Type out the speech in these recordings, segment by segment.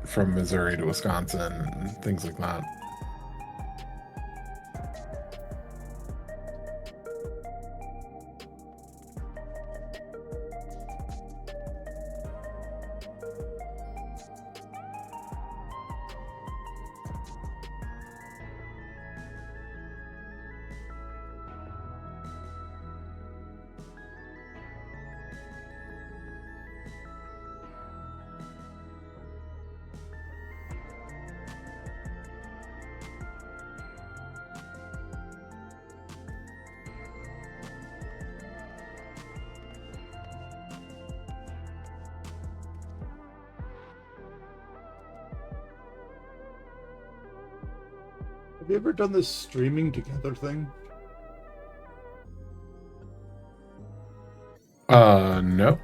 from Missouri to Wisconsin and things like that. Have you ever done this streaming together thing? No.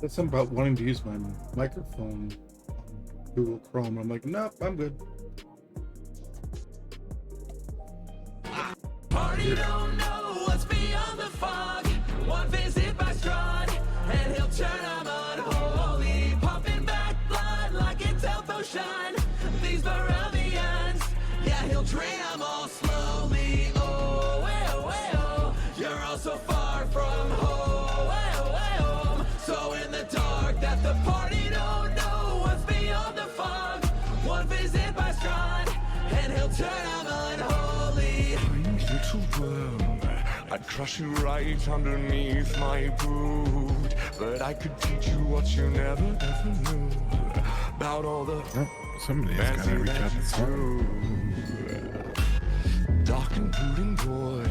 That's something about wanting to use my microphone on Google Chrome. I'm like, nope, I'm good. Party don't know what's beyond the fog. One visit by Strahd, and he'll turn them unholy. Pumping back blood like it's Elf Ocean. These Varillians, yeah, he'll drain them all slowly. Oh, you're all so far from home. So in the dark that the party don't know what's beyond the fog. One visit by Strahd, and he'll turn them unholy. Little world, I'd crush you right underneath my boot. But I could teach you what you never ever knew about all the Somebody's got to reach out to someone. dark and brooding boy.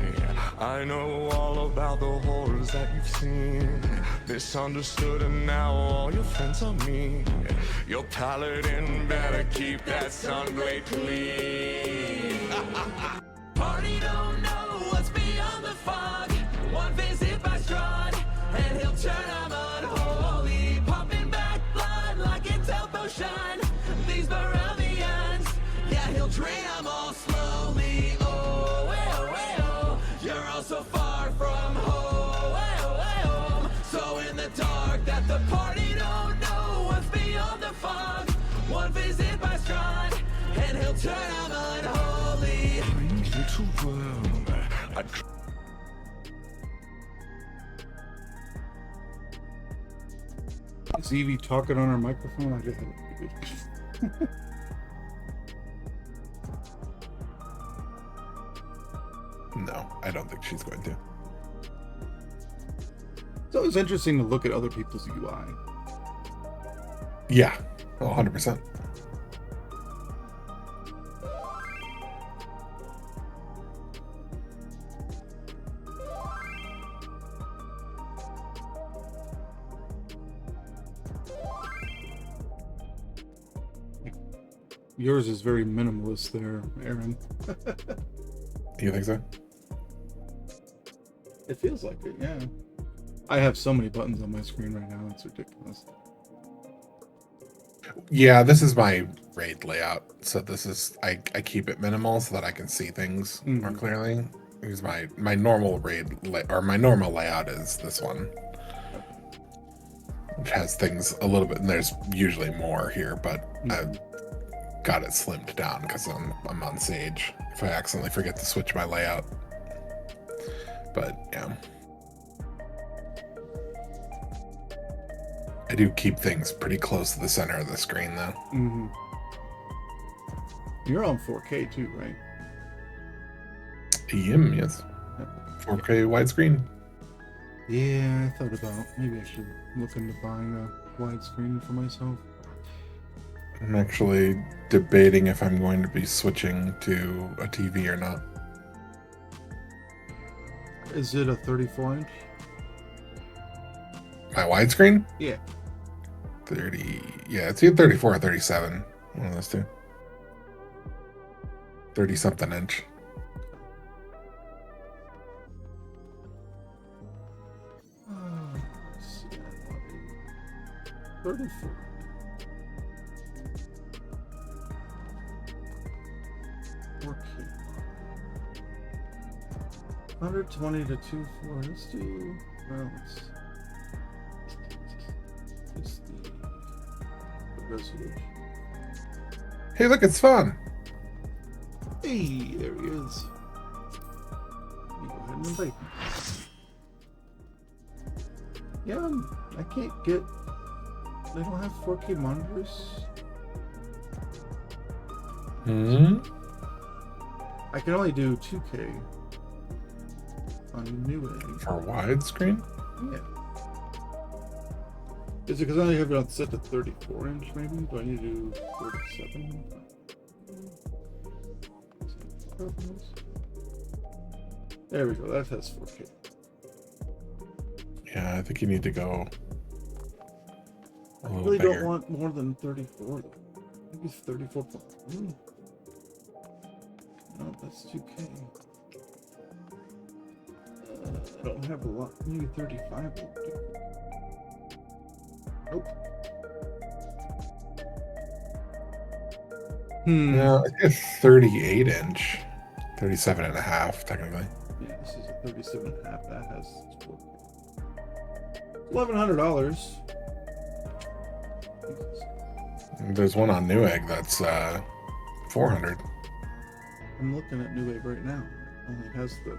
I know all about the horrors that you've seen. Misunderstood, and now all your friends are me. Your paladin better keep that sunblade clean. Party don't know what's beyond the fog. One visit by Strahd, and he'll turn them unholy. Pumping back blood like it's Elf Ocean. These Varillians, yeah, he'll drain them all slowly. Oh, you're all so far from home. So in the dark that the party don't know what's beyond the fog. One visit by Strahd, and he'll turn them unholy. Little world, I'd Is Evie talking on her microphone? I did. No, I don't think she's going to. It's always interesting to look at other people's UI. Yeah, 100%. Yours is very minimalist there, Aaron. You think so? It feels like it, yeah. I have so many buttons on my screen right now, it's ridiculous. Yeah, this is my raid layout. So this is I keep it minimal so that I can see things more clearly. Because my normal my normal layout is this one, which has things a little bit, and there's usually more here, but I've got it slimmed down because I'm on Sage. If I accidentally forget to switch my layout, but yeah. I do keep things pretty close to the center of the screen, though. Mm-hmm. You're on 4K too, right? Yes. 4K widescreen. Yeah, I thought about maybe I should look into buying a widescreen for myself. I'm actually debating if I'm going to be switching to a TV or not. Is it a 34-inch? My widescreen? Yeah. 30. Yeah, it's either 34 or 37. One of those two. 30 something inch. Let's see, 34. Okay. 120 to 240. Let's do. Well, it's the resolution. Hey, look, it's fun. Hey, there he is. Let me go ahead and invite him. Yeah, I can't get. They don't have 4K monitors. Hmm. I can only do 2K on Newegg. For widescreen? Yeah. Is it because I only have it on set to 34-inch? Maybe. Do I need to do 37? There we go. That has 4K. Yeah, I think you need to go a I little really bigger. don't want more than 34 though. Maybe 34. No, that's 2K. I don't have a lot. Maybe 35 will do. Nope. Yeah, it's 38 inch. 37 and a half, technically. Yeah, this is a 37 and a half. That has 4K. $1,100. There's one on Newegg that's 400. I'm looking at Newegg right now. It only has the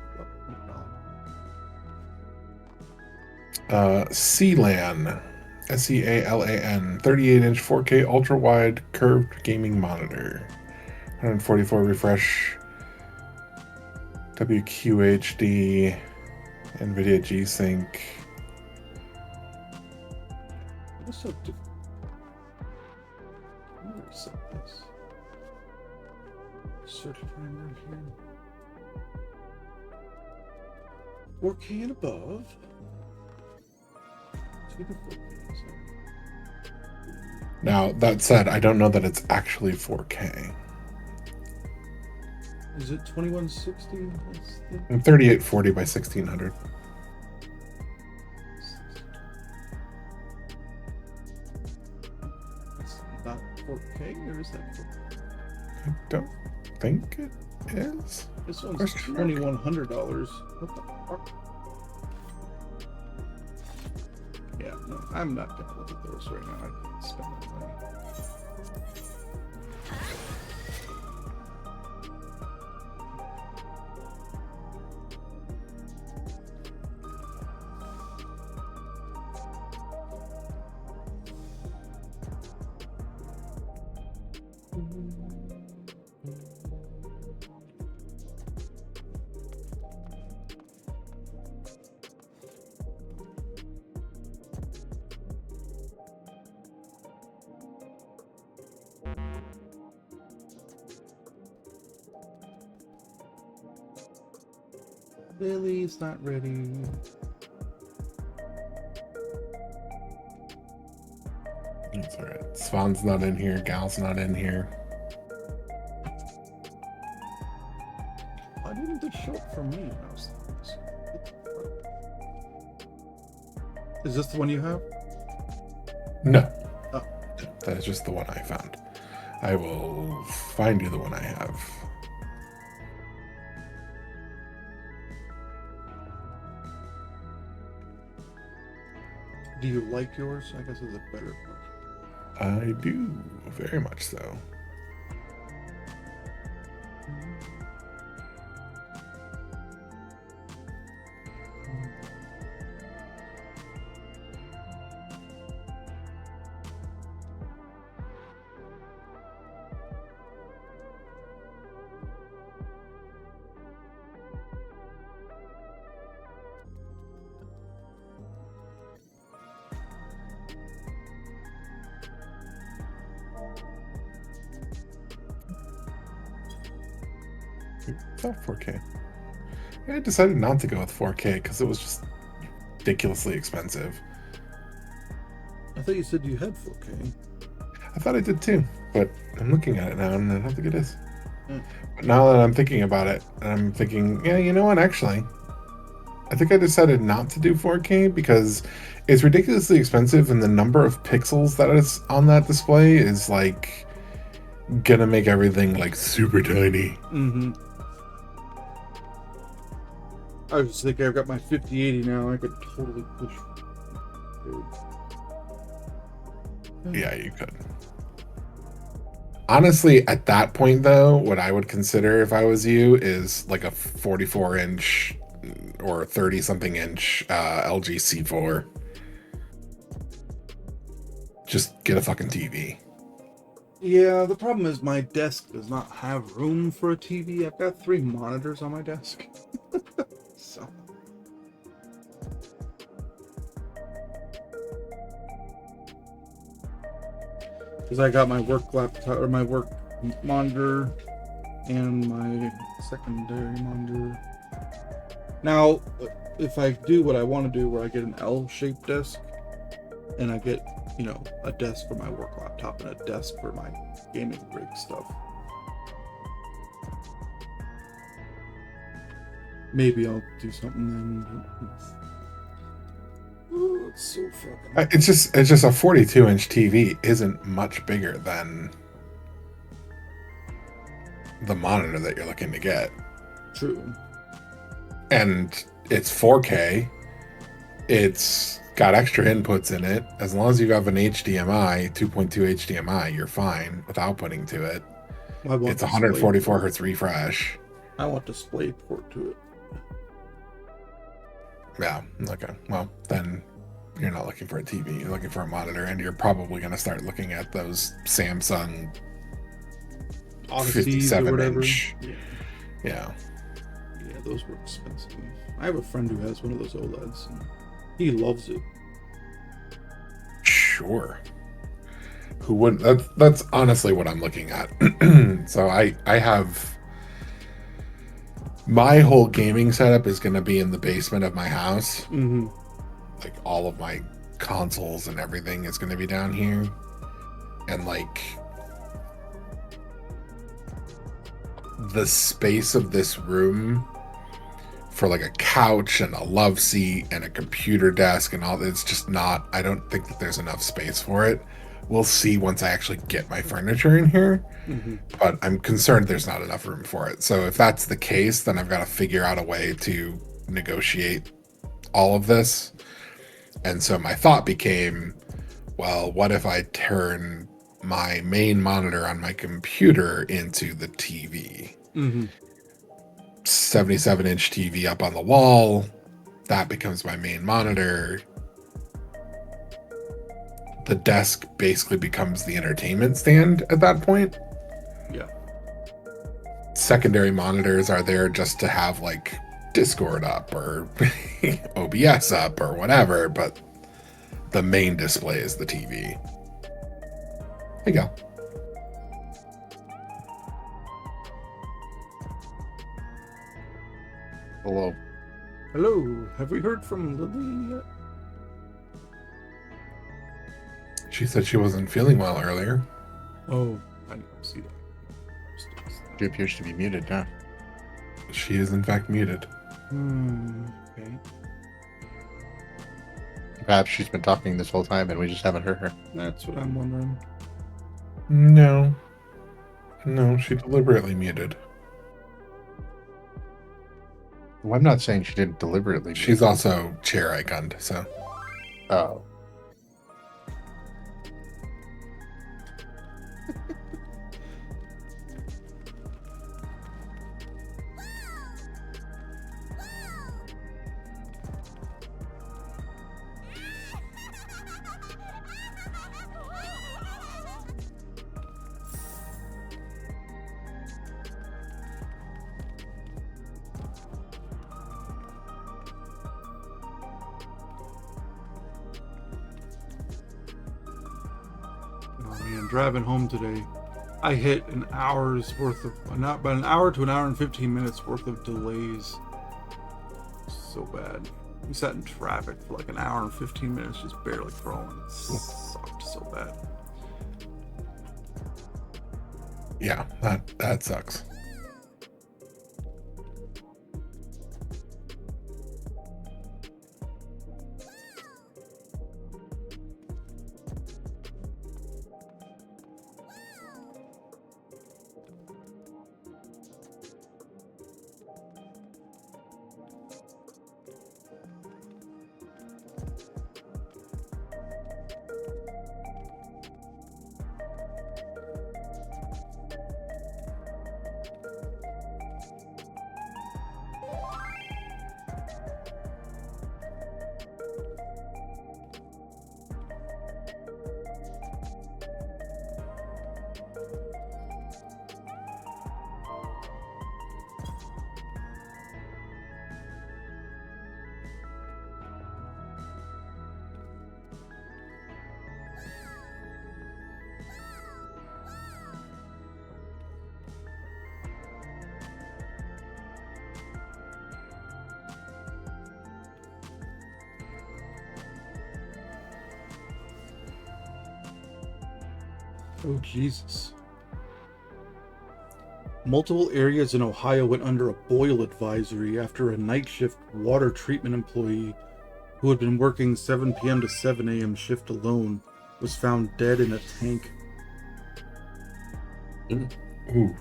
Sealan, Sealan, 38 inch 4K ultra wide curved gaming monitor, 144 refresh, WQHD, NVIDIA G-Sync. What's so different? Where is this? Search finder here. 4K and above. Now, that said, I don't know that it's actually 4K. Is it 2160? That's the... 3840 by 1600. It's not 4K, or is that 4K? I don't think it is. This one's Question mark. $2,100. What the fuck? Yeah, no, I'm not gonna look at those right now. I can't spend that money. Lily's not ready. That's alright. Svan's not in here. Gal's not in here. Why didn't this show up for me when I was Is this the one you have? No. Oh. That is just the one I found. I will find you the one I have. Do you like yours? I guess is a better question. I do, very much so. It's not 4K. I decided not to go with 4K because it was just ridiculously expensive. I thought you said you had 4K. I thought I did too, but I'm looking at it now and I don't think it is. Hmm. But now that I'm thinking about it, I'm thinking, yeah, you know what, actually, I think I decided not to do 4K because it's ridiculously expensive and the number of pixels that is on that display is like gonna make everything like super tiny. Mm-hmm. I was thinking I've got my 5080 now. I could totally push. Yeah, you could. Honestly, at that point though, what I would consider if I was you is like a 44-inch or 30-something inch LG C4. Just get a fucking TV. Yeah, the problem is my desk does not have room for a TV. I've got 3 monitors on my desk. So. Because I got my work laptop or my work monitor and my secondary monitor. Now, if I do what I want to do, where I get an L-shaped desk, and I get, you know, a desk for my work laptop and a desk for my gaming rig stuff, maybe I'll do something then. Oh, it's so fucking. It's just a 42-inch TV isn't much bigger than the monitor that you're looking to get. True. And it's 4K. It's got extra inputs in it. As long as you have an HDMI, 2.2 HDMI, you're fine with outputting to it. It's 144 hertz refresh. I want DisplayPort to it. Yeah, okay. Well, then you're not looking for a TV. You're looking for a monitor, and you're probably going to start looking at those Samsung Odysseys or whatever. 57-inch. Yeah, those were expensive. I have a friend who has one of those OLEDs, and he loves it. Sure. Who wouldn't? That's honestly what I'm looking at. So I have... My whole gaming setup is going to be in the basement of my house. Mm-hmm. Like all of my consoles and everything is going to be down here. And like the space of this room for like a couch and a love seat and a computer desk and all, it's just not, I don't think that there's enough space for it. We'll see once I actually get my furniture in here. Mm-hmm. But I'm concerned there's not enough room for it. So if that's the case, then I've got to figure out a way to negotiate all of this. And so my thought became, well, what if I turn my main monitor on my computer into the TV? Mm-hmm. 77-inch TV up on the wall. That becomes my main monitor. The desk basically becomes the entertainment stand at that point. Yeah. Secondary monitors are there just to have like Discord up or OBS up or whatever, but the main display is the TV. There you go. Hello. Hello. Have we heard from Lily yet? She said she wasn't feeling well earlier. Oh, I didn't see that. She appears to be muted now. She is in fact muted. Okay. Perhaps she's been talking this whole time and we just haven't heard her. That's what I'm wondering. No, she deliberately muted. Well, I'm not saying she didn't deliberately. She's also chair iconed, so. Oh. man, driving home today, I hit an hour's worth of, about an hour to an hour and 15 minutes worth of delays. So bad. We sat in traffic for like an hour and 15 minutes, just barely crawling. It sucked so bad. Yeah, that sucks. Oh, Jesus. Multiple areas in Ohio went under a boil advisory after a night shift water treatment employee who had been working 7 p.m. to 7 a.m. shift alone was found dead in a tank. Ooh.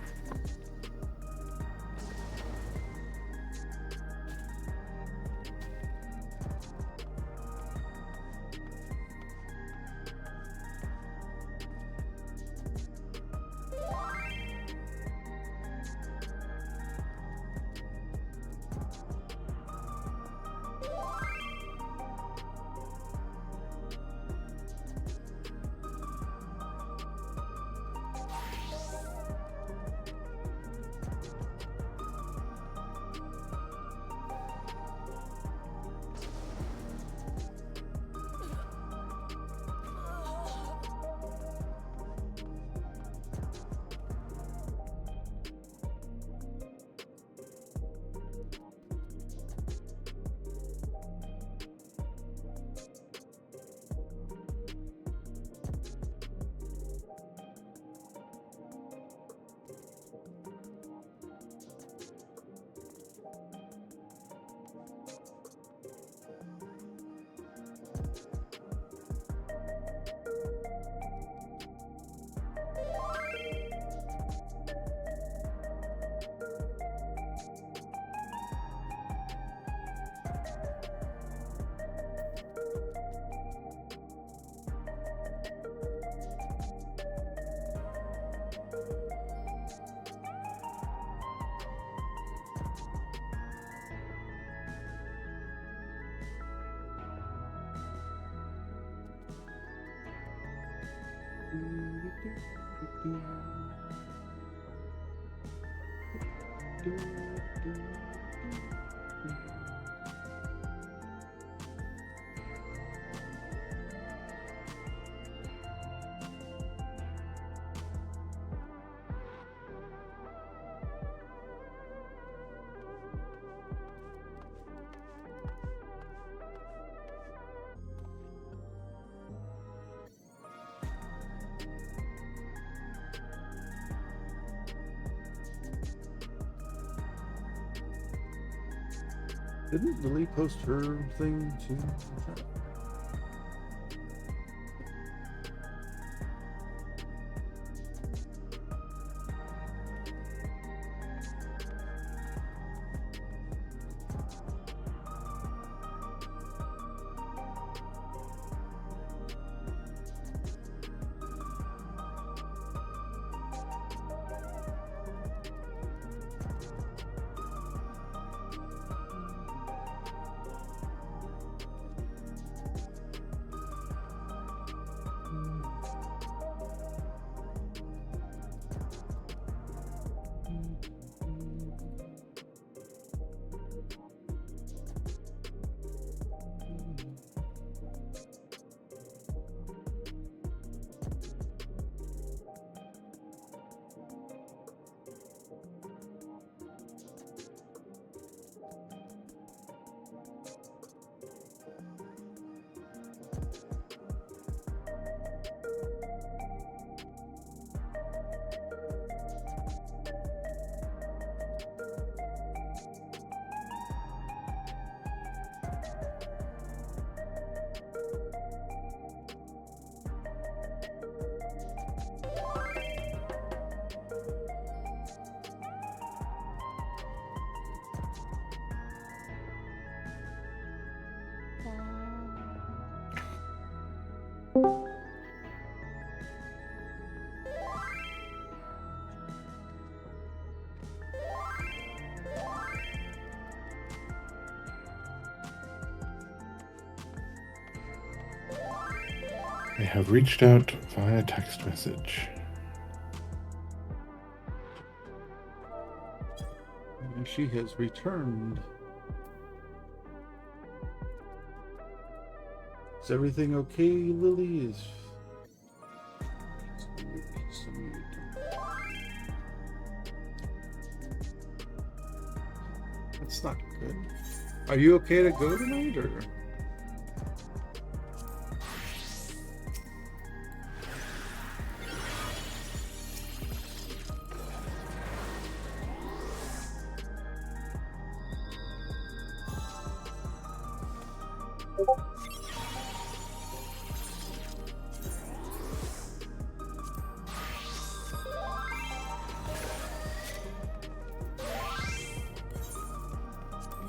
Didn't Lily post her thing too? I have reached out via text message. And she has returned. Is everything okay, Lily? That's not good. Are you okay to go tonight, or?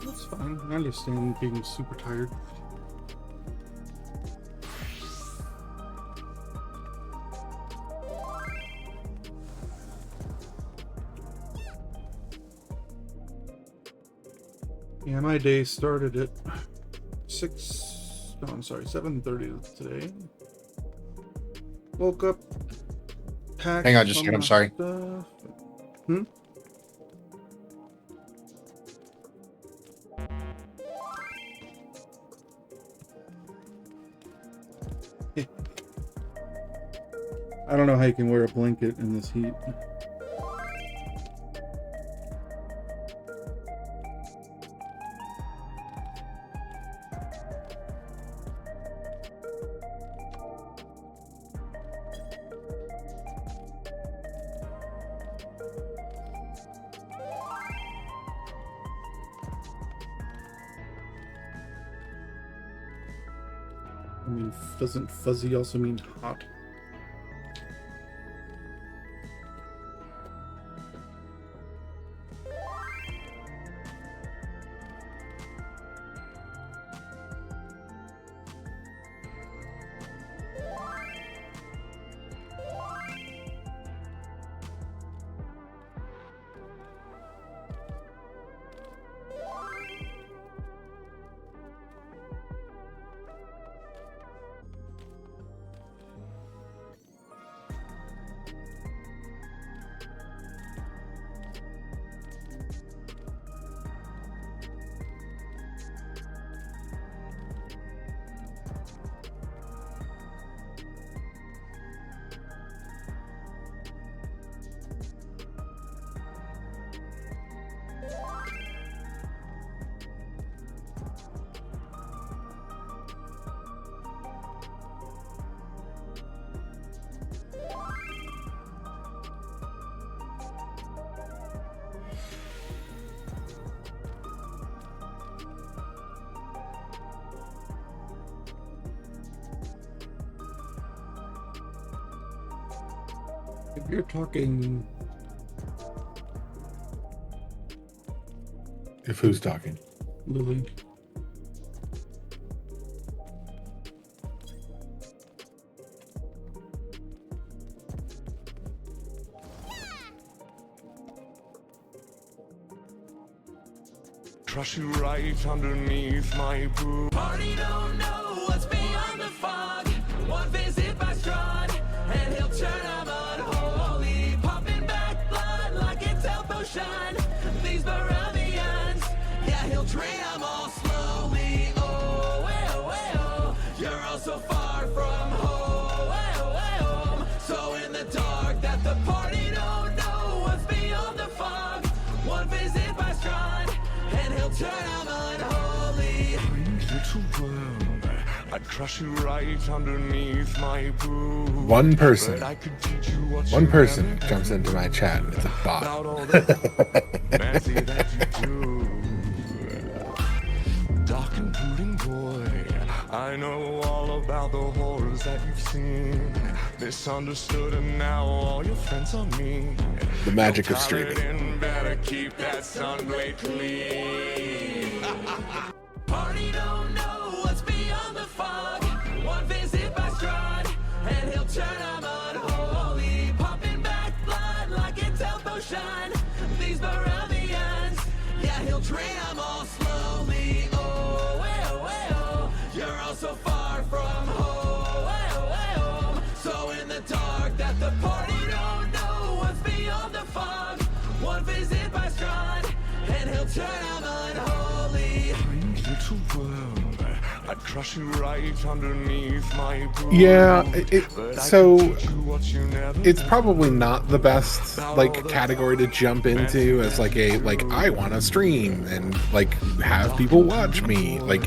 That's fine. I understand being super tired. Yeah, my day started at 7:30 today. Woke up, packed. Hang on just a some second, I'm of sorry. stuff. I don't know how you can wear a blanket in this heat. I mean, doesn't fuzzy also mean hot? If you're talking, If who's talking? Lily, Crush you right underneath my boot. Party don't know what's beyond the fog. One visit by Strahd, and he'll turn them unholy. Pumping back blood like it's El Potion. These Barovians, yeah, he'll drain them all slowly. Oh, well, well, you're all so far from home. So in the dark that the party don't know what's beyond the fog. One visit by Strahd, and he'll turn them unholy. Little world, I'd crush you right underneath my boot. One person. But I could teach you what One you person haven't jumps into my chat and it's a about bot. all the fancy that you do. Dark and brooding boy, I know all about the horrors that you've seen. Misunderstood and now all your friends are mean. The magic of Your streaming. paladin better keep that sunblade clean. Party don't know what's beyond the fog. One visit by Strahd, and he'll turn them unholy. Pumping back blood like it's El Potion. These Barovians, yeah, he'll drain them all slowly. Oh, well, well, you're all so far from home. turn 'em unholy. Little world, I'd crush you right underneath my boot. Yeah, But I so could teach you what you never it's learned. probably not the best like category to jump into as like I want to stream and like have people watch me. Like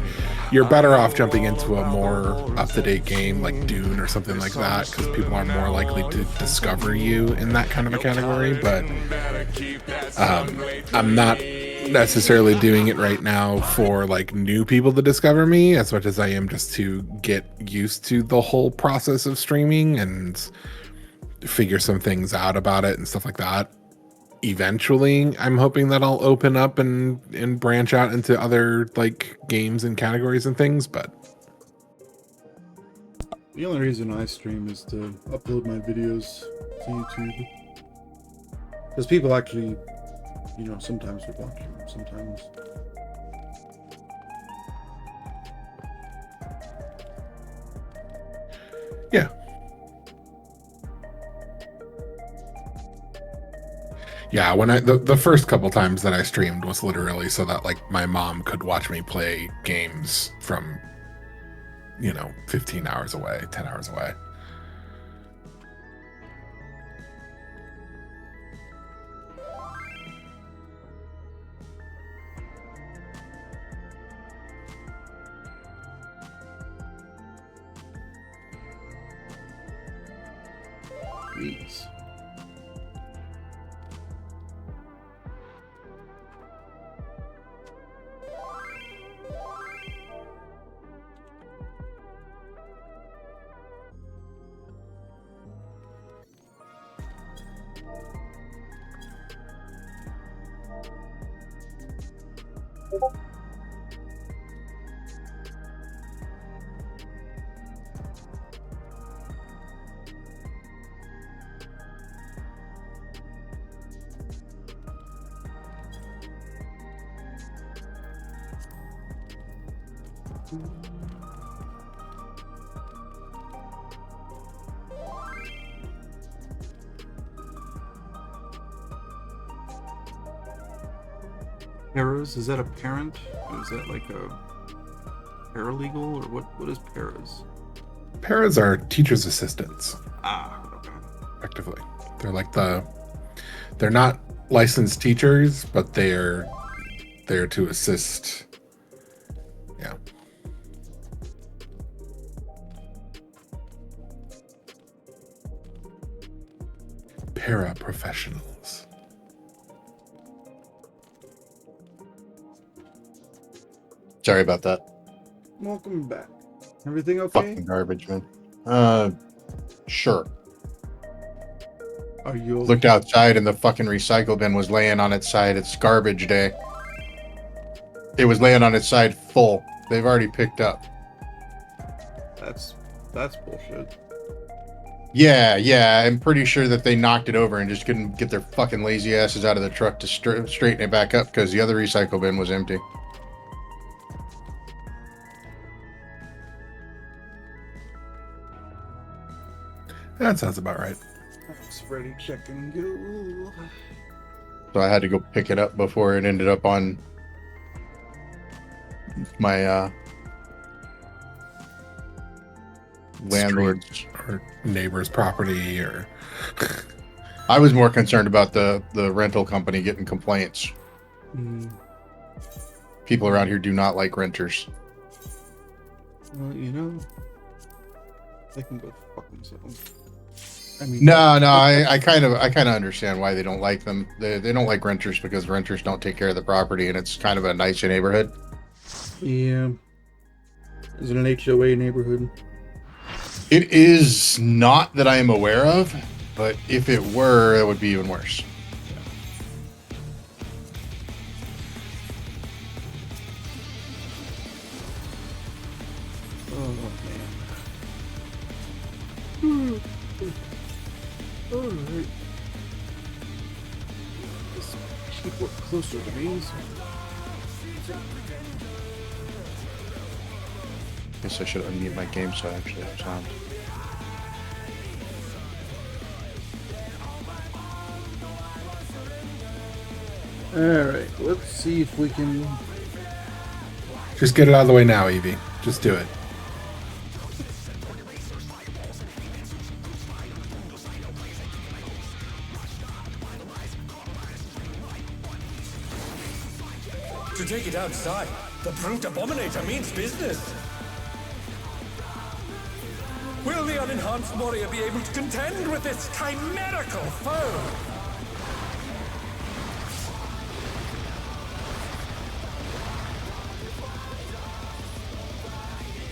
you're better off jumping into a more up-to-date game like Dune or something like that because people are more likely to discover you in that kind of a category. But I'm not necessarily doing it right now for like new people to discover me as much as I am just to get used to the whole process of streaming and figure some things out about it and stuff like that. Eventually, I'm hoping that I'll open up and branch out into other like games and categories and things, but The only reason I stream is to upload my videos to YouTube. Because people actually, you know, sometimes would watch them, sometimes. yeah. Yeah, when the first couple times that I streamed was literally so that like my mom could watch me play games from 15 hours away, 10 hours away. Please. Paras, is that a parent? Or is that like a paralegal? Or what is paras? Paras are teachers' assistants, Ah, okay. effectively. They're like they're not licensed teachers, but they're there to assist. Yeah. Paraprofessionals. Sorry about that. Welcome back. Everything okay? Fucking garbage, man. Sure. Are you Looked outside and the fucking recycle bin was laying on its side. It's garbage day. It was laying on its side full. They've already picked up. That's bullshit. Yeah. I'm pretty sure that they knocked it over and just couldn't get their fucking lazy asses out of the truck to straighten it back up because the other recycle bin was empty. That sounds about right. That's ready, check and go. So I had to go pick it up before it ended up on my landlord's Or neighbor's property or I was more concerned about the rental company getting complaints. People around here do not like renters. Well, you know, they can go fuck themselves. I mean, No, I kind of understand why they don't like them. They don't like renters because renters don't take care of the property, and it's kind of a nice neighborhood. Yeah. Is it an HOA neighborhood? It is not that I am aware of, but if it were, it would be even worse. Oh man. Alright. This keep work closer to me. Guess I should unmute my game so I actually have sound. Alright, let's see if we can... Just get it out of the way now, Evie. Just do it. To take it outside, the brute abominator means business. Will the unenhanced warrior be able to contend with this chimerical foe?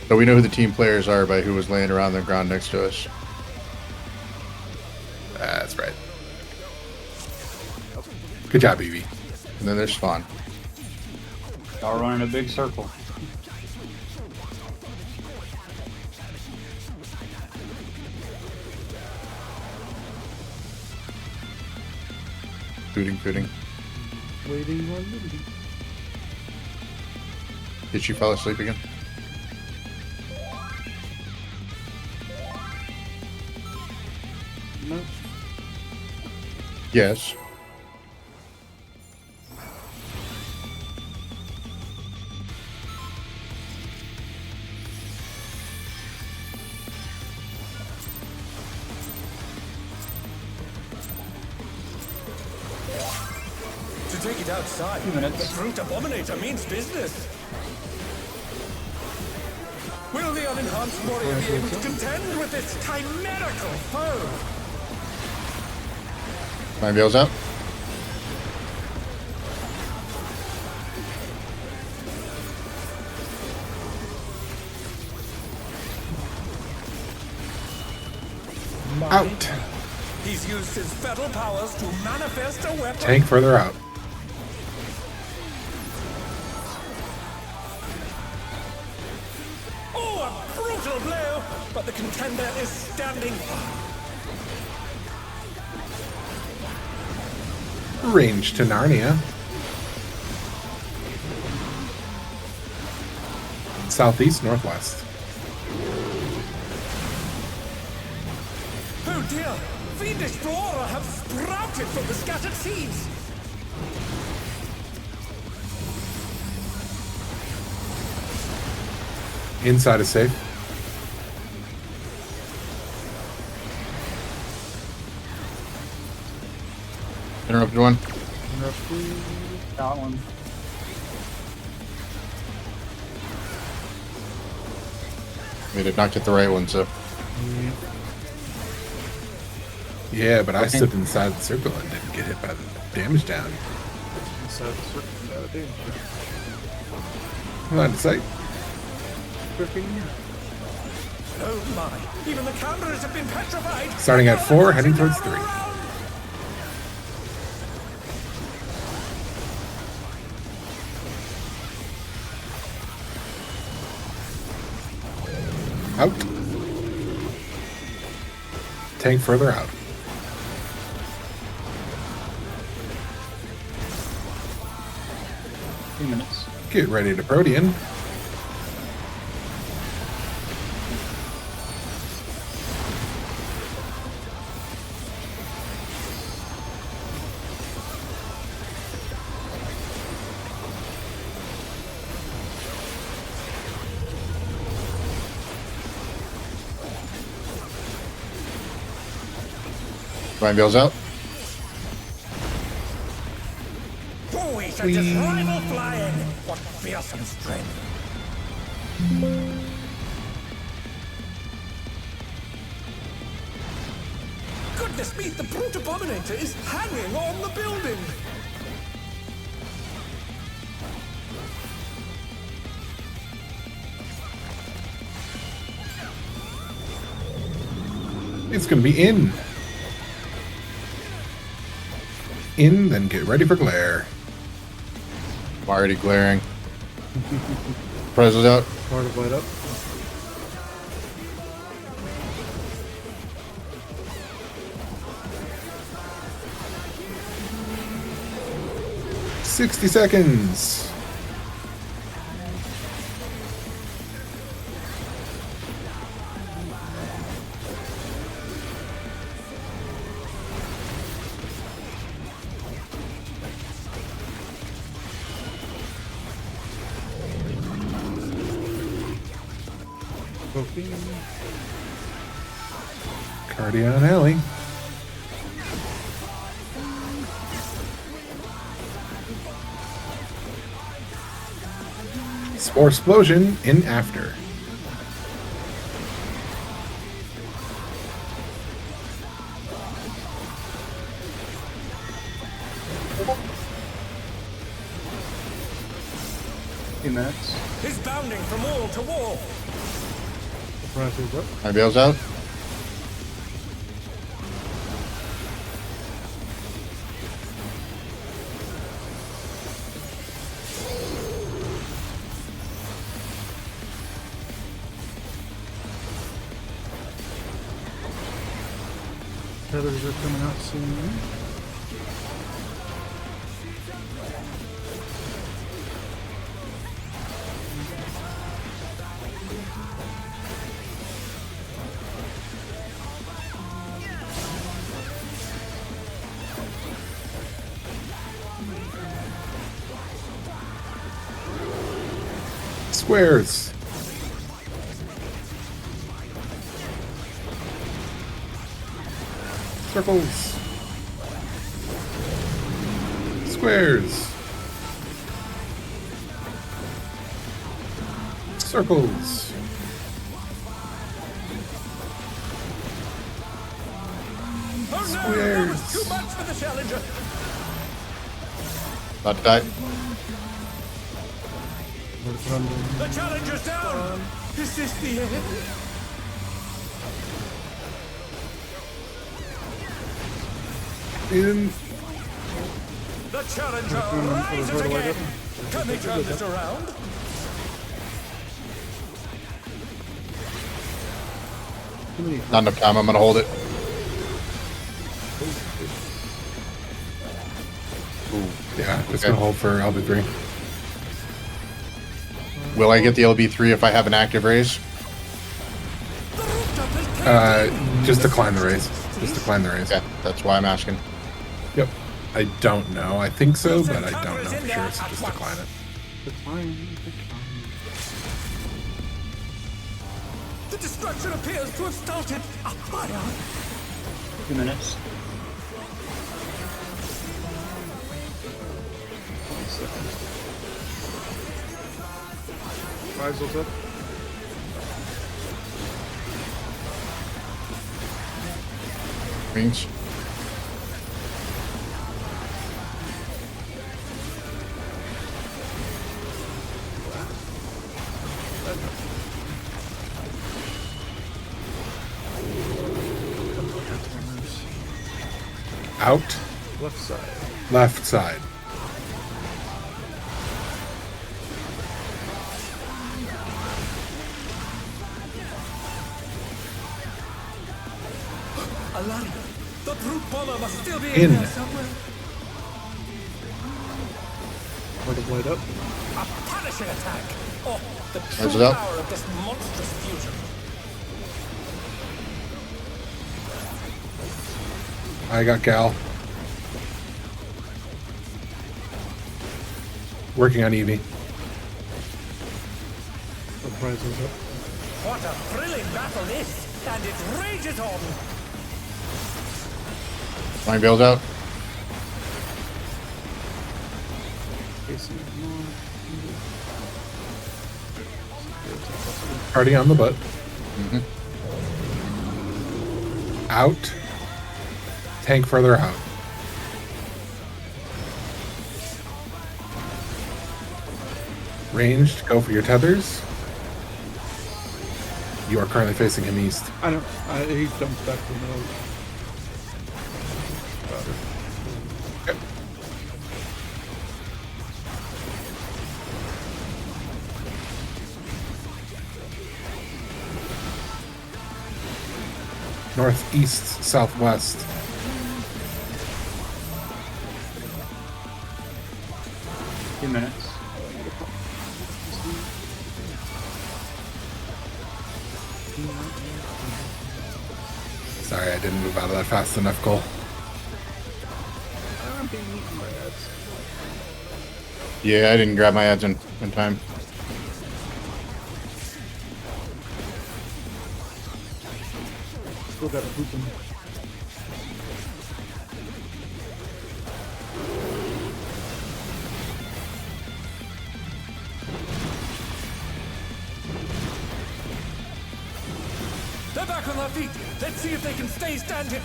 So we know who the team players are by who was laying around the ground next to us. That's right. Good job, Evie. And then there's Spawn. Y'all running a big circle. Booting. Waiting on Liberty. Did she fall asleep again? No. Yes. To take it outside, 2 minutes. the brute abominator means business. Will the unenhanced warrior be able to contend with this chimerical foe? Mind Veil's out. Out. He's used his fetal powers to manifest a weapon. Tank further out. Oh, a brutal blow! But the contender is standing. Range to Narnia. Southeast, northwest. Oh dear! Fiendish flora have sprouted from the scattered seeds. Inside is safe. Interrupted one. Got one. We did not get the right one, so. Yeah, but I stood inside the circle and didn't get hit by the damage down. Inside the circle, got a damage. Line of sight. Oh my! Even the cameras have been petrified. Starting at 4, heading towards 3. Out. Tank further out. Two minutes. Get ready to Protean. Mind Veil's out. Oh, we shall just rival flying. What fearsome strength! Goodness me, the brute abominator is hanging on the building. It's going to be in. In, then get ready for glare. I'm already glaring. Prezzo's out. Part of light up. $60 seconds. Poking. Cardion Alley. Spore Explosion in after. Few minutes. He's bounding from wall to wall. Surprise is up. My bail's out. Tethers are coming out soon. Squares. Circles. Squares. Circles. Oh no, that was Squares. too much for the challenger. About to die. The challenger's down. Is this the end? In. The challenger rises again. Can they turn this around? Not enough time. I'm gonna hold it. Yeah, just Okay. gonna hold for LB3. Will I get the LB3 if I have an active raise? Just decline the race. Just decline the race. Okay, that's why I'm asking. Yep. I don't know. I think so, but I don't know for sure, so just decline it. The destruction appears to have started a fire. 2 minutes. Risel's up. Rings. Out. Left side. Left side. Alana, the brute bomber must still be In. there somewhere. Part of light up. A punishing attack. Oh, the Where's true it up? power of this monstrous fusion. I got Gal. Working on Eevee. Risel's up. What a thrilling battle this, and it rages on. My bail's out. Casey, come on. Party on the butt. Out. Tank further out. Ranged, go for your tethers. You are currently facing him east. I don't. He jumps back to the middle. Yep. Northeast, southwest. Few minutes. Sorry, I didn't move out of that fast enough, Cole. I'm being eaten by ads. Yeah, I didn't grab my ads in time. still got pooping. They're back on their feet. Let's see if they can stay standing.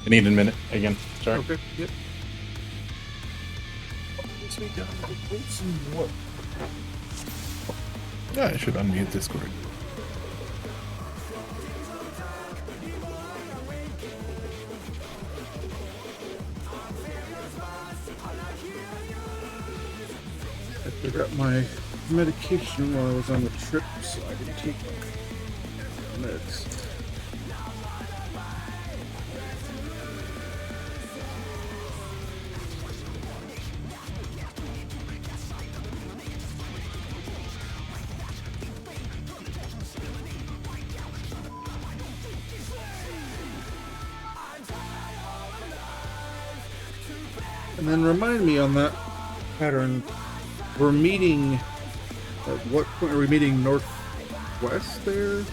I need a minute again. Sorry. Okay, yep. Yeah, I should unmute Discord. I forgot my medication while I was on the trip, so I didn't take meds. And then remind me on that pattern, we're meeting, at what point are we meeting northwest there?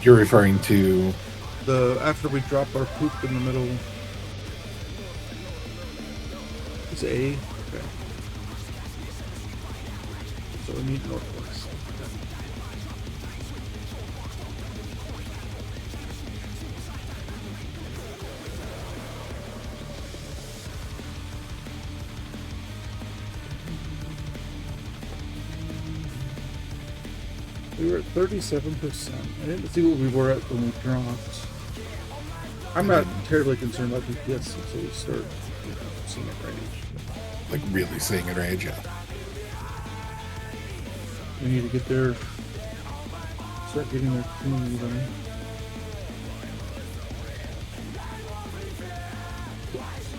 You're referring to After we drop our poop in the middle. Is it A? Okay. So we meet northwest. We were at 37%. I didn't see what we were at when we dropped. I'm not terribly concerned about DPS until we start seeing it range. like really seeing it rage. Yeah. We need to get there. Start getting their community done.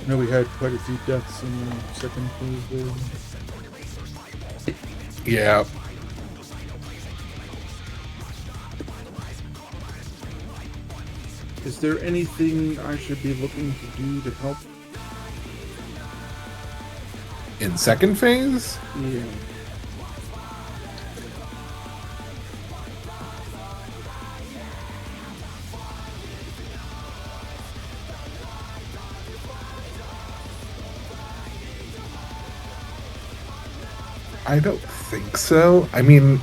I know we had quite a few deaths in the second phase there. Yeah. Is there anything I should be looking to do to help? In second phase, Yeah. I don't think so. I mean,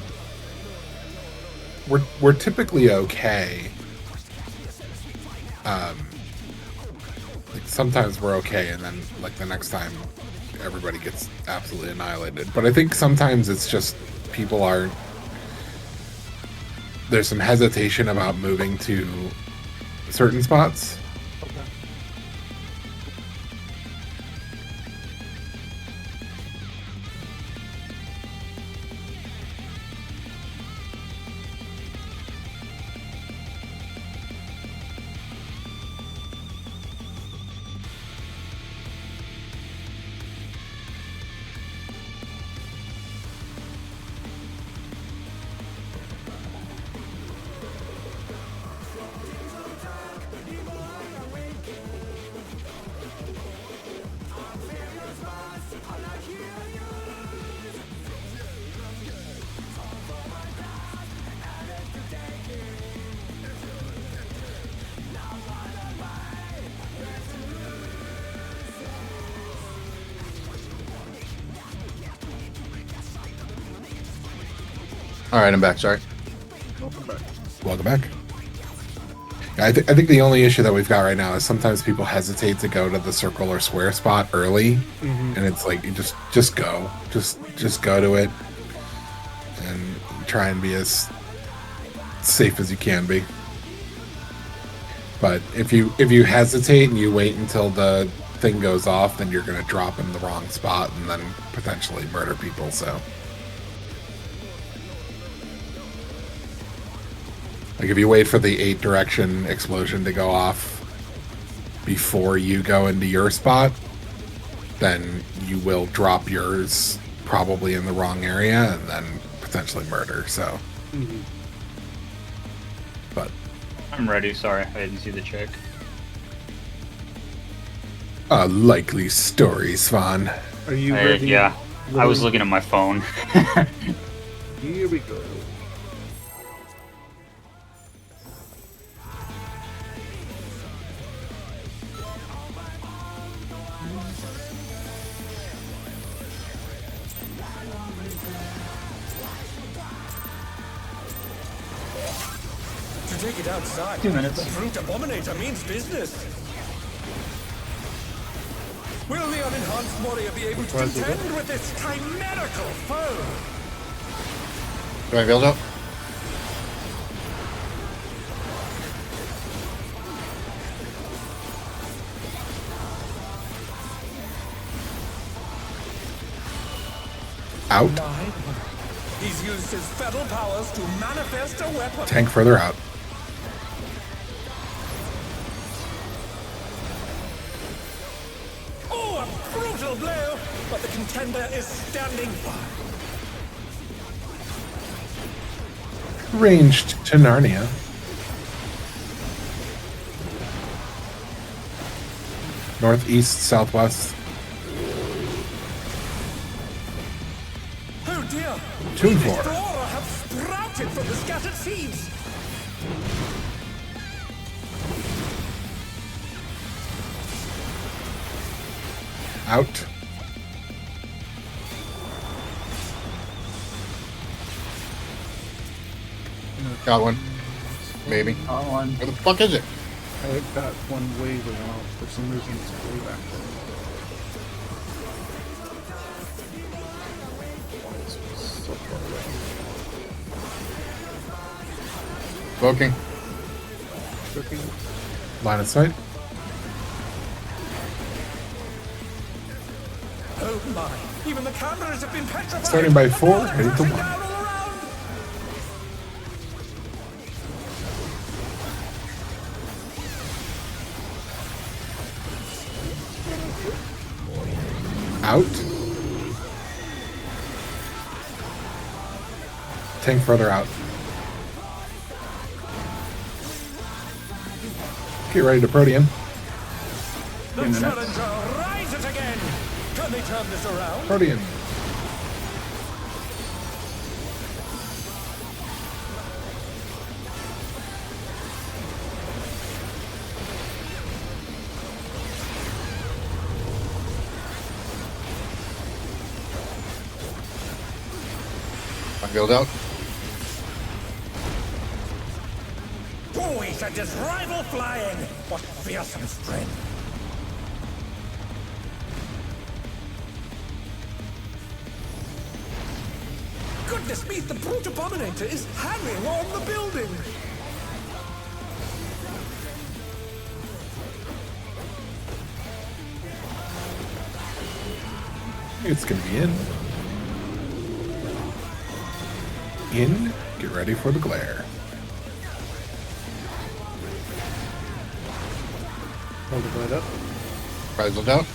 we're typically okay. Like sometimes we're okay, and then like the next time, everybody gets absolutely annihilated. But I think sometimes it's just people aren't. There's some hesitation about moving to certain spots. All right, I'm back. Sorry. Welcome back. Yeah, I think the only issue that we've got right now is sometimes people hesitate to go to the circle or square spot early, and it's like you just go, just go to it, and try and be as safe as you can be. But if you hesitate and you wait until the thing goes off, then you're going to drop in the wrong spot and then potentially murder people. So. Like if you wait for the 8 direction explosion to go off before you go into your spot, then you will drop yours probably in the wrong area and then potentially murder. So, but I'm ready. Sorry, I didn't see the check. A likely story, Svan. Are you ready? Yeah, I was Lily? looking at my phone. Here we go. To take it outside, 2 minutes. the Brute Abominator means business. Will the unenhanced warrior be able to Surprise, contend with this chimerical foe? Do I build up? Out. He's used his feral powers to manifest a weapon. Tank further out. Oh, a brutal blow! But the contender is standing firm. Ranged to Narnia. Northeast, southwest. Oh dear! Tune His floor. flora have sprouted from the scattered seeds. Out. Got one. Maybe. On. Where the fuck is it? I got one way off. For some reason, it's way back there. Why is it so far away? Poking. Cooking. Line of sight. Oh my! Even the cameras have been petrified. Starting by 4, All heading to crashing 1. down all around. Out. Tank further out. Get ready to Protean. The 2 minutes. challenger rises again. Can they turn this around? Protean. I build out. Oh, he sent his rival flying. What fearsome strength. Goodness me, the Brute Abominator is hanging on the building. It's gonna be in. In. Get ready for the glare. Hold it right up. Build out.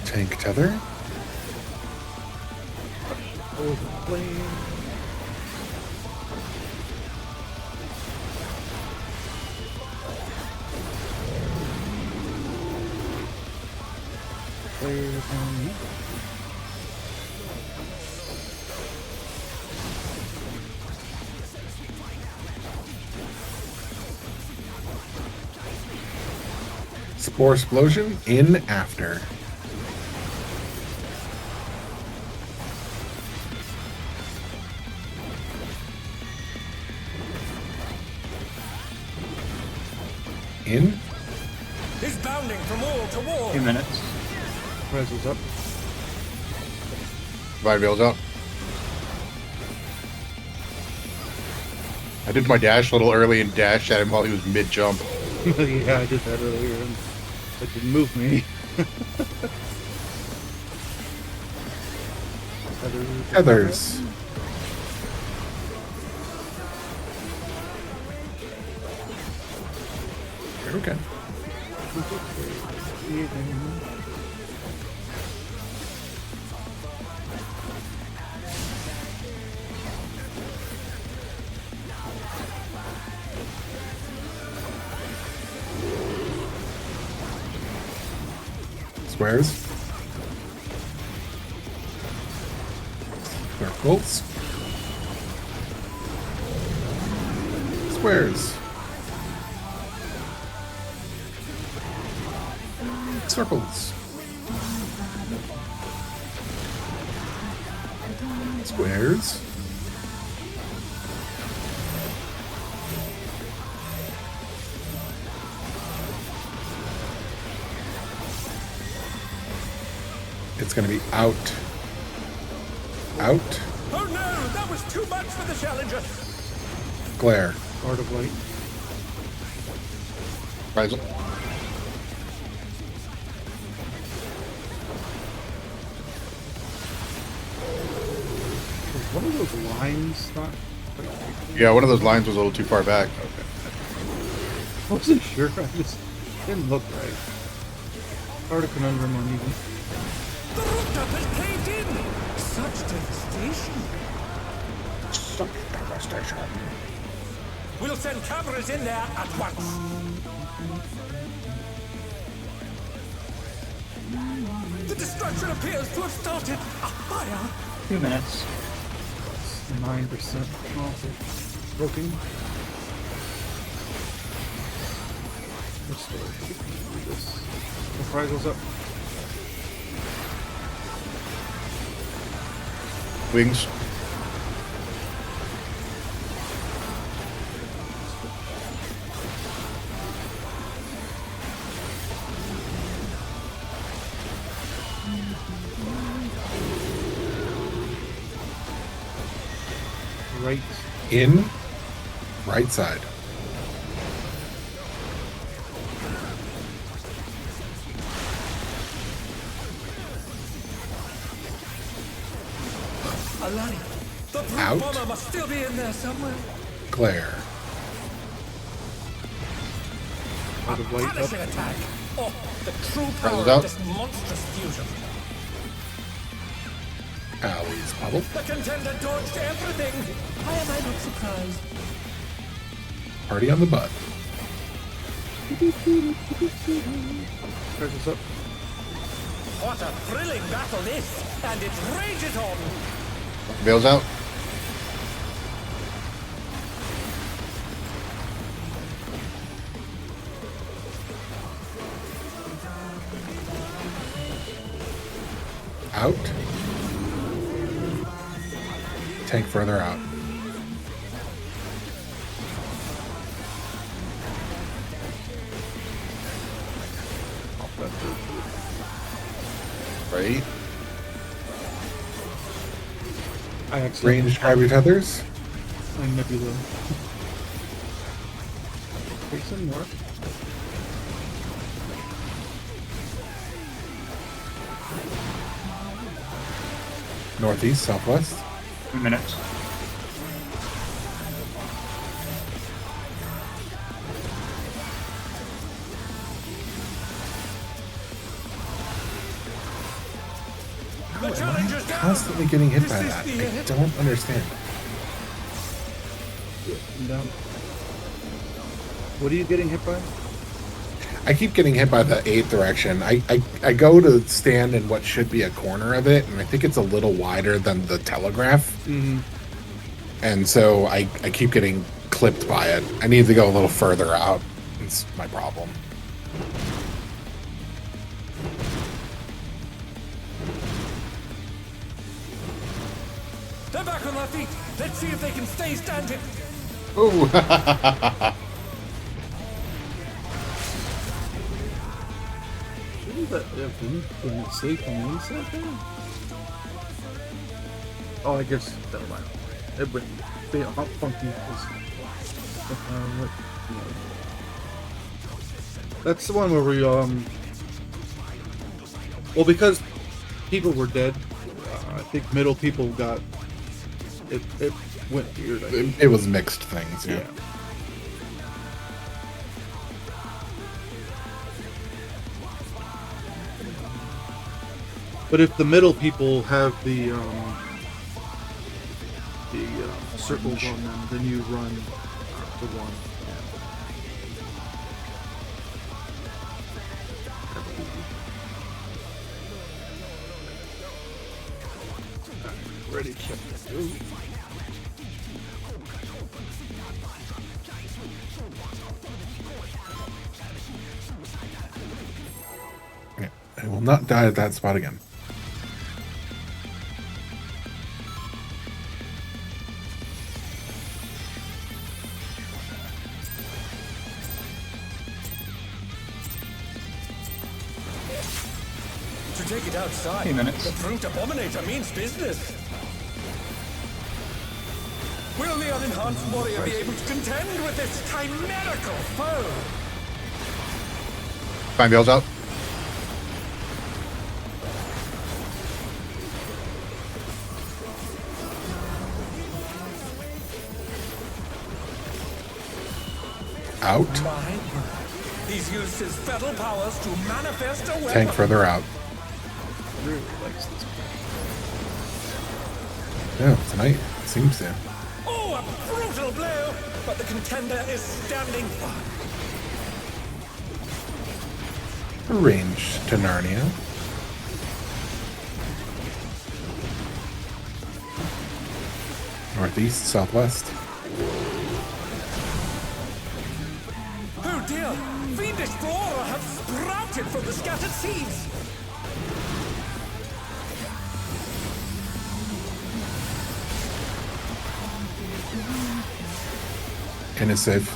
Tank tether. Hold the flame. Flares on me. Spore explosion in after. In. He's bounding from wall to wall. 2 minutes. Rises up. Build out. I did my dash a little early and dashed at him while he was mid jump. Yeah, I did that earlier and it didn't move me. Feathers. You're okay. Squares. Circles. Squares. Circles. Squares. It's going to be out. Out. Oh no, that was too much for the challenger. Glare. Art of light. Rise up. Was one of those lines not? Yeah, one of those lines was a little too far back. I wasn't sure. I just didn't look right. Art of conundrum on even. The rooftop has caved in. Such devastation. We'll send cameras in there at once. The destruction appears to have started a fire. 2 minutes. 9% off it. Broken. Restore. Do this. The fry goes up. Wings. Right. In. Right side. Alani, the brute Out. bomber must still be in there somewhere. Glare. Art of light up. Punishing attack. Oh, the true power Rises of out. this monstrous fusion. Alley's bubble. The contender dodged everything. Why am I not surprised? Party on the butt. Charges up. What a thrilling battle this, and it rages on. Veils out. Out. Tank further out. Right. I actually Ranged Hybrid Tethers. I'm Nebula. Facing north. Northeast, southwest. 2 minutes. The challenger's down. Constantly getting hit by This that. is the I end. don't understand. I'm down. What are you getting hit by? I keep getting hit by the 8th direction. I go to stand in what should be a corner of it, and I think it's a little wider than the telegraph. Mm-hmm. And so I keep getting clipped by it. I need to go a little further out. It's my problem. They're back on their feet. Let's see if they can stay standing. Ooh. Shouldn't that have been safe on the inside there? Oh, I guess, never mind. It would be how funky it was. That's the one where we, well, because people were dead, I think middle people got, it went weird, I think. It was mixed things, yeah. But if the middle people have the circles on them, then you run the one. Ready, set, go. Okay. I will not die at that spot again. To take it outside, 2 minutes. the Brute Abominator means business. Will the unenhanced warrior be able to contend with this chimerical foe? Fine Bale's out. Out. My word. He's used his fetal powers to manifest a weapon. Tank further out. Really likes this. Yeah, tonight it seems to. Oh, a brutal blow! But the contender is standing firm. Range to Narnia. Northeast, southwest. Oh dear! Fiendish flora have sprouted from the scattered seeds! And is safe.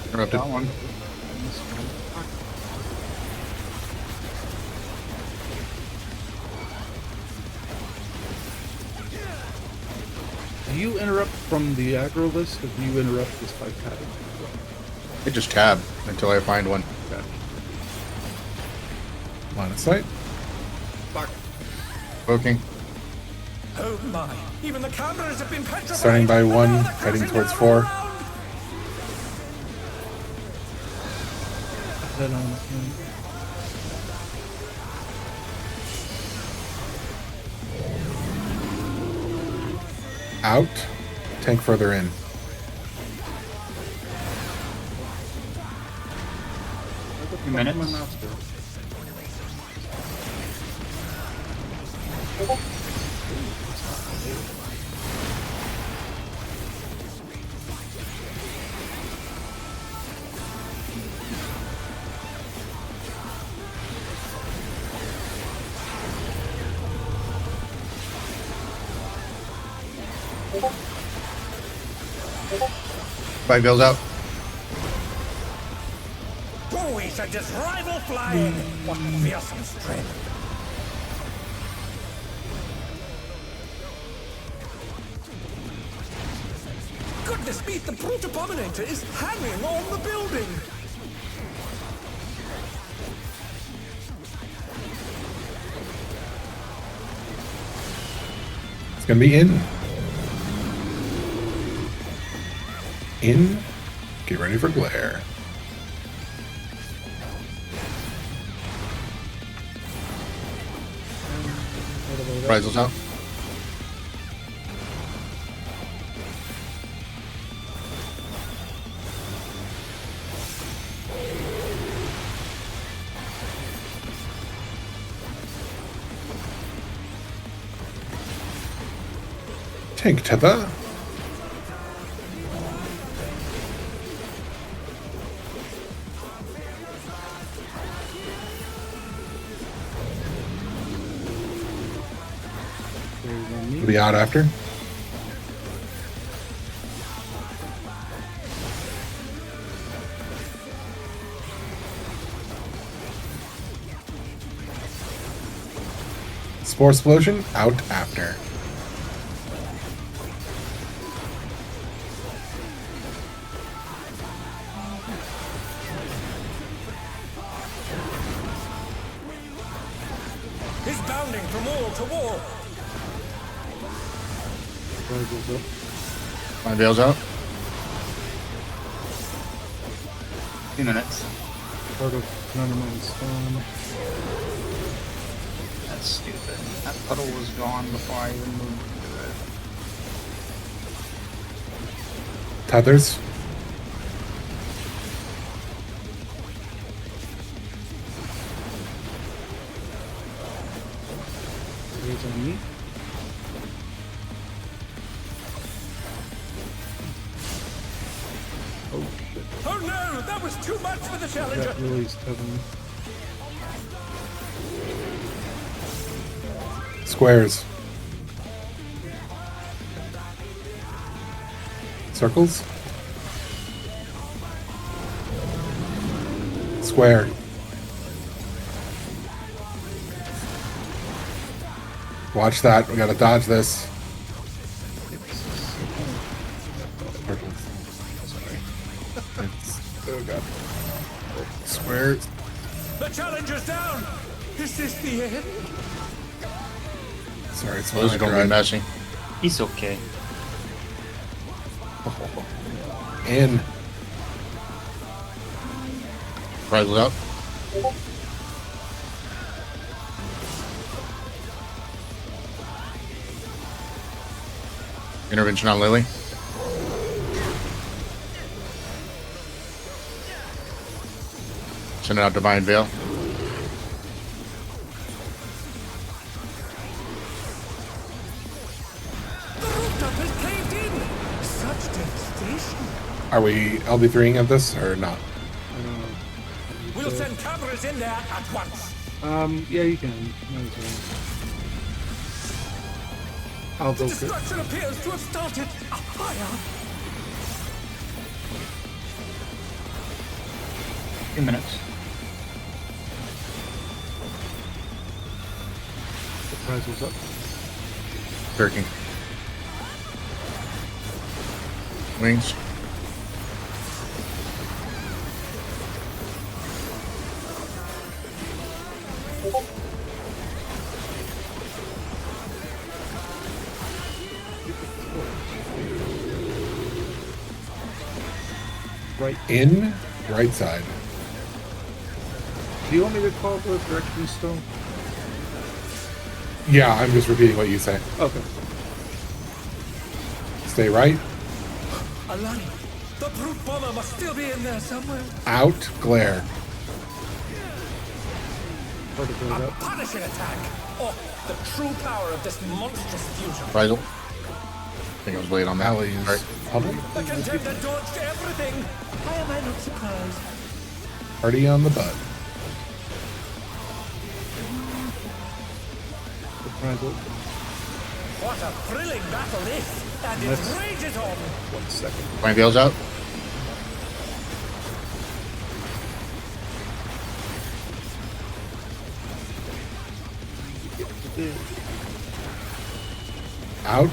Interrupted. That one. Do you interrupt from the aggro list, or do you interrupt this by pattern? I just tab until I find one. Line of sight. Poking. Oh my! Even the cameras have been petrified! Starting by And one, now they're heading crashing towards down 4. around. Head on. Out. Tank further in. Few minutes. My mouse go? Fine Bale's out. Oh, he sent his rival flying! What fearsome strength! Goodness me, the Brute Abominator is hanging on the building! It's gonna be in. In. Get ready for glare. Risel's out. Tank tether. Will be out after. Spore explosion out after. He's bounding from wall to wall! Risel's up. Fine Bale's out. 2 minutes. Part of none of my spawn. That's stupid. That puddle was gone before I even moved to Tethers. There's on me. Oh shit. Oh no, that was too much for the Challenger. That released heavily. Squares. Circles. Square. Watch that. We gotta dodge this. Circles. Sorry. Oh god. Squares. The Challenger's down. Is this the end? Sorry, it's Those are going to be messy. He's okay. In. Rifles out. Intervention on Lily. Sending out Divine Veil. The rooftop has caved in. Such devastation. Are we LB3ing at this or not? We'll send cameras in there at once. Yeah, you can. Might as well. I'll The go. destruction appears to have started a fire. 2 minutes. The prize was up. Turkey. Wings. Right. In. Right side. Do you want me to call the directions still? Yeah, I'm just repeating what you say. Okay. Stay right. Alani, the brute bomber must still be in there somewhere. Out. Glare. Hard to build A up. punishing attack. Oh, the true power of this monstrous fusion. Rifle. I think I was late on that. Alleys. All right. Huddle. The contender dodged everything. Why am I not surprised? Party on the butt. The prize was What a thrilling battle this. And it Let's- rages on. 1 second. Divine Veil's out. Out.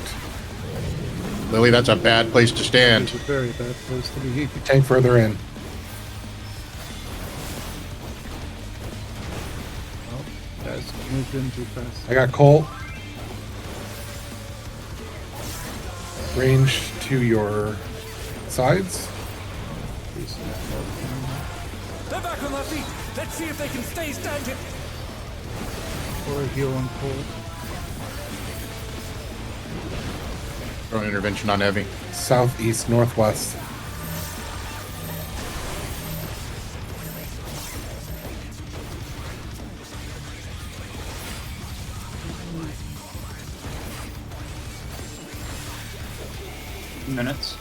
Lily, that's a bad place to stand. It's a very bad place to be. Tank further in. Oh, guys moved in too fast. I got Colt. Range to your sides. They're back on their feet. Let's see if they can stay standing. Or heal on cold. Throwing intervention on heavy. Southeast, northwest. Minutes.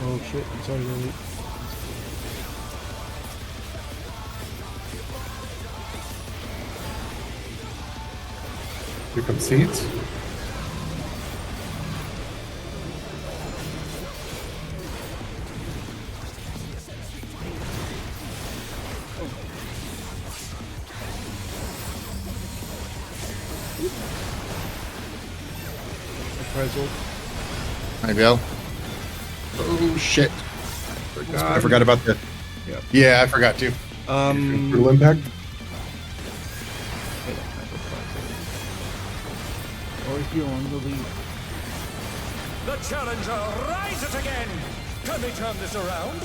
Oh shit, it's already late. Here come seeds. Appraisal. Divine Veil. Oh shit. I forgot about that. Yeah. Yeah, I forgot to. Brutal impact. are you on the lead? The challenger rises again. Can they turn this around?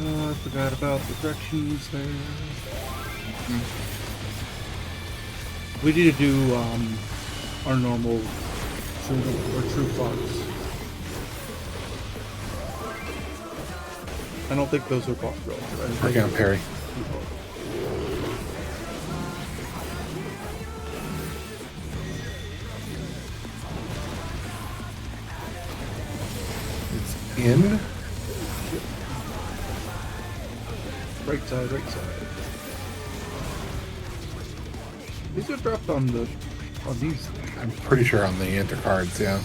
Oh, I forgot about the directions there. We need to do our normal true fox. I don't think those are bot rolls. Right? Working on parry. It's in. Right side, right side. These are dropped on these. I'm pretty sure on the intercards, yeah.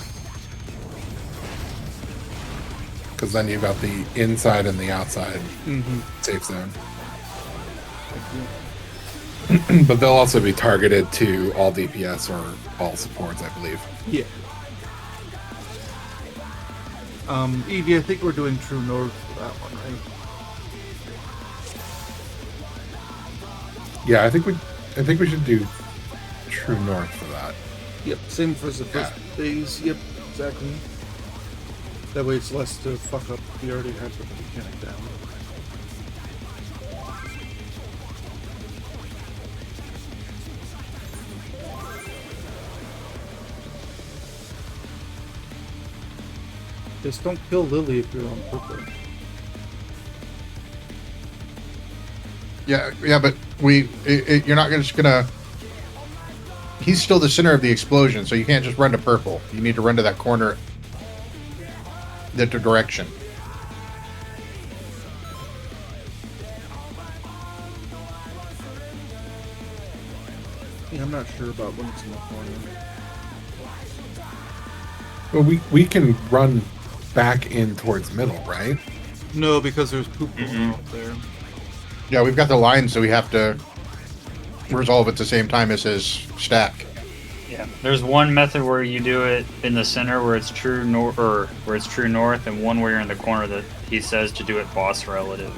Because then you've got the inside and the outside safe zone. But they'll also be targeted to all DPS or all supports, I believe. Yeah. Evie, I think we're doing True North for that one, right? Yeah, I think we should do True North for that. Yep, same for the first phase. Yep, exactly. That way it's less to fuck up. We already had the mechanic down. Just don't kill Lily if you're on purple. Yeah, but you're not just gonna. He's still the center of the explosion, so you can't just run to purple. You need to run to that corner, the direction. Yeah, I'm not sure about when it's in the corner. Well, we can run back in towards middle, right? No, because there's poop going out there. Yeah, we've got the line, so we have to resolve at the same time as his stack. Yeah, there's one method where you do it in the center where it's true north, or where it's true north, and one where you're in the corner that he says to do it boss relative.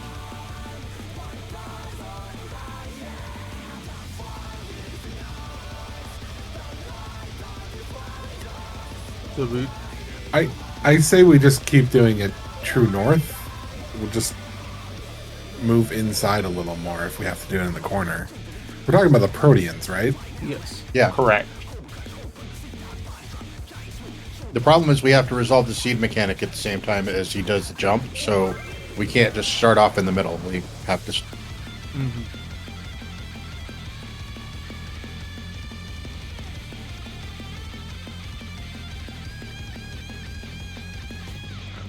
Should we? I say we just keep doing it true north. We'll just move inside a little more if we have to do it in the corner. We're talking about the Proteans, right? Yes. Yeah. Correct. The problem is we have to resolve the seed mechanic at the same time as he does the jump, so we can't just start off in the middle. We have to.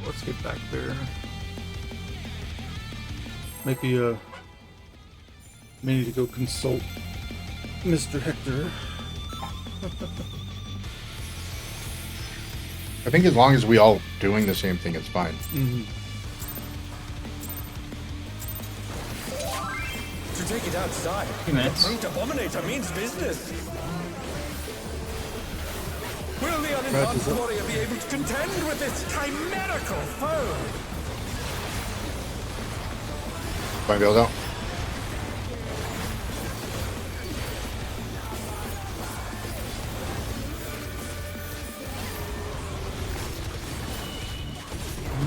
Let's get back there. Maybe may need to go consult Mr. Hector. I think as long as we all doing the same thing, it's fine. To take it outside, Few minutes. the brute abominator means business. Will the unenhanced warrior be able to contend with this chimerical foe? Fine, build out.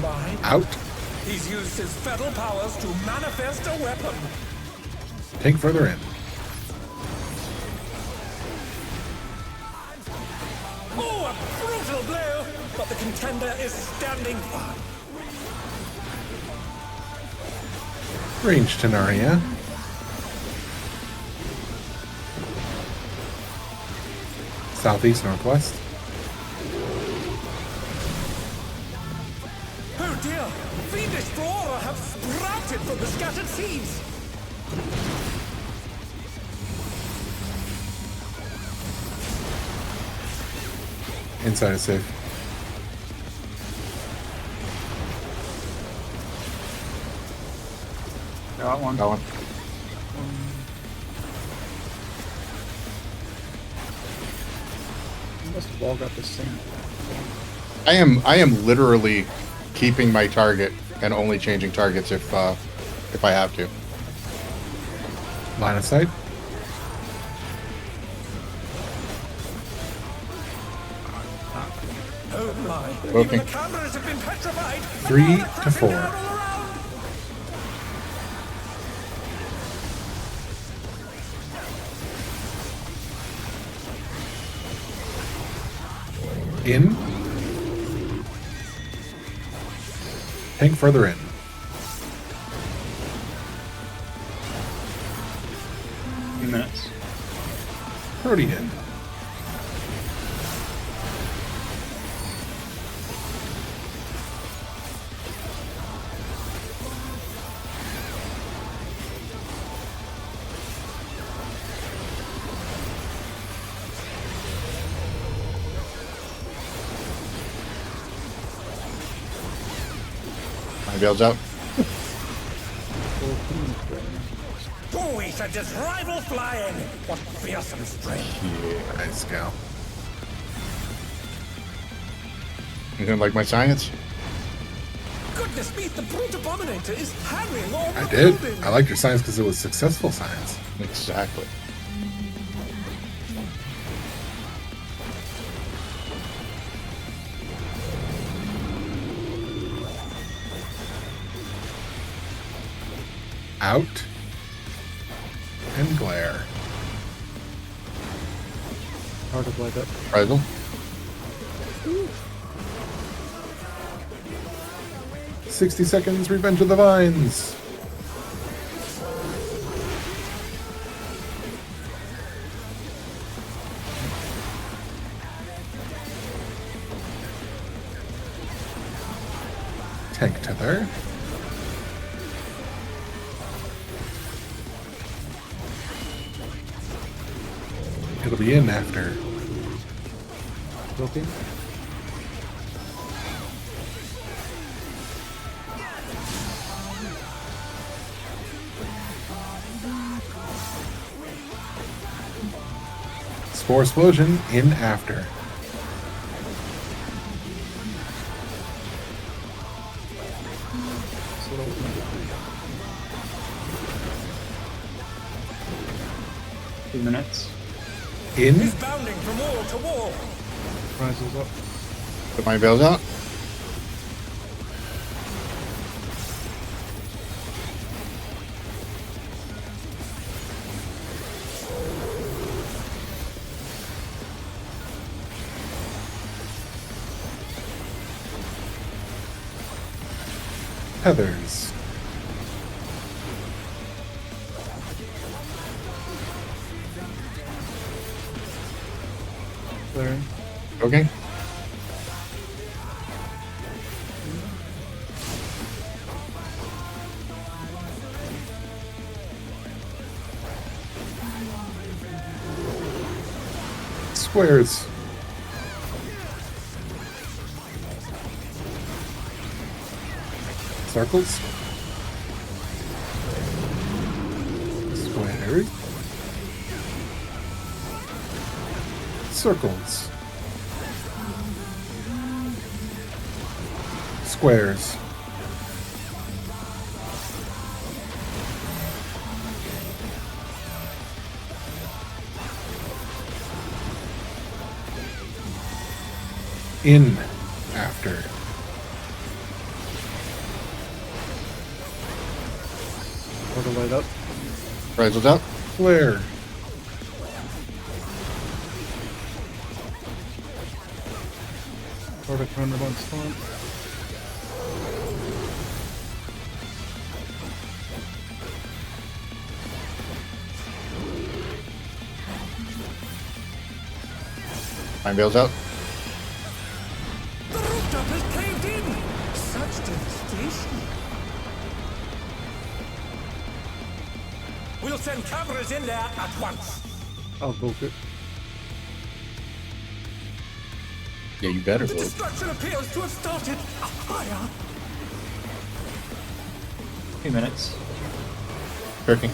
Mine? Out. He's used his fetal powers to manifest a weapon. Take further in. Oh, a brutal blow! But the contender is standing firm. Range Tenaria. Southeast, northwest. Oh dear! Fiendish flora have sprouted from the scattered seeds! Inside is safe. Got one. That one. We must have all got the same. I am literally keeping my target and only changing targets if I have to. Line of sight. Okay. The cameras have been petrified. 3 to 4. All around. In. Tank further in. Few minutes. Already in. My bail's out. Boys are just rival flying. What fearsome strength. Nice go. You didn't like my science? Goodness me, the brute abominator is harrying all the I did. buildings. I liked your science because it was successful science. Exactly. Out. And glare. Hard to light up. Rival. – 60 seconds, Revenge of the Vines. Tank tether. It'll be in after. Looking. Spore explosion in after. Few minutes. In. He's bounding from wall to wall. Rises up. Put my bail's out. Heathers. Clearing. Okay. Squares. Circles. Squares. Circles. Squares. In after. Hard to light up. Rival's out. Flare. Hard to counterbalance spawn. My bail's out. The rooftop has caved in. Such devastation. We'll send cameras in there at once. I'll book it. Yeah, you better The vote. destruction appears to have started a fire. Few minutes. Perking.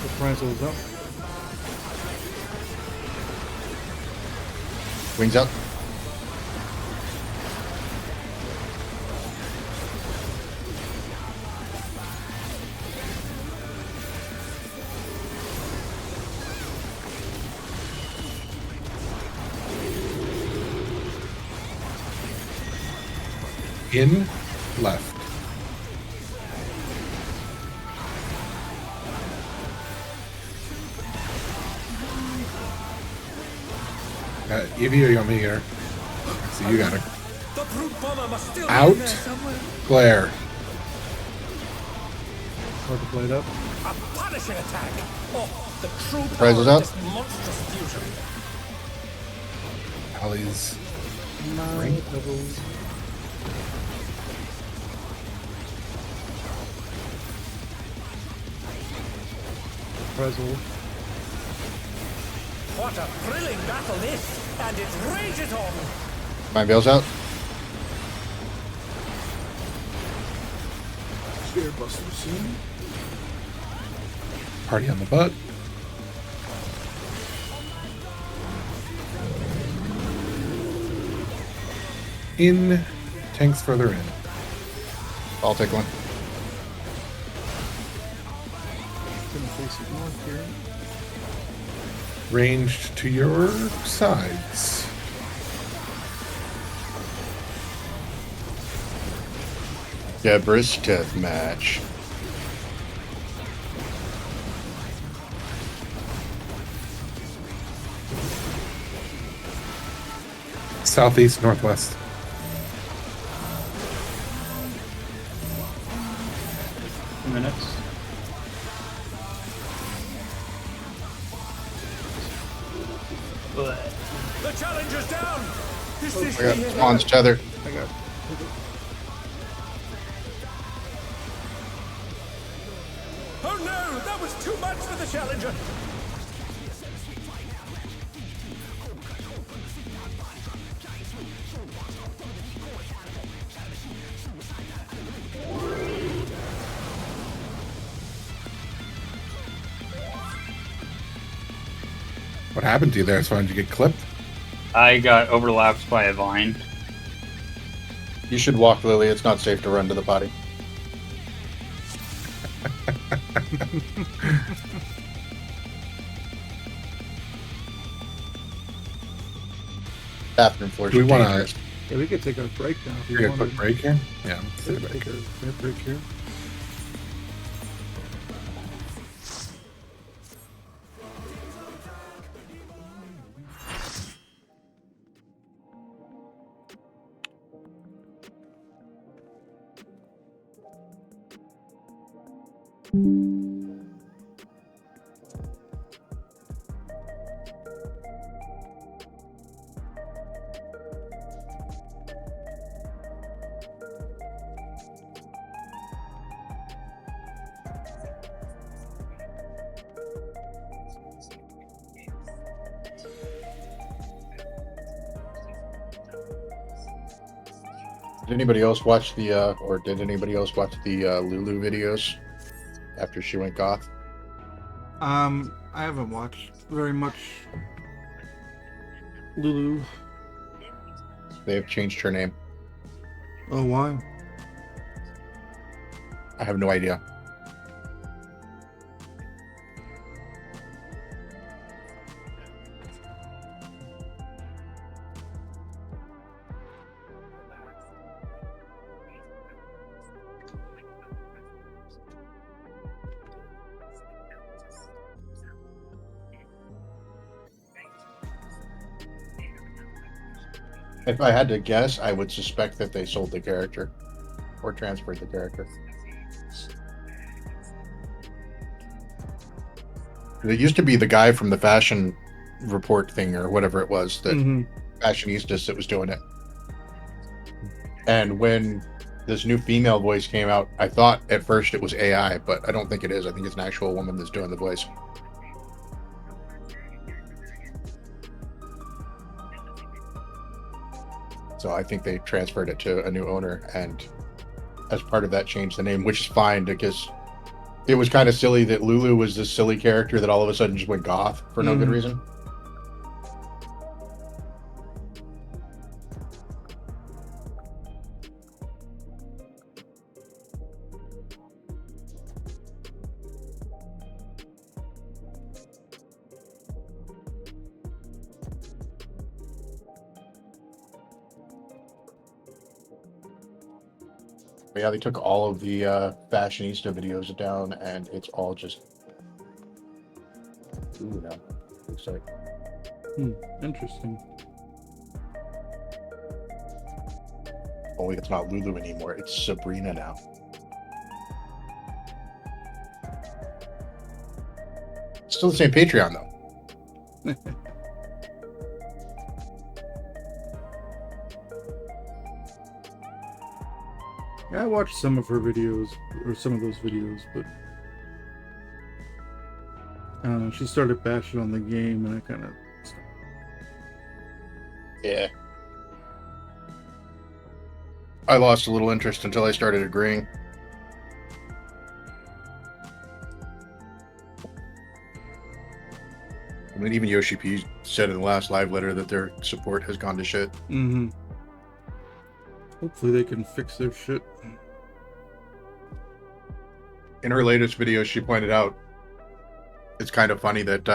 The Rises up. Wings up. In, left. Evie, or you want me here? So you got it. The brute bomber must still be Out. in there somewhere. Glare. Hard to play it up. A punishing attack. Oh, the true Prize power is of up. this monstrous fusion. Alley's Nine doubles. Prezel. What a thrilling battle this, and it rages on. My Veil's out. Spear Buster soon. party on the butt. In, tanks further in. I'll take one. Gonna face it north here. Ranged to your sides. Deborah's death match. Southeast, northwest. 2 minutes. But The challenger's down. This is I got the Spawn's tether. I got. Oh no, that was too much for the challenger. What happened to you there? So did you get clipped? I got overlapped by a vine. You should walk, Lily. It's not safe to run to the potty. Bathroom floors. Do we are want dangerous. to Yeah, we could take a break now if you take a want. quick break here? Yeah, let's take a break. Take a break here. Did anybody else watch the, or did anybody else watch the Lulu videos after she went goth? I haven't watched very much Lulu. They have changed her name. Oh, why? I have no idea. If I had to guess, I would suspect that they sold the character or transferred the character. It used to be the guy from the fashion report thing or whatever it was, that fashionistas that was doing it. And when this new female voice came out, I thought at first it was AI, but I don't think it is. I think it's an actual woman that's doing the voice. So I think they transferred it to a new owner, and as part of that, changed the name, which is fine because it was kind of silly that Lulu was this silly character that all of a sudden just went goth for no good reason. But yeah, they took all of the fashionista videos down, and it's all just. Ooh, no. Looks like. Interesting. Only it's not Lulu anymore. It's Sabrina now. Still the same Patreon though. Yeah, I watched some of her videos, or some of those videos, but I don't know. She started bashing on the game, and I kind of. Yeah. I lost a little interest until I started agreeing. I mean, even Yoshi P said in the last live letter that their support has gone to shit. Mm-hmm. Hopefully they can fix their shit. In her latest video, she pointed out it's kind of funny that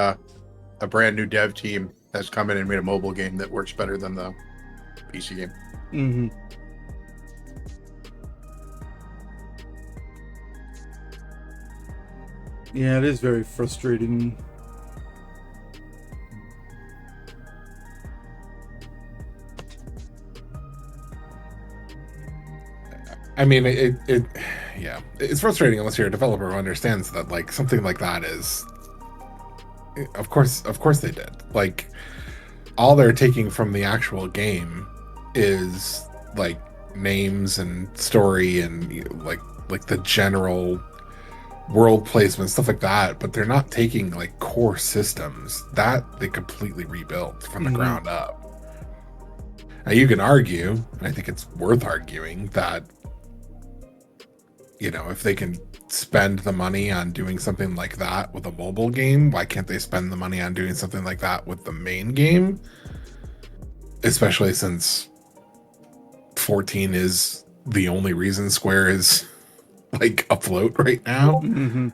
a brand new dev team has come in and made a mobile game that works better than the PC game. Mm-hmm. Yeah, it is very frustrating. I mean, yeah, it's frustrating unless you're a developer who understands that, like, something like that is, of course they did. Like, all they're taking from the actual game is like names and story and like the general world placement, stuff like that. But they're not taking like core systems that they completely rebuilt from the ground up. Now you can argue, and I think it's worth arguing, that, you know, if they can spend the money on doing something like that with a mobile game, why can't they spend the money on doing something like that with the main game? Especially since 14 is the only reason Square is like afloat right now. Mm-hmm.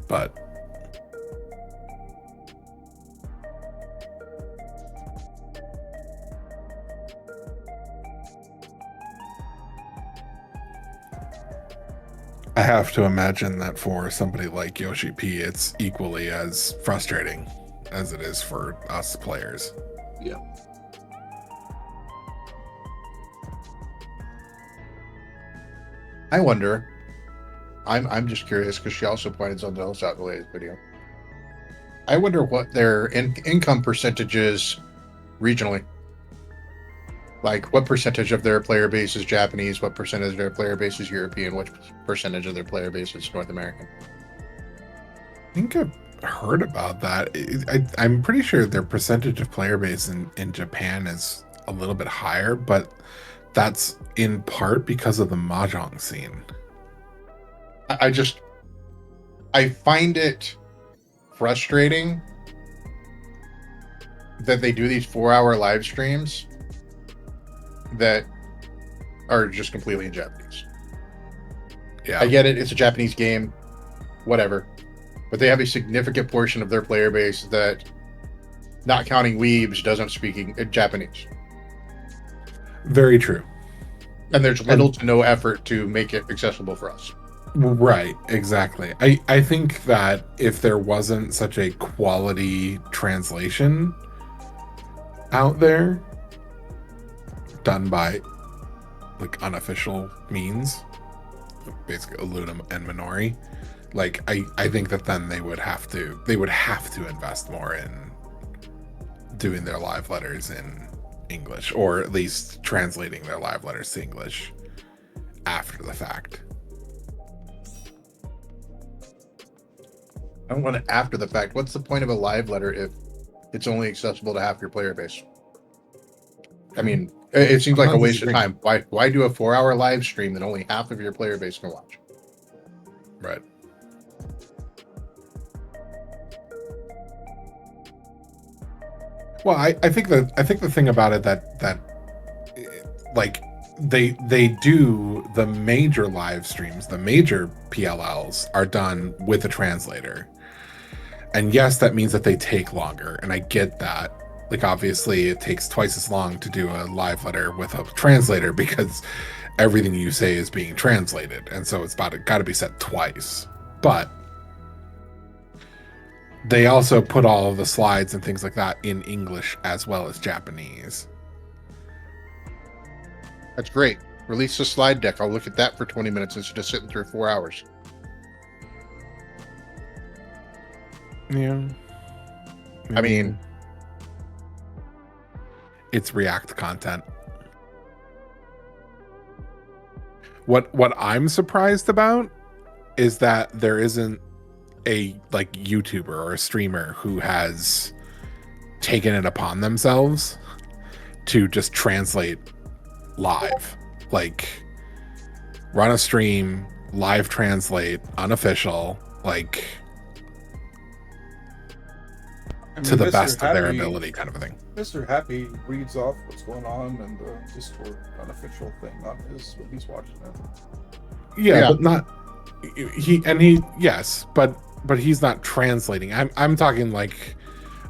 But I have to imagine that for somebody like Yoshi P, it's equally as frustrating as it is for us players. Yeah. I wonder. I'm just curious because she also pointed something else out in the latest video. I wonder what their income percentage is regionally. Like, what percentage of their player base is Japanese? What percentage of their player base is European? What percentage of their player base is North American? I think I've heard about that. I'm pretty sure their percentage of player base in Japan is a little bit higher, but that's in part because of the mahjong scene. I find it frustrating that they do these 4-hour live streams that are just completely in Japanese. Yeah, I get it, it's a Japanese game, whatever. But they have a significant portion of their player base that, not counting weebs, doesn't speak Japanese. very true. And there's little to no effort to make it accessible for us. Right, exactly. I think that if there wasn't such a quality translation out there done by like unofficial means, basically Illuminum and Minori, like I think that then they would have to invest more in doing their live letters in English, or at least translating their live letters to English after the fact. I don't want it after the fact. What's the point of a live letter if it's only accessible to half your player base? I mean, it seems like a waste of time. Why do a 4-hour live stream that only half of your player base can watch? Right. Well, I think the thing about it that like they do the major live streams, the major PLLs are done with a translator. And yes, that means that they take longer, and I get that. Like, obviously, it takes twice as long to do a live letter with a translator because everything you say is being translated, and so it's got to be set twice. But they also put all of the slides and things like that in English as well as Japanese. That's great. Release the slide deck. I'll look at that for 20 minutes instead of sitting through 4 hours. Yeah. I mean, it's React content. What I'm surprised about is that there isn't a like YouTuber or a streamer who has taken it upon themselves to just translate live. Like, run a stream, live translate, unofficial, like, to the Mr. best of their Happy- ability, kind of a thing. Mr. Happy reads off what's going on and the Discord unofficial thing on his when he's watching it. Yeah, but not yes, but he's not translating. I'm talking like,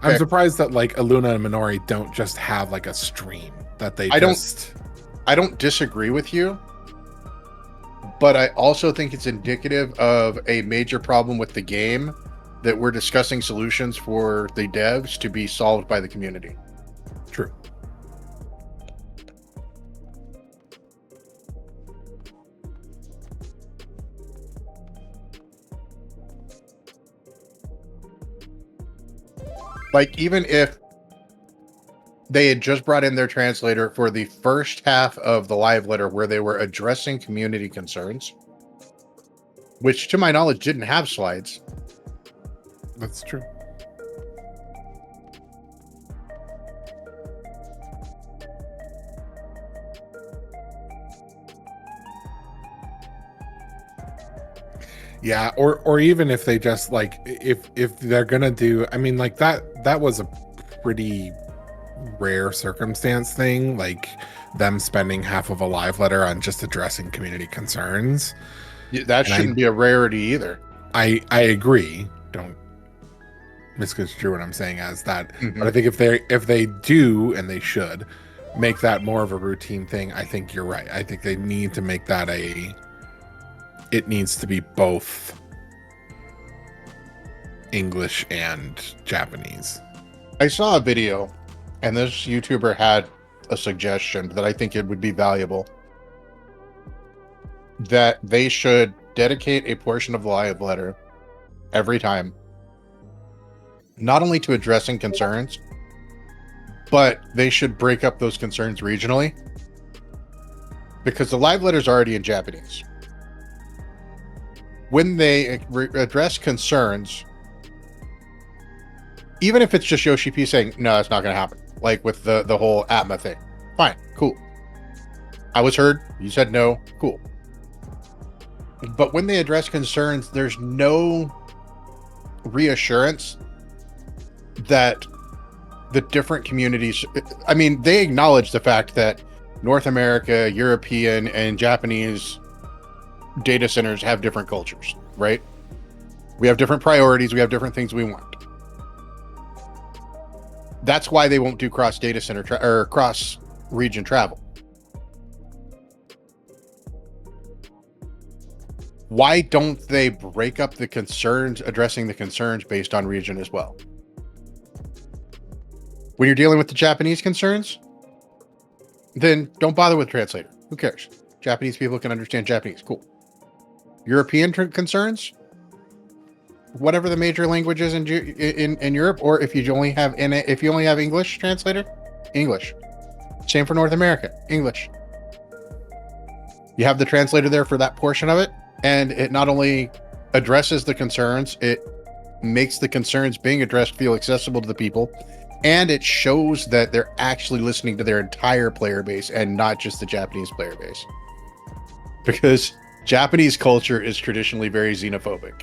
I'm Okay. surprised that like Aluna and Minori don't just have like a stream that they I don't disagree with you, but I also think it's indicative of a major problem with the game that we're discussing solutions for the devs to be solved by the community. True. Like, even if they had just brought in their translator for the first half of the live letter where they were addressing community concerns, which to my knowledge didn't have slides. That's true. Yeah, or even if they just like, if they're gonna do, I mean, like that was a pretty rare circumstance thing, like them spending half of a live letter on just addressing community concerns. Yeah, that And shouldn't be a rarity either. I agree. Don't misconstrue what I'm saying as that. Mhm. But I think if they do, and they should make that more of a routine thing, I think you're right. I think they need to make that it needs to be both English and Japanese. I saw a video, and this YouTuber had a suggestion that I think it would be valuable. That they should dedicate a portion of the live letter every time, not only to addressing concerns, but they should break up those concerns regionally. Because the live letter is already in Japanese. When they address concerns, even if it's just Yoshi P saying, no, that's not going to happen. Like with the whole Atma thing. Fine, cool. I was heard. You said no. Cool. But when they address concerns, there's no reassurance that the different communities, I mean, they acknowledge the fact that North America, European, and Japanese data centers have different cultures, right? We have different priorities. We have different things we want. That's why they won't do cross data center or cross region travel. Why don't they break up the concerns, addressing the concerns based on region as well? When you're dealing with the Japanese concerns, then don't bother with translator. Who cares? Japanese people can understand Japanese. Cool. European concerns, whatever the major language is in Europe, or if you only have English translator, English. Same for North America, English. You have the translator there for that portion of it, and it not only addresses the concerns, it makes the concerns being addressed feel accessible to the people, and it shows that they're actually listening to their entire player base and not just the Japanese player base. Because Japanese culture is traditionally very xenophobic.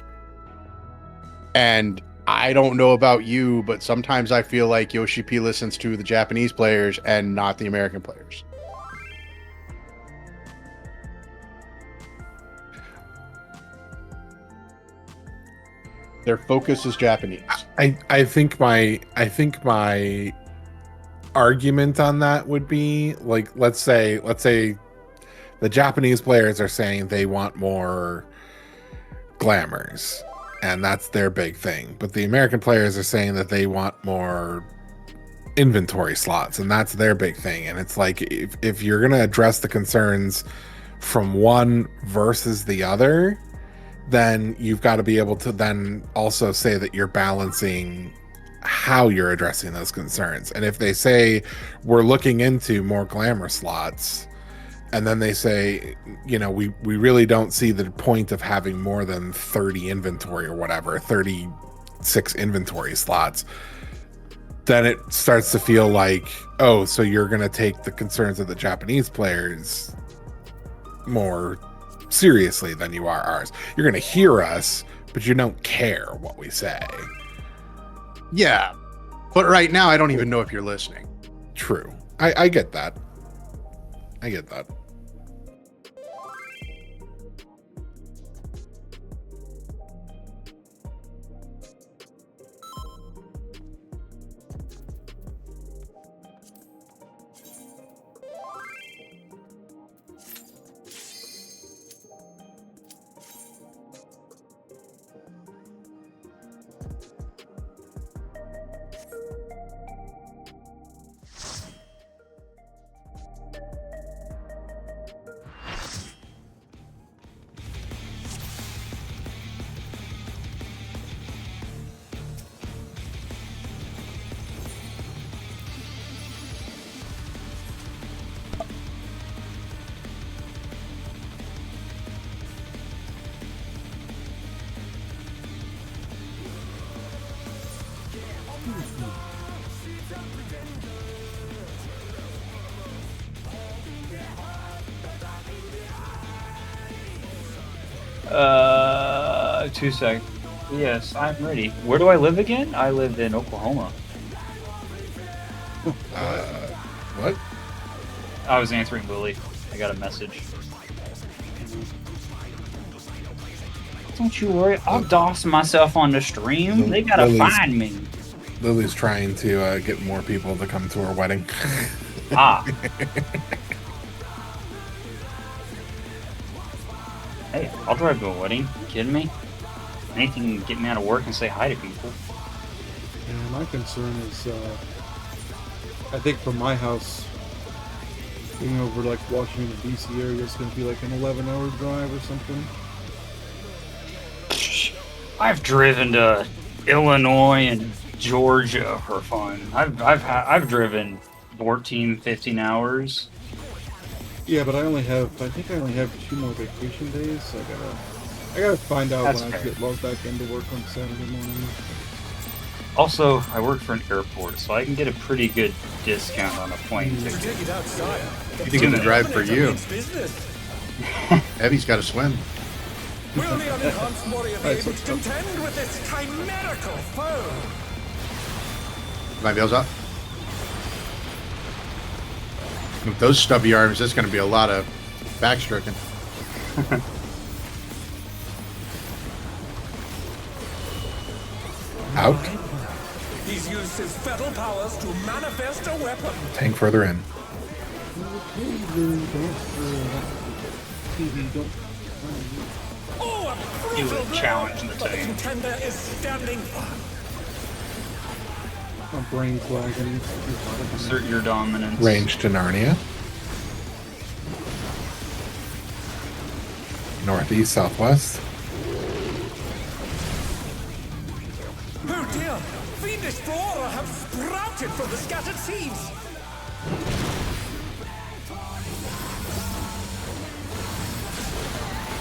And I don't know about you, but sometimes I feel like Yoshi P listens to the Japanese players and not the American players. Their focus is Japanese. I think my argument on that would be like, let's say the Japanese players are saying they want more glamours, and that's their big thing. But the American players are saying that they want more inventory slots, and that's their big thing. And it's like, if you're going to address the concerns from one versus the other, then you've got to be able to then also say that you're balancing how you're addressing those concerns. And if they say we're looking into more glamour slots, and then they say, you know, we really don't see the point of having more than 30 inventory or whatever, 36 inventory slots, then it starts to feel like, oh, so you're going to take the concerns of the Japanese players more seriously than you are ours. You're going to hear us, but you don't care what we say. Yeah, but right now I don't even know if you're listening. True. I get that. I get that. Two sec. Yes, I'm ready. Where do I live again? I live in Oklahoma. What? I was answering Lily. I got a message. Don't you worry, I'll doss myself on the stream. They gotta Lily's- find me. Lily's trying to get more people to come to her wedding. Ah. Hey, I'll drive to a wedding. You kidding me? Anything can get me out of work and say hi to people. Yeah, my concern is, I think from my house, being over like Washington D.C. area, it's going to be like an 11-hour drive or something. I've driven to Illinois and Georgia for fun. I've driven 14, 15 hours. Yeah, but I think I only have 2 more vacation days, so I gotta find out That's when I fair. get logged back into work on Saturday morning. Also, I work for an airport, so I can get a pretty good discount on a plane ticket. Take it outside. You think it's a drive for you? It's business. Evie's got to swim. Will the unenhanced warrior be Right, able so- to contend with this chimerical foe? My veil's up. With those stubby arms, that's going to be a lot of backstroking. Out. He's used his fetal powers to manifest a weapon. Tank further in. Oh, a You brutal would challenge the blow, but the tank. contender is standing firm. My brain's lagging. Assert your dominance. Range to Narnia. Northeast, southwest. Oh dear! Fiendish flora have sprouted from the scattered seeds!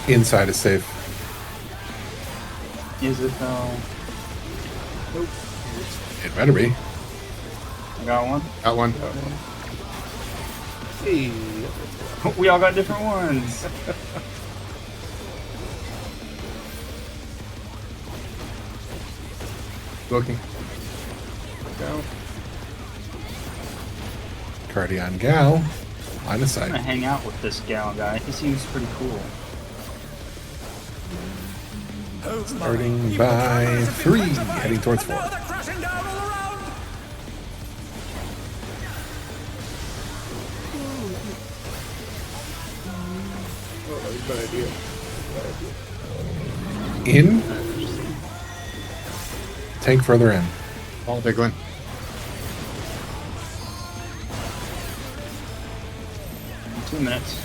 Inside is safe. Is it though? It better be. I got one. Got one. Hey, We all got different ones. Looking. down. Cardion Gal. Line of I'm sight. gonna hang out with this gal guy. He seems pretty cool. Oh, my. Starting Even the by cameras have been 3, rectified, heading towards and now 4. they're crashing down all around. Oh, bad idea. In. Tank further in. All big one. In 2 minutes.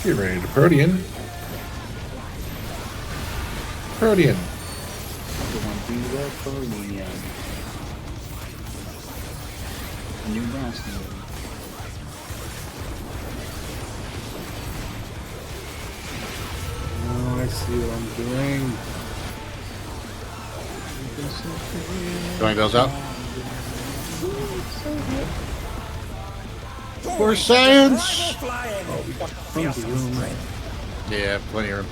Get ready to Protean. Protean. Everyone do the Korean. New dance move. Oh, I see what I'm doing. Going bells out. For science. Tons of room. Yeah, plenty of room.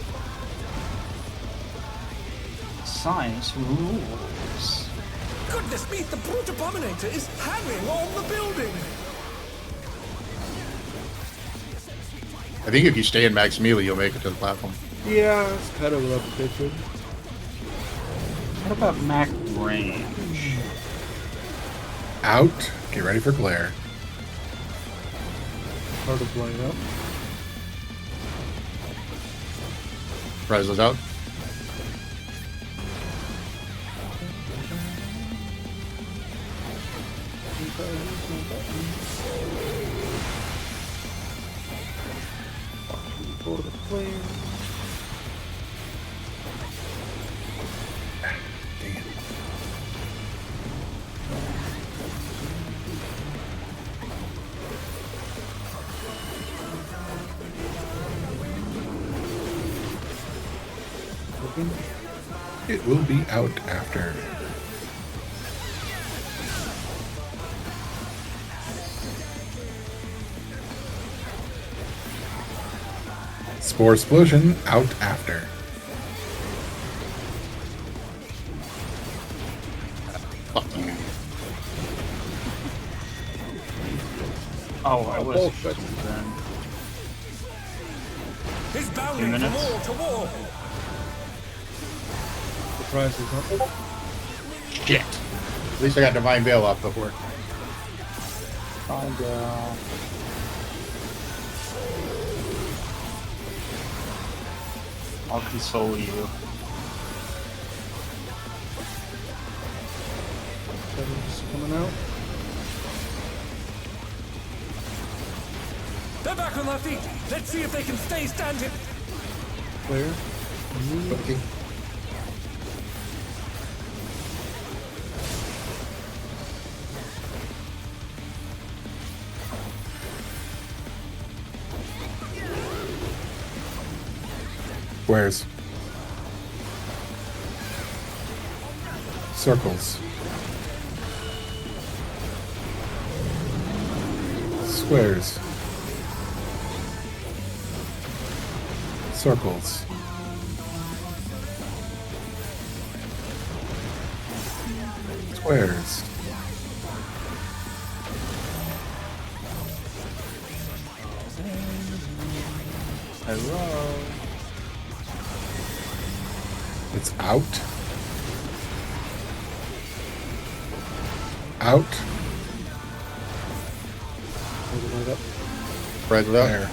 Science rules. Goodness me, the brute abominator is hanging on the building. I think if you stay in max melee, you'll make it to the platform. Yeah, it's kind of repetition. What about Mac range? Out. Get ready for glare. Hard to play up. Rise out. For the player. Dang it. It will be out after. Spore explosion out after. Fuck you. Oh, I was. bullshit. Then. He's 2 bounding from minutes. wall to wall. Surprise is up. Shit. At least I got Divine Veil off before. Bye, girl. I'll console you. Seven's coming out. They're back on their feet. Let's see if they can stay standing. Player. Okay. Squares. Circles. Squares. Circles. Squares. Hello. It's out. Out. Hold it right up. Rise out. There.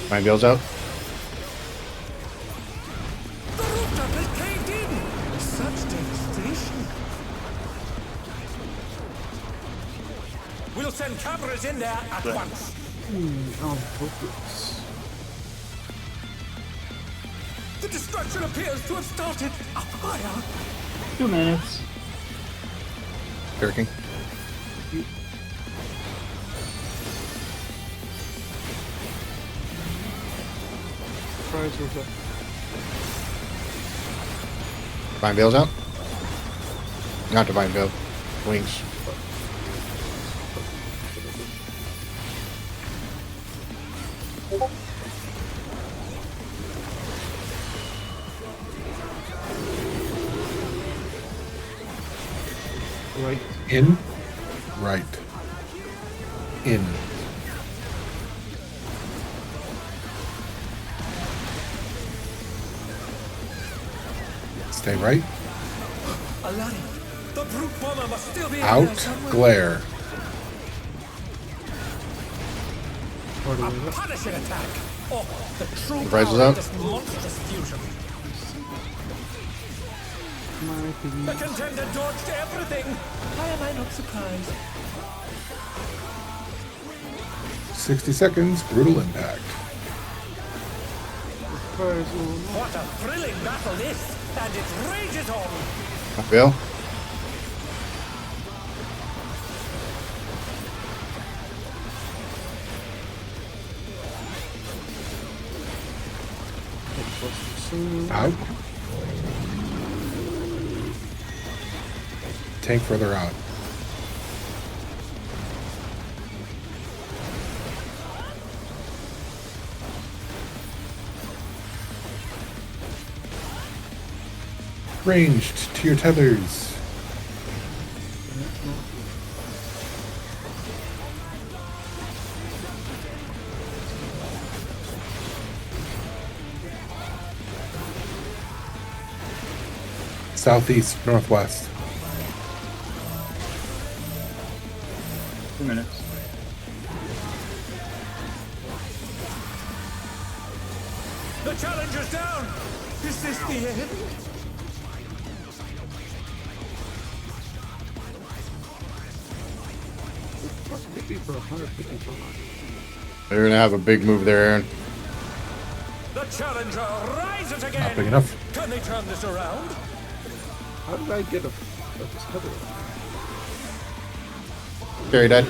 Divine Veil's out. The rooftop has caved in. Such devastation. We'll send cameras in there at once. How focus. The destruction appears to have started a fire. 2 minutes. Jerking. Surprise is up. Divine Veil's out. Not Divine Veil. Wings. Right. In. Right. In. Stay right. Alani, the brute bomber must still be in there Out. somewhere. Glare. A punishing attack. Oh, the true Rises power up. of this monstrous fusion. The contender dodged everything. Why am I not surprised? 60 seconds. Brutal impact. What a thrilling battle this, and it rages on. Bill? Out. Tank further out. Ranged to your tethers. Southeast, northwest. 2 minutes. The challenger's down. Is this the end? They're gonna have a big move there, Aaron. The challenger rises again. Not big enough. Can they turn this around? How did I get a tether? Carry dead.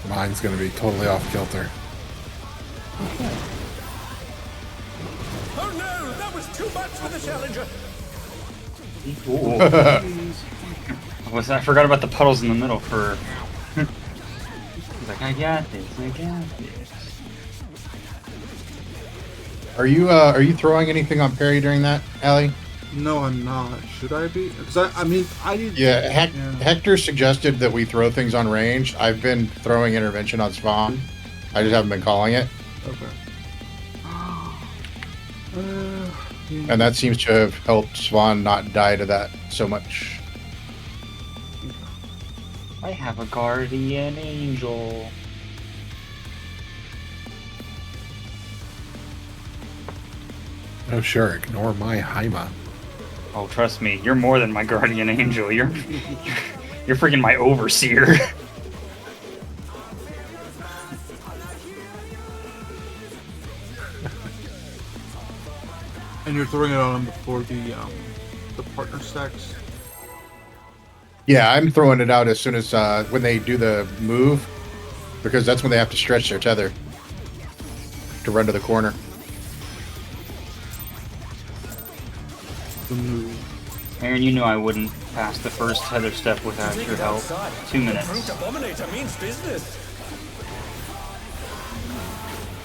Mine's gonna be totally off kilter. Oh no, that was too much for the challenger. I forgot about the puddles in the middle for. He's like, I got this. I got this. Are you throwing anything on parry during that, Allie? No, I'm not. Should I be? Because I mean, I need. Yeah, Hector suggested that we throw things on range. I've been throwing intervention on spawn. I just haven't been calling it. Okay. And that seems to have helped Swan not die to that so much. I have a guardian angel. Oh sure, ignore my Haima. Oh, trust me, you're more than my guardian angel. You're freaking my overseer. And you're throwing it on them before the partner stacks. Yeah, I'm throwing it out as soon as when they do the move, because that's when they have to stretch their tether to run to the corner. The move. Aaron, you knew I wouldn't pass the first tether step without your help. 2 minutes. Brute Abominator means business.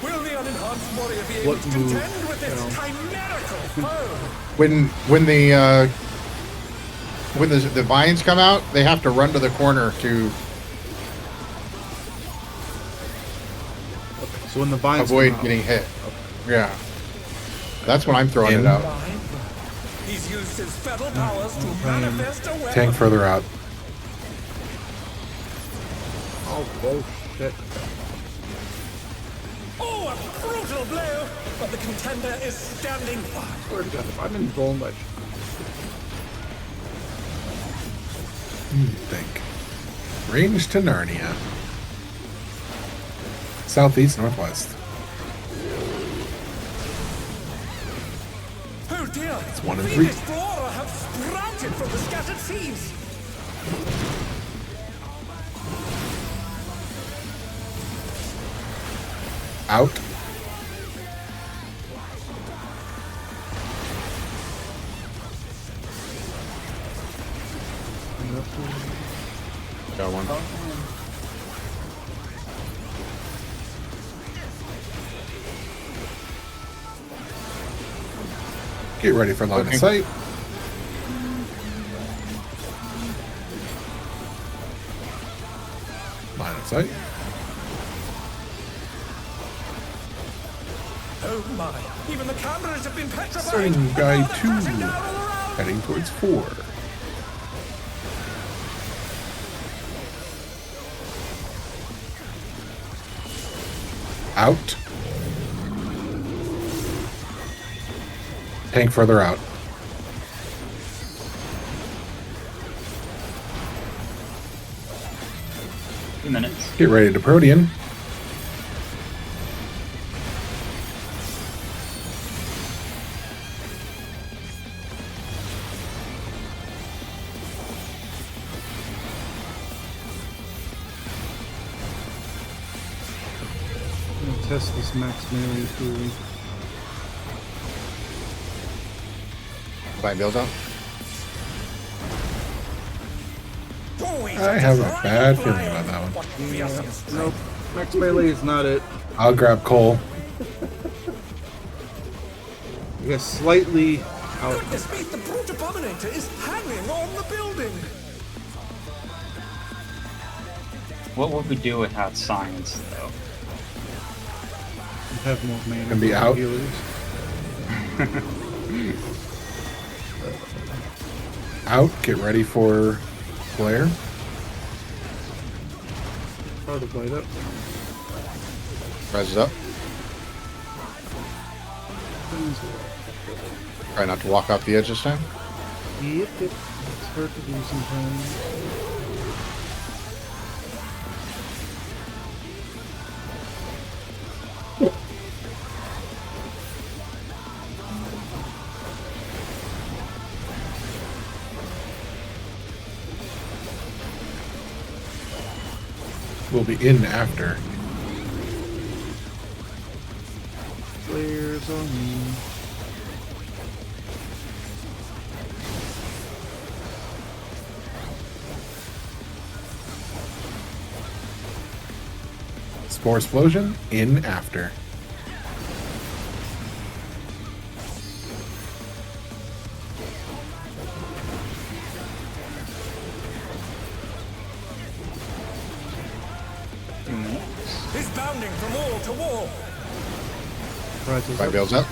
Will the unenhanced warrior be able What to move? contend with this No. chimerical foe? When the vines come out, they have to run to the corner to So when the vines avoid come out- getting hit. Yeah, that's when I'm throwing it out. He's used his fetal powers to manifest a weapon. Tank further out. Oh shit! Oh, a brutal blow! But the contender is standing fast. Swear to God, if I'm in zone, like Think. Range to Narnia. Southeast, northwest. Oh dear! It's 1 and The 3. Explorer have sprouted from the scattered seeds. Out. Got one. Get ready for line Okay. of sight. Line of sight. Oh my! Even the cameras have been petrified. Starting guy Oh, 2, they're crashing down all around. heading towards 4. Out. Tank further out. Few minutes. Get ready to Protean. I'm gonna test this max melee too. Buy build up. I have a bad feeling about that one. Yeah. Nope. Max melee is not it. I'll grab Cole. I guess slightly out. Goodness me, the brute abominator is hanging on the building. What would we do without science, though? Have more mana. Gonna be for out. healers. Out. Get ready for Blair. Hard to light up. Rises up. Try not to walk off the edge this time. Yep, it's hard to do sometimes. We'll be in after. Players on me. Spore Explosion, in after. Few minutes. He's bounding from wall to wall. Rises Buy up. builds up.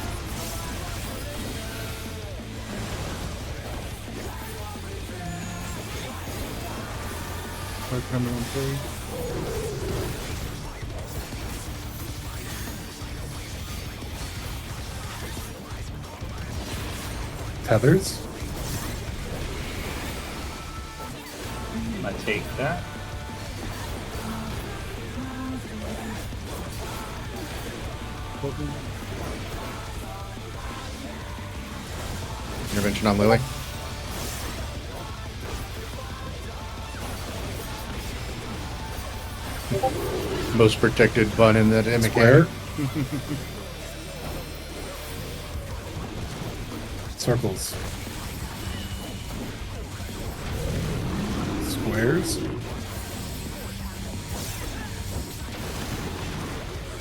Hard coming on play. Tethers. I take that. Poking. Intervention on Lily. Most protected bun in that image. Square. Circles. Squares.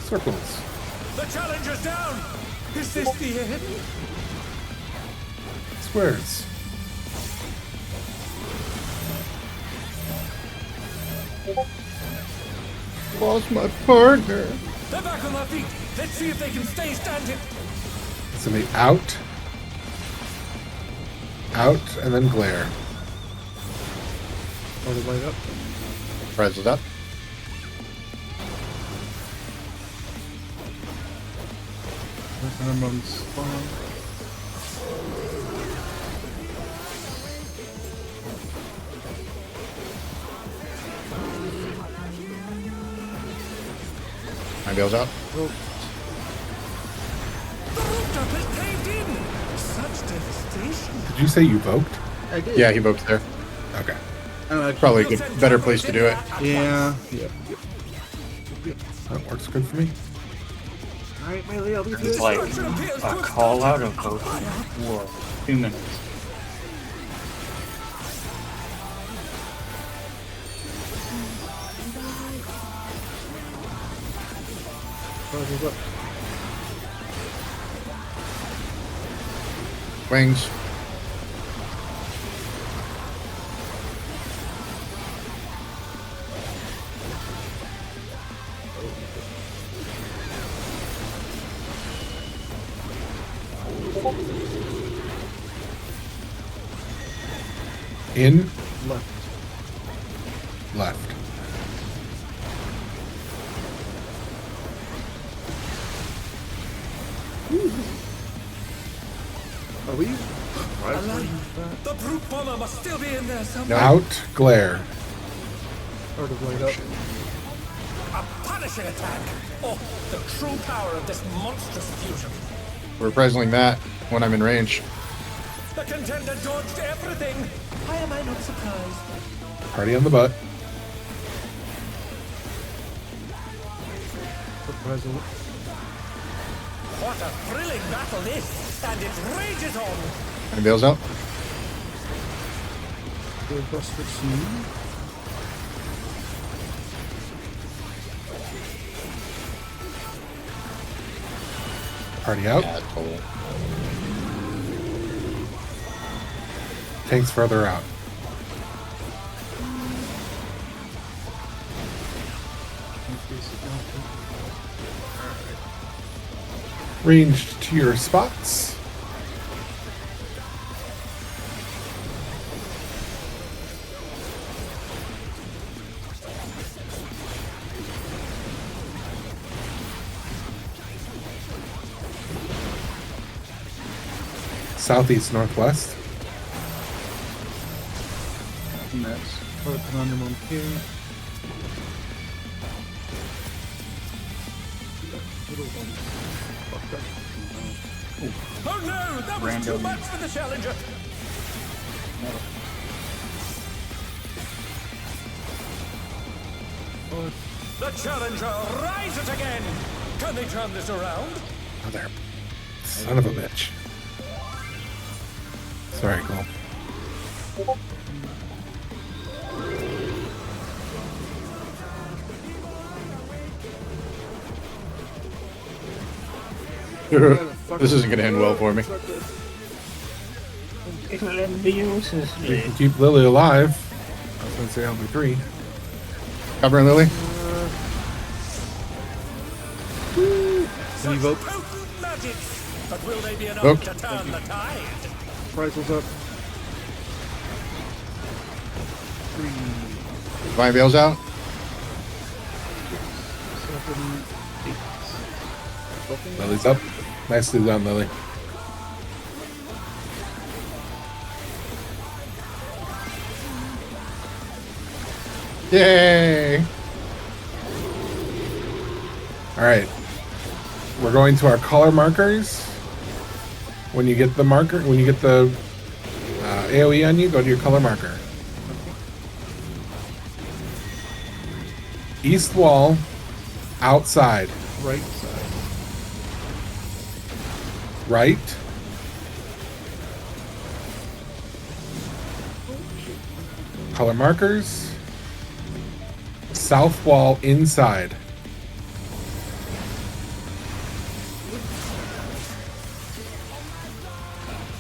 Circles. The challenger's down. Is this the end? Squares. Lost my partner. They're back on their feet. Let's see if they can stay standing. It's gonna be out. Out and then glare. Hard to light up. Rises up. I'm on spawn. My builds up. Oh, The rooftop is caved in. Such devastation. Did you say you voked? I did. Yeah, he booked there. Okay. Probably a good, better place to do it. Yeah. Yep. That works good for me. Alright, melee, I'll be It's good. like a call out of both. Whoa. 2 minutes. Rises up. Wings. In, Left. left. Are we? Alive. The brute bomber must still be in there somewhere. Out, glare. Sort of light up. A punishing attack. Oh, the true power of this monstrous fusion. We're presently that when I'm in range. The contender dodged everything. Why am I not surprised? Party on the butt. Surprising. What a thrilling battle this, and it rages on. Any bails out? Good Buster Scene. Party out. Yeah, total. Tanks further out. Ranged to your spots. Southeast, northwest. Next. Put Commander Monkey. Little one. Fucked up. Oh no, that was too Random. much for the challenger. The challenger rises again. Can they turn this around? Oh, there. Son of a bitch. Sorry, Cole. This isn't going to end well for me. We can keep Lily alive. I was going to say only 3. Covering Lily. Such vote? potent magic. But will they be enough Vote. to turn the tide? Pricel's up. 3, Divine bails out. 7, 8. Lily's up. Nicely done, Lily. Yay! All right. We're going to our color markers. When you get the marker, when you get the AoE on you, go to your color marker. East wall, outside, Right side. right, color markers, south wall, inside,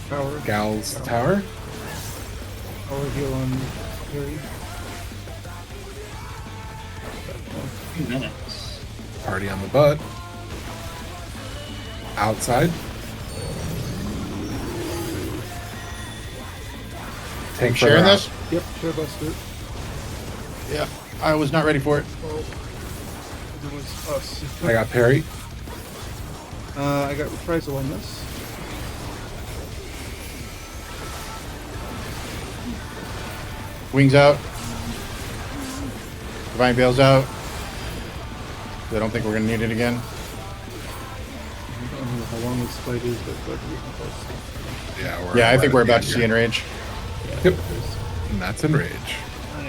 Power. Gal's tower, Power heal on Harry. 2 minutes. party on the butt, outside, tank Sharing further this? Yep, sure Buster. Yeah. I was not ready for it. Oh, it was us. out. I got parry. I got reprisal on this. Wings out. Divine bails out. I don't think we're going to need it again. I don't know how long this fight is, but we're getting close. Yeah, I think we're at the about end to see here. enrage. Yep. And that's enrage.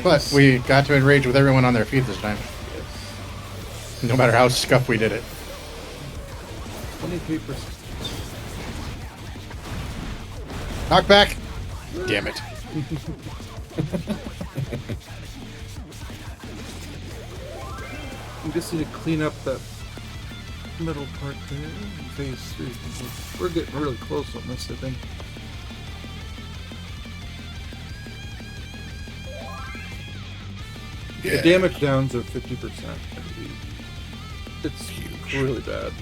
But we got to enrage with everyone on their feet this time. Yes. No matter how scuff we did it. 23%. Knockback. Damn it. We just need to clean up that middle part there in phase 3. We're getting really close on this, I think. Yeah. The damage downs are 50%. It's Huge. really bad.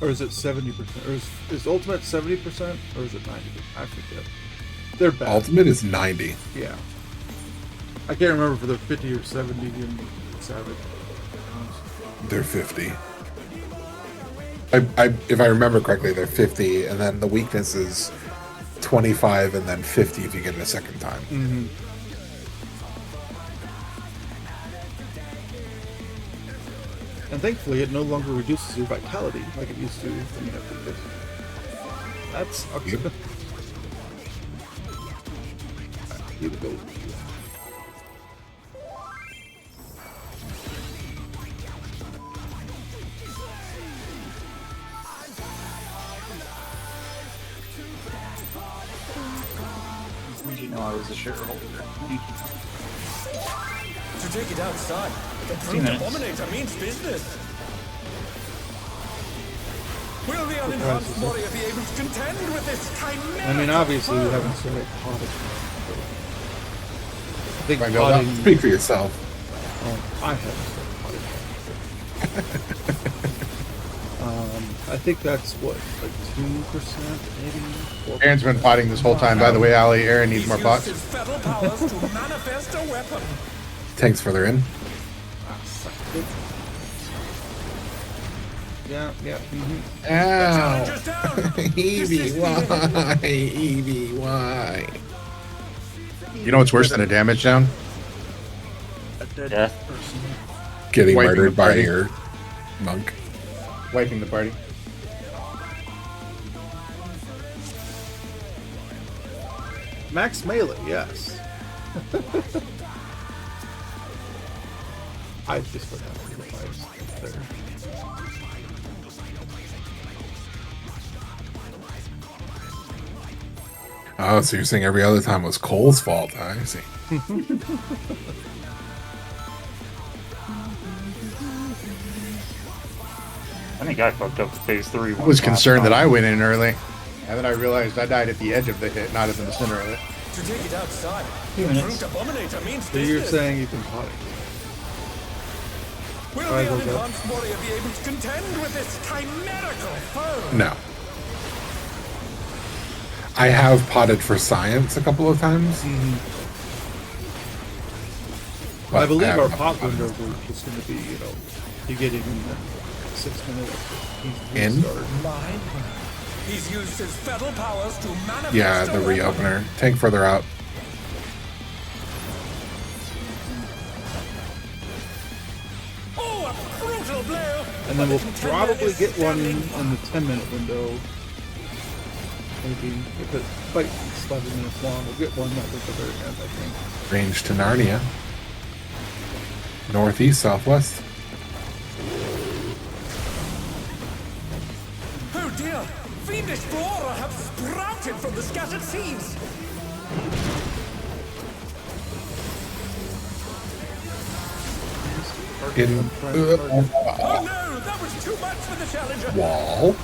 Or is it 70%? Or is ultimate 70%? Or is it 90%? I forget. They're bad. Ultimate is 90. Yeah. I can't remember if they're 50 or 70 in Savage. They're 50. If I remember correctly, they're 50, and then the weakness is 25, and then 50 if you get it a second time. Mm-hmm. And thankfully, it no longer reduces your vitality like it used to when you have to do this. That sucks. Yep. Here we go. Did you know I was a shareholder? To take it outside, the 2 brute minutes. abominator means business. Will the unenhanced warrior be able to contend with this chimera? I mean, obviously, we haven't started potting. I think Right, go down. potting. Speak for yourself. I haven't started potting. I think that's what, like 2%, maybe? 4%? Aaron's been potting this whole time. By the way, Ali, Aaron needs He's more used pots. his feral powers to manifest a weapon. Tanks further in. Yeah, yeah. Mm-hmm. Ow! Challenger's down. EVY. You know what's worse than a damage down? A dead Death. person. Getting Wiping murdered the by party. your monk. Wiping the party. Max melee, yes. I just forgot to the fires there. Oh, so you're saying every other time was Cole's fault? I see. I think I fucked up phase 3. I was concerned that I went in early. And then I realized I died at the edge of the hit, not in the center of it. To take it outside, 2 the minutes. brute abominator means So you're business. saying you can pot it? Will Alright, the goes up. unenhanced warrior be able to contend with this chimerical foe? No. I have potted for science a couple of times. I believe our haven't pot potted. window group is going to be, you getting in the 6 minute In? restart. Mine. He's used his feral powers to manifest Yeah, a the weapon. reopener. Tank further out. Oh, a brutal blow! And then But we'll the contender probably is get one standing in the 10-minute window. Maybe if it fights 11 minutes long, we'll get one at the very end, I think. Range to Narnia. Northeast, southwest. Oh dear! Fiendish flora have sprouted from the scattered seeds! In Oh no! That was too much for the challenger! wall.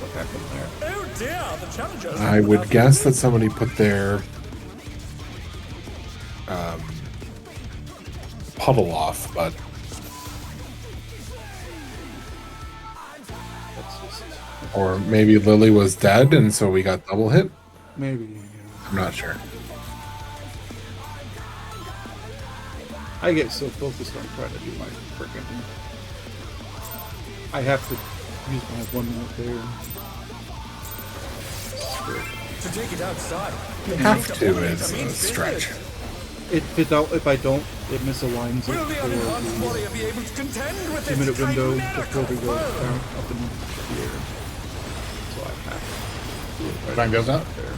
What happened there? Oh dear! The challenger. I would guess that somebody put their puddle off, but That's just, or maybe Lily was dead and so we got double hit. maybe. I'm not sure. I get so focused on trying to do my freaking. I have to use my 1 minute there. To take it outside. Have to is a stretch. If I don't, it misaligns it Will the for unenhanced the warrior be able to contend with 2 this minute window chimerical before we go foe? down up in the air. So I have to do it right Time goes up. there.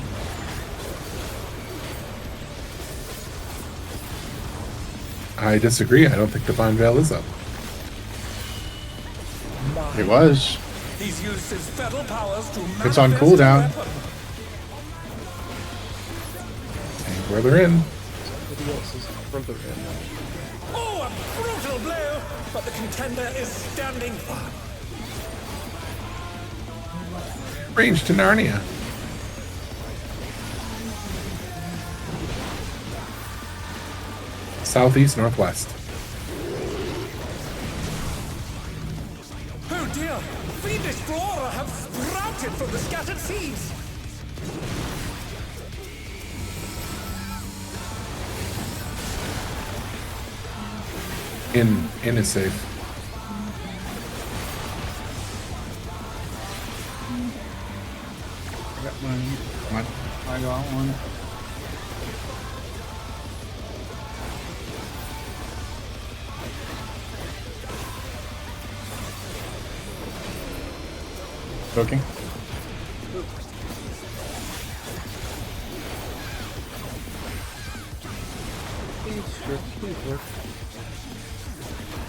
I disagree. I don't think Divine Veil is up. It was. He's used his feral powers to It's on manifest cooldown. a weapon. Tank further in. Somebody else is further in. Oh, a brutal blow! But the contender is standing firm. Range to Narnia. southeast, northwest. Oh dear! Fiendish flora have sprouted from the scattered seeds! In is safe. I got mine. Come on. I got one. Cooking. Please work.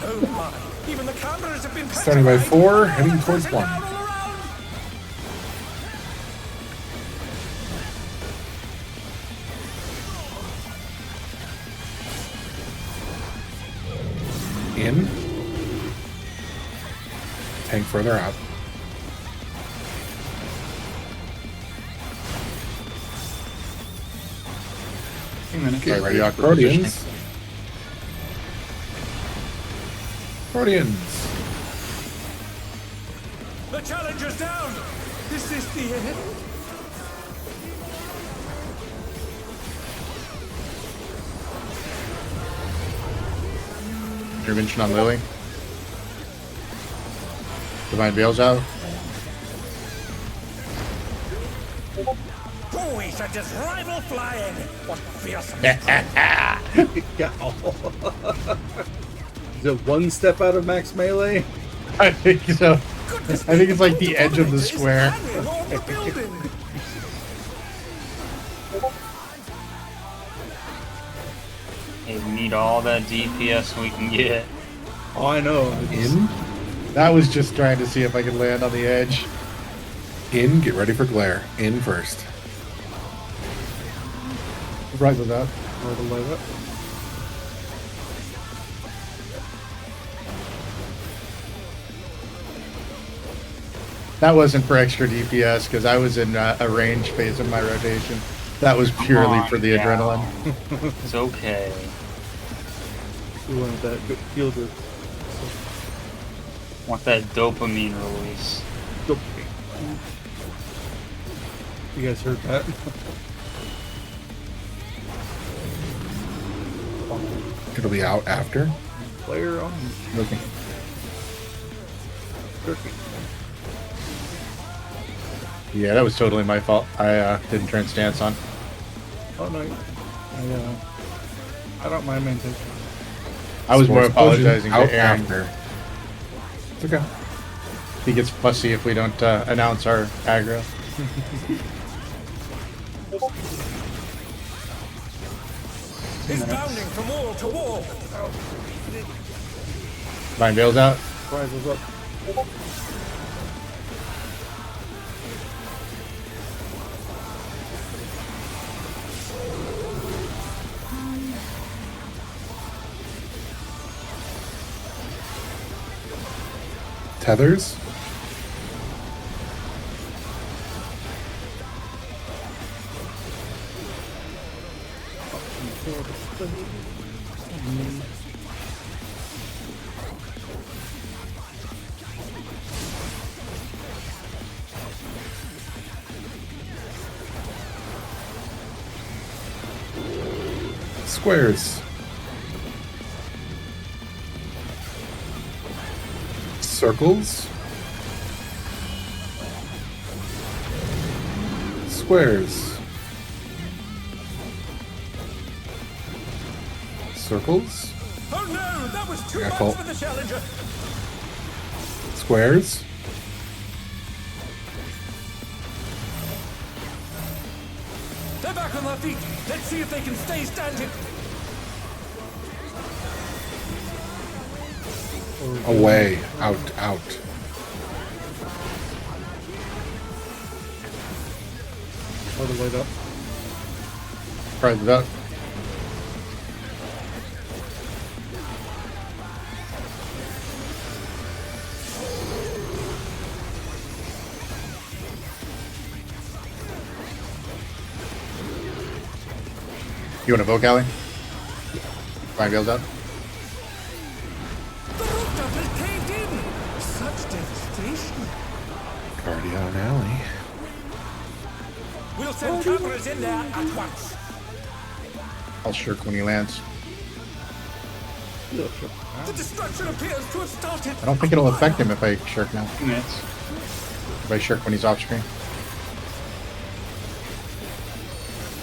Oh my! Even the cameras have been Starting by petrified. 4, heading towards Pressing 1. down all around. In. Tank further out. Get ready, Proteans. Proteans. The Challenger's down! Is this the end? Intervention on Lily. Divine Veil's out. Boy, such as rival flying! What fearsome Yeah. Is it one step out of max melee? I think so. I think it's like the edge of the square. Hey, we need all that DPS we can get. Oh, I know. In. That was just trying to see if I could land on the edge. In. Get ready for glare. In first. Right with that. Or the light up. That wasn't for extra DPS because I was in a range phase of my rotation. That was purely on, for the yeah. adrenaline. It's okay. We wanted that good feel good. Want that dopamine release. You guys heard that? It'll be out after. Player on Looking. turkey. Yeah, that was totally my fault. I didn't turn stance on. Oh no, I don't mind maintaining. I was more Explosion apologizing out to Aaron. after. It's okay. He gets fussy if we don't announce our aggro. It's bounding from wall to wall. Divine Veil's out. Rises up. Tethers. Squares. Circles. Squares. Circles. Oh no, that was too Yeah, much Colt. for the Challenger. Squares. They're back on their feet. Let's see if they can stay standing. Away. Out. Out. Or the light up. Prize it up. You want to vote, Callie? Fine Veil's up. The roof double caved in! Such devastation! Cardio and alley. We'll send cameras in there at once! I'll shirk when he lands. Yeah, sure. The destruction appears to have started! I don't think it'll affect him if I shirk now. 2 minutes. If I shirk when he's off screen.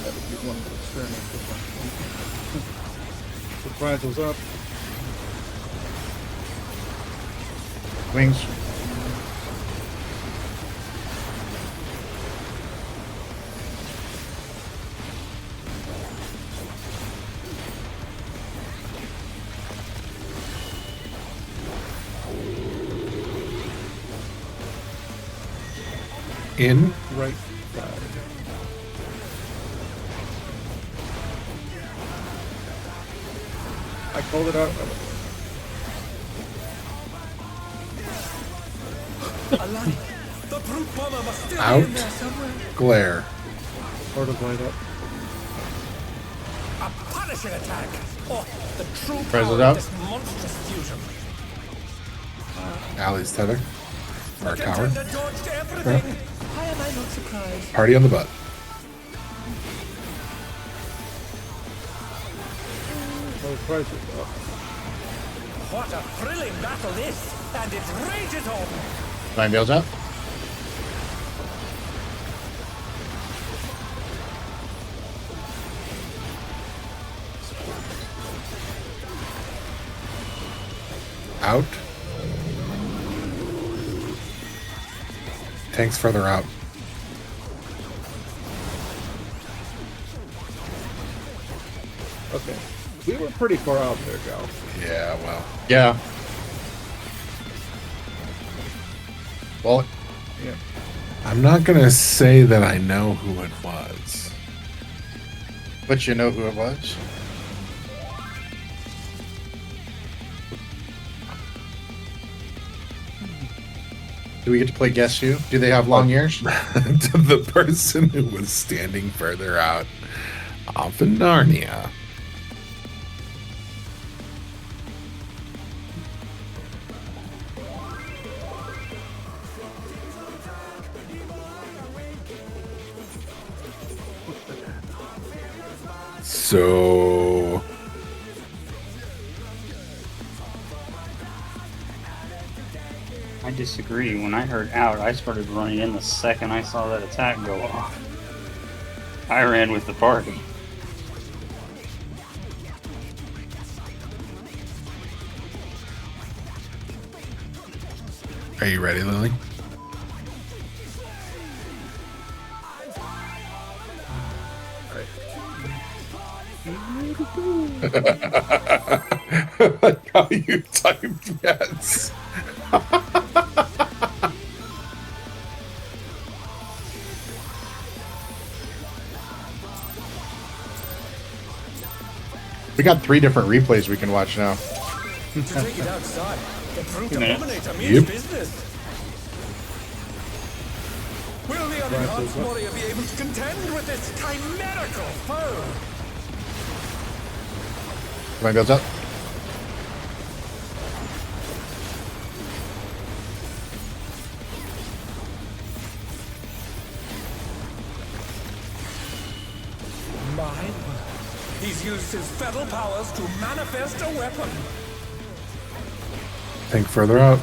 That would be one experiment. Surprise was up. Wings. In. Right side. I called it out. Alani, the brute bomber must still Out. be in there somewhere! Glare. Part of light up. A punishing attack! Or the true Press power it of up. this monstrous fusion! Alley's tether. Our tower. Contender dodged everything! Why am I not surprised? Party on the butt. Oh, price is up. What a thrilling battle this! And it rages on! Fine Veil's up. Out. Tanks further out. Okay. We were pretty far out there, Gal. Yeah, well. Yeah. Well, Yeah. I'm not gonna say that I know who it was. but you know who it was. Do we get to play Guess Who? Do they have long ears? To the person who was standing further out off in Narnia. So I disagree. When I heard out, I started running in the second I saw that attack go off. I ran with the party. are you ready, Lily? Like how you typed yes. We got 3 different replays we can watch now. To take it outside, the brute 2 minutes. abominator means Yep. business! Will the unenhanced warrior be able to contend with this chimerical foe? Fine Veil's up. My word. He's used his feral powers to manifest a weapon. Tank further out.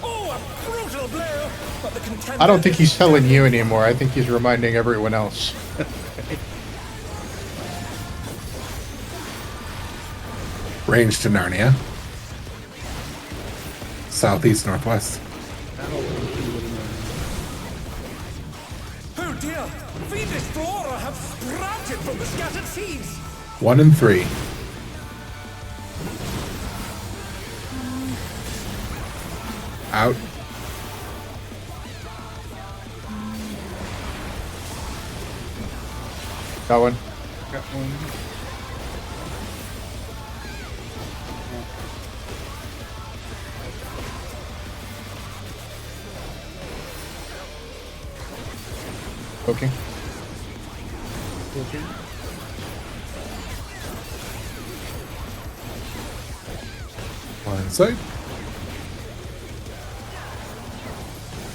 Oh, a brutal blow! But the contender I don't think he's telling you anymore. I think he's reminding everyone else. Range to Narnia. Southeast, northwest. Oh dear! Venus flora have sprouted from the scattered seas! 1 and 3. Out. That one. Got one. Okay. Okay. in sight.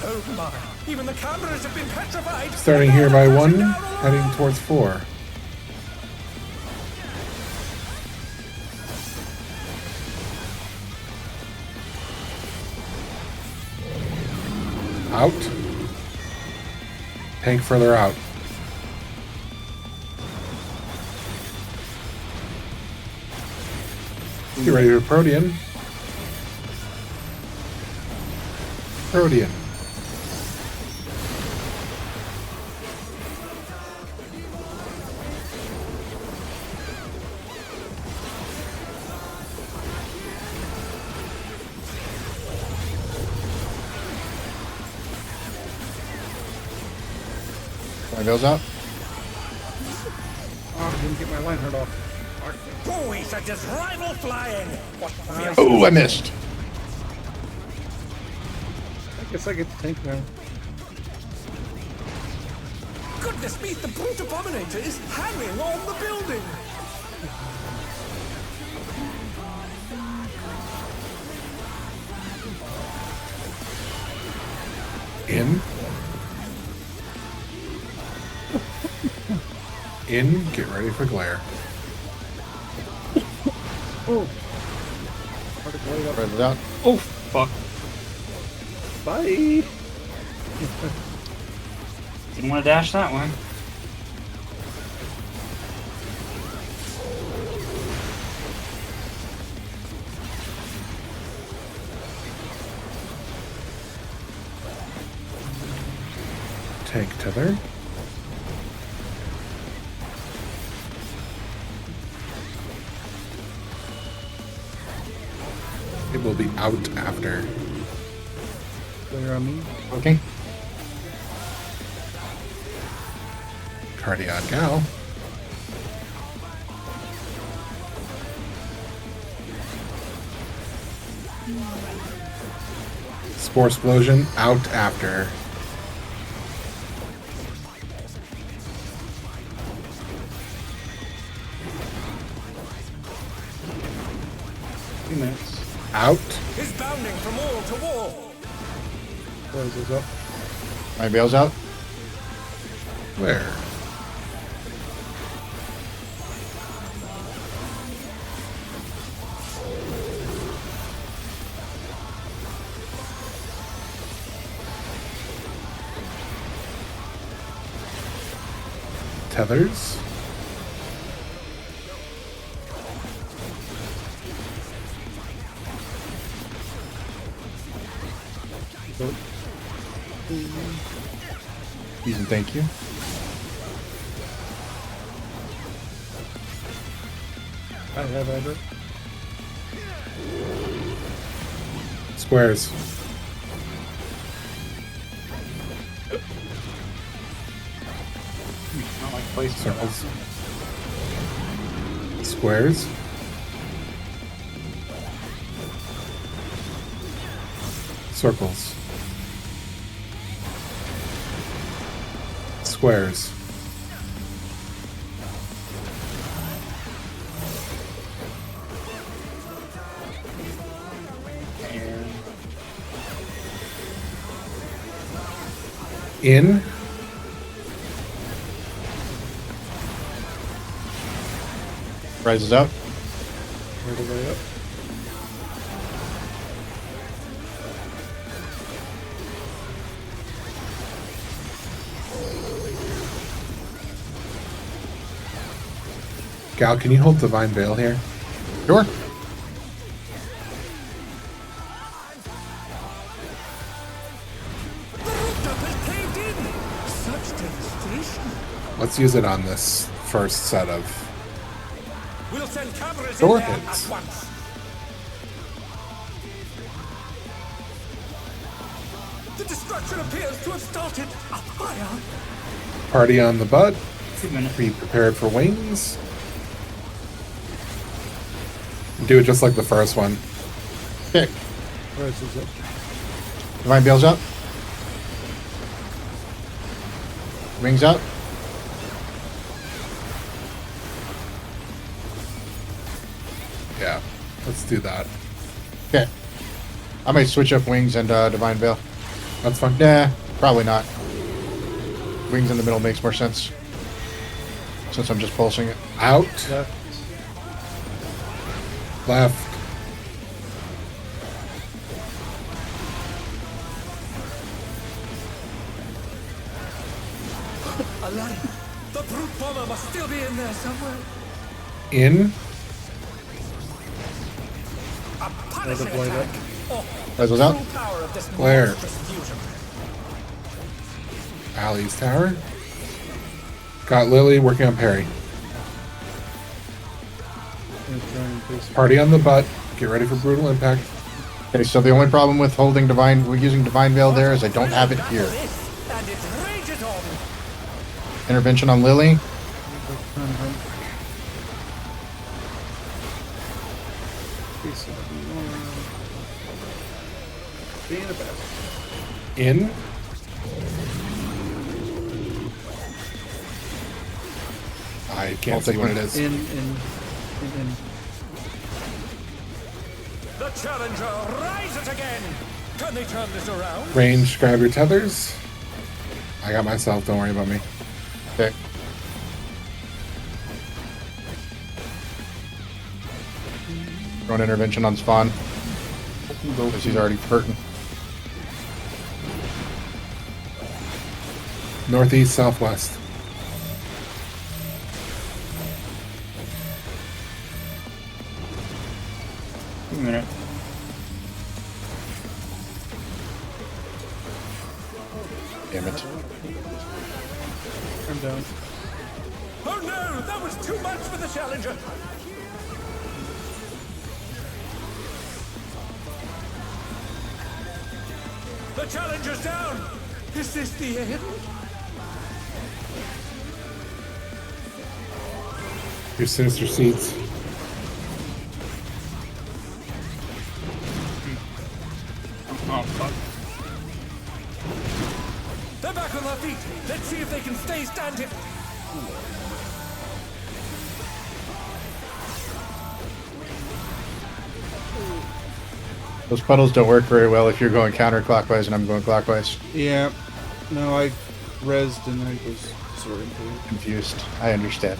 Oh my! Even the cameras have been petrified. Starting here by 1, heading towards 4. Out. Tank further out. Get ready for Protean. Protean. My bill's out. Oh, I didn't get my line hurt off. Boy, such as rival flying. What fierce Oh, I missed. I guess I get the tank now. goodness me! The brute abominator is hanging on the building. In, get ready for glare. Oh. Hard to blade up. Red out. Oh, fuck. Bye. Didn't want to dash that one. Tank tether. It will be out after. Clear on me. Okay. Cardiac gal. Spore explosion out after. Out. Is bounding from wall to wall. Close this up. My bail's out. Where? Tethers. Please and thank you. I have ever. Squares. Not like place Circles. Squares. Circles. Squares. In. Rises up. Right away up. Gal, can you hold Divine Veil here? Sure. The rooftop has caved in. Such devastation. Let's use it on this first set of. We'll send cameras Door in there hits. at once. The destruction appears to have started a fire. Party on the butt. 2 minutes. Be prepared for wings. Do it just like the first one. Kick. Rises up. My bail's out. Rings out. Yeah, let's do that. Okay. I might switch up wings and divine veil. That's fine. Nah, probably not. Wings in the middle makes more sense. Since I'm just pulsing it. Out. Left. Left. Aladdin, the brute bomber must still be in there somewhere. In. A punishing Another blade attack. up. Oh, That goes out. full power of this Flare. monstrous fusion. Alley's tower. Got Lily working on parry. Gonna try and face it. Party on the butt. Get ready for brutal impact. Okay, so the only problem with holding divine, we're using divine veil there, is I don't have it here. This, and it rages on. Intervention on Lily. Face it. Being a bastard. In. I can't I'll see take what one. it is. In. The challenger rises again. Can they turn this around? Range, grab your tethers. I got myself, don't worry about me. Okay. Throwing intervention on spawn. Because he's already hurting. Northeast, southwest. Wait a minute. Damn it. I'm down. Oh no, that was too much for the challenger. The challenger's down. Is this the end? Your sinister seeds. Oh fuck. They're back on their feet. Let's see if they can stay standing. Those puddles don't work very well if you're going counterclockwise and I'm going clockwise. Yeah. No, I rezzed and I was disoriented. Confused. I understand.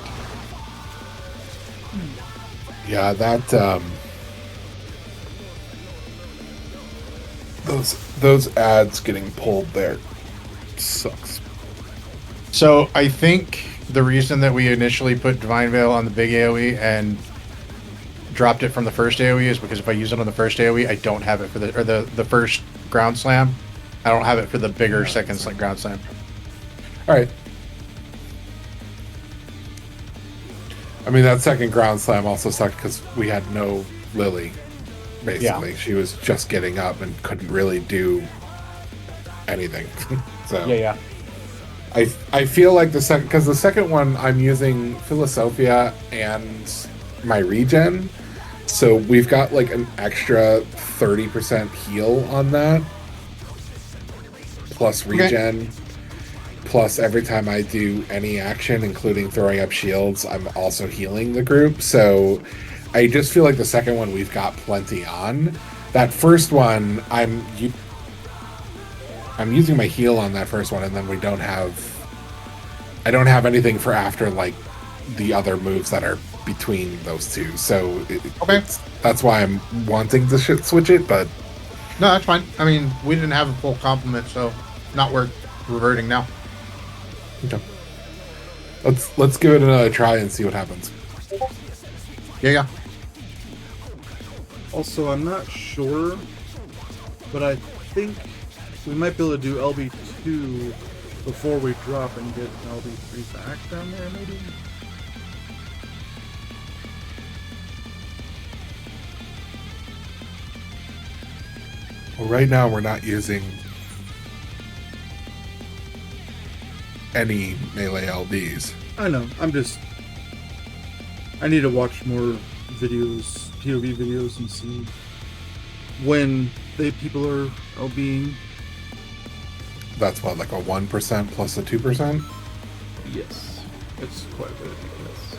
Yeah, that those ads getting pulled there sucks. So I think the reason that we initially put Divine Veil on the big AoE and dropped it from the first AoE is because if I use it on the first AoE, I don't have it for the first ground slam. I don't have it for the bigger second ground slam. All right. I mean, that second ground slam also sucked because we had no Lily. Basically, Yeah. she was just getting up and couldn't really do anything. So Yeah. I feel like the second one I'm using Philosophia and my regen, so we've got like an extra 30% heal on that, plus regen, plus every time I do any action, including throwing up shields, I'm also healing the group. So I just feel like the second one we've got plenty on. That first one, I'm using my heal on that first one, and then I don't have anything for after like the other moves that are between those two. So that's why I'm wanting to switch it, but No, that's fine. I mean, we didn't have a full complement, so not worth reverting now. okay. Let's give it another try and see what happens. Yeah. Also, I'm not sure, but I think we might be able to do LB2 before we drop and get LB3 back down there, maybe? Well, right now we're not using any melee LBs. I know, I need to watch more videos, POV videos, and see when people are LBing. That's what, like a 1% plus a 2%? Yes, it's quite a bit, I guess.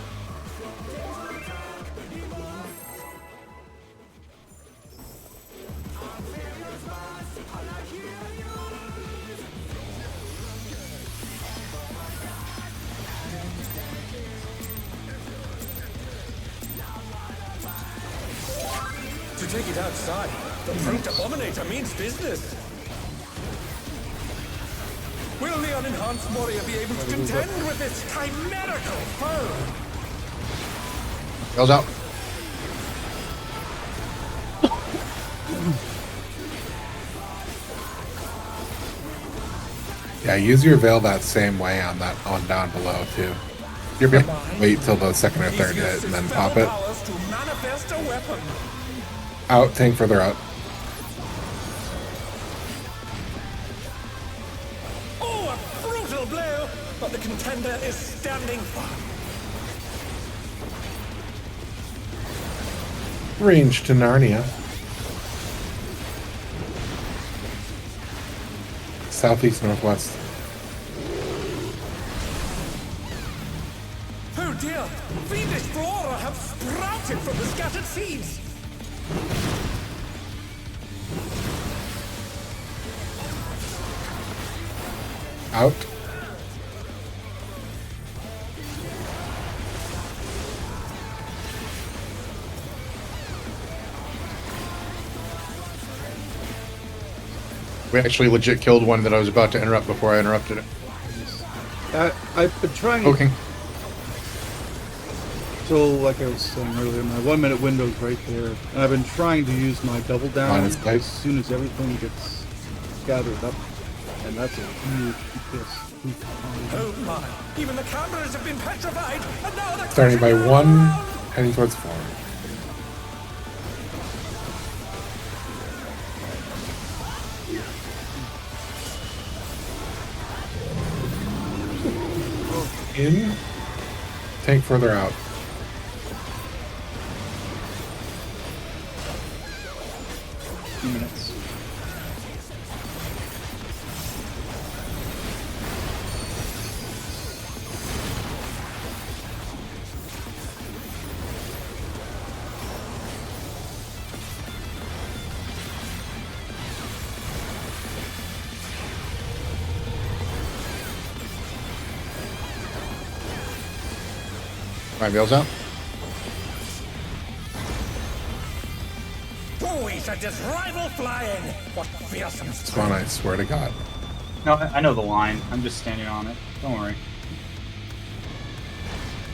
take it outside. The Brute Abominator means business. Will the unenhanced warrior be able to contend with this chimerical foe? Goes out. Yeah, use your veil that same way on down below too. Wait till the second or third hit and then pop it. To manifest a weapon. Out, tank further out. Oh, a brutal blow! But the contender is standing firm. Range to Narnia. Southeast, northwest. Oh dear! Fiendish flora have sprouted from the scattered seeds! Out. We actually legit killed one that I was about to interrupt before I interrupted it. I've been trying. Okay. So, like I was saying earlier, my 1 minute window's right there, and I've been trying to use my double down Minus pipe. as soon as everything gets gathered up, and that's a huge piss. Oh my! Even the cameras have been petrified, and now they're Starting by crashing one, around. heading towards 4. In. Tank further out. Few minutes. My veil's out. Boys at this rival flying! What fearsome Spawn, I swear to God. No, I know the line. I'm just standing on it. Don't worry.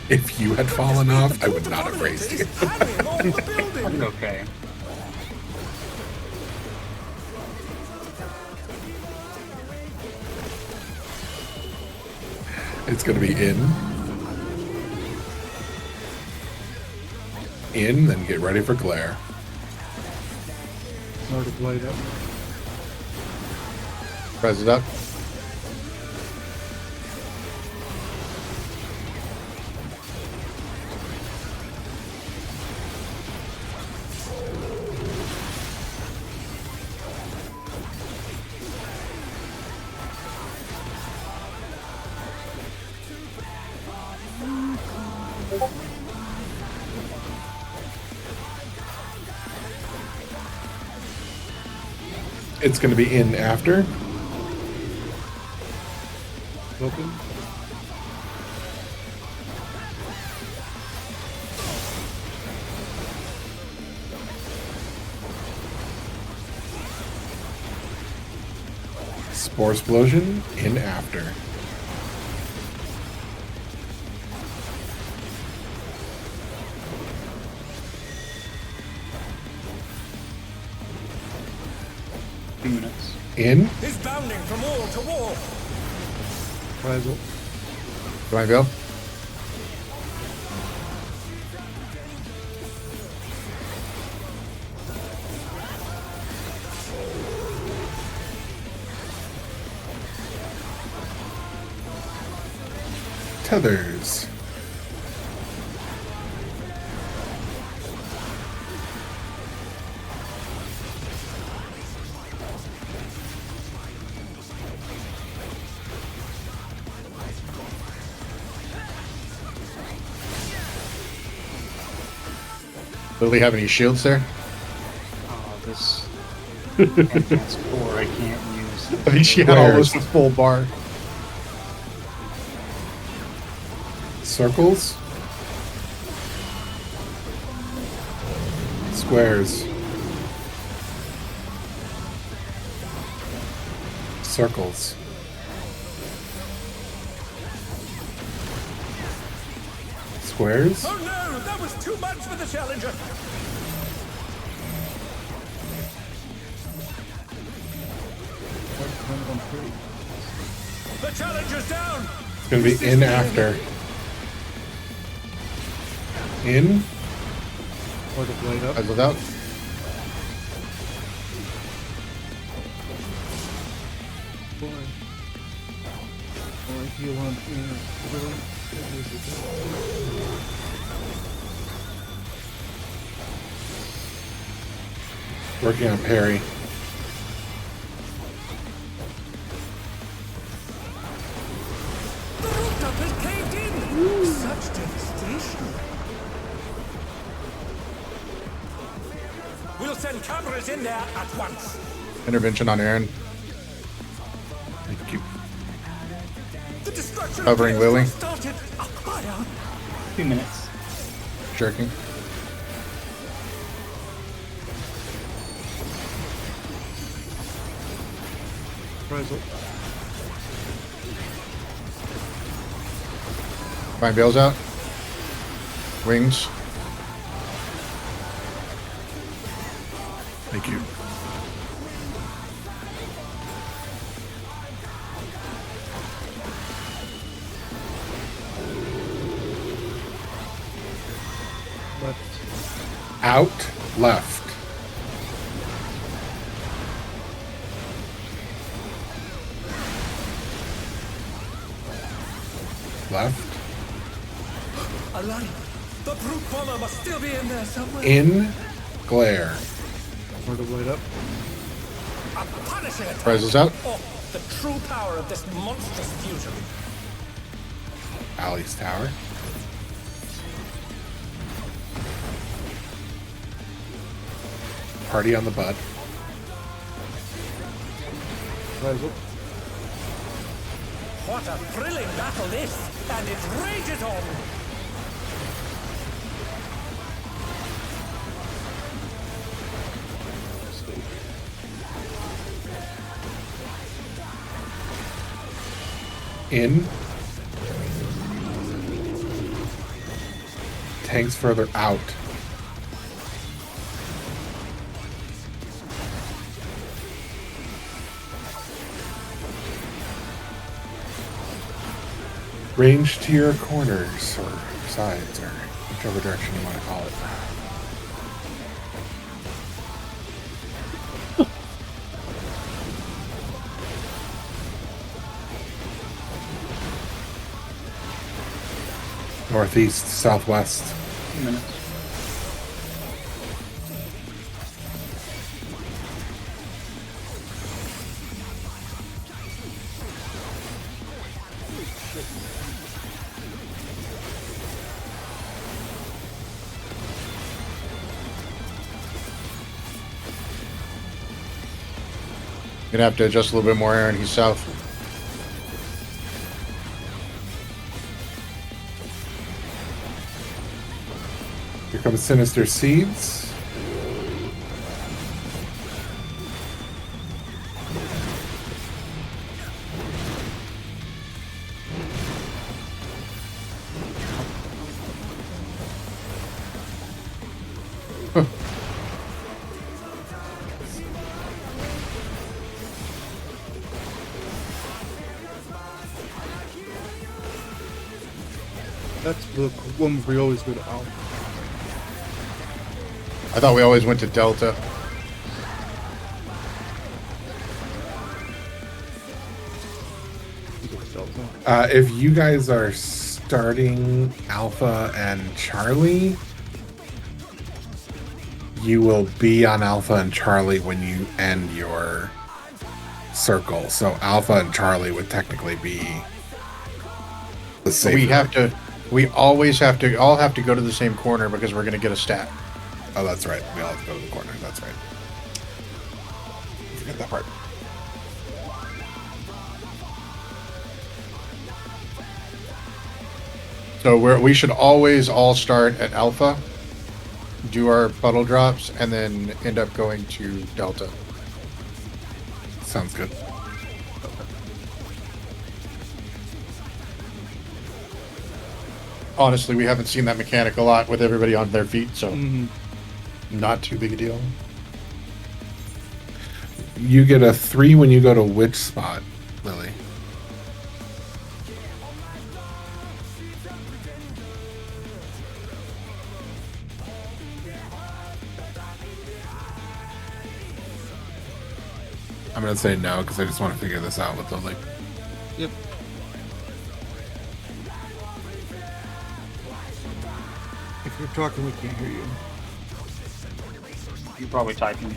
If you had fallen off, I would not have raised you. I'll be okay. It's gonna be in, then get ready for glare. Start to blade up. Press it up. It's gonna be in after. Open. Spore explosion in after. Few minutes. In. is bounding from wall to wall. Rival. My veil. Tethers. Lily have any shields there? Oh, this advanced core I can't use. I think she had almost a full bar. Circles. Squares. circles. Squares? Oh no, that was too much for the Challenger. The Challenger's down. It's gonna be in after. In? Or the blade up. Eyes without. Boy. Boy, heal on here. Working on parry. The rooftop has caved in. Such devastation. We'll send cameras in there at once. Intervention on Aaron. Thank you. The destruction Covering appears to Lily. have started a fire. 2 minutes. Jerking. Rise up. Fine bails out. Wings. Thank you. Left. Out, left. Left. Alive. The brute bomber must still be in there somewhere. In, glare. Or the blade up. A punishing attack. Rises out. Oh, the true power of this monstrous fusion. Alley's tower. Party on the bud. Rise up. What a thrilling battle this, and it rages on. In. Tanks further out. Range to your corners or sides or whichever direction you want to call it. Northeast, southwest. 2 minutes. Gonna have to adjust a little bit more, Aaron. He's south. Here comes Sinister Seeds. That's the one where we always go to Alpha. I thought we always went to Delta. If you guys are starting Alpha and Charlie, you will be on Alpha and Charlie when you end your circle. So Alpha and Charlie would technically be the same. We always have to all have to go to the same corner because we're gonna get a stat. Oh, that's right. We all have to go to the corner. That's right. Forget that part. So we should always all start at Alpha, do our puddle drops, and then end up going to Delta. Sounds good. honestly, we haven't seen that mechanic a lot with everybody on their feet, so Mhm. not too big a deal. You get a 3 when you go to which spot, Lily? I'm gonna say no because I just want to figure this out with Lily. Yep. If you're talking, we can't hear you. You're probably typing.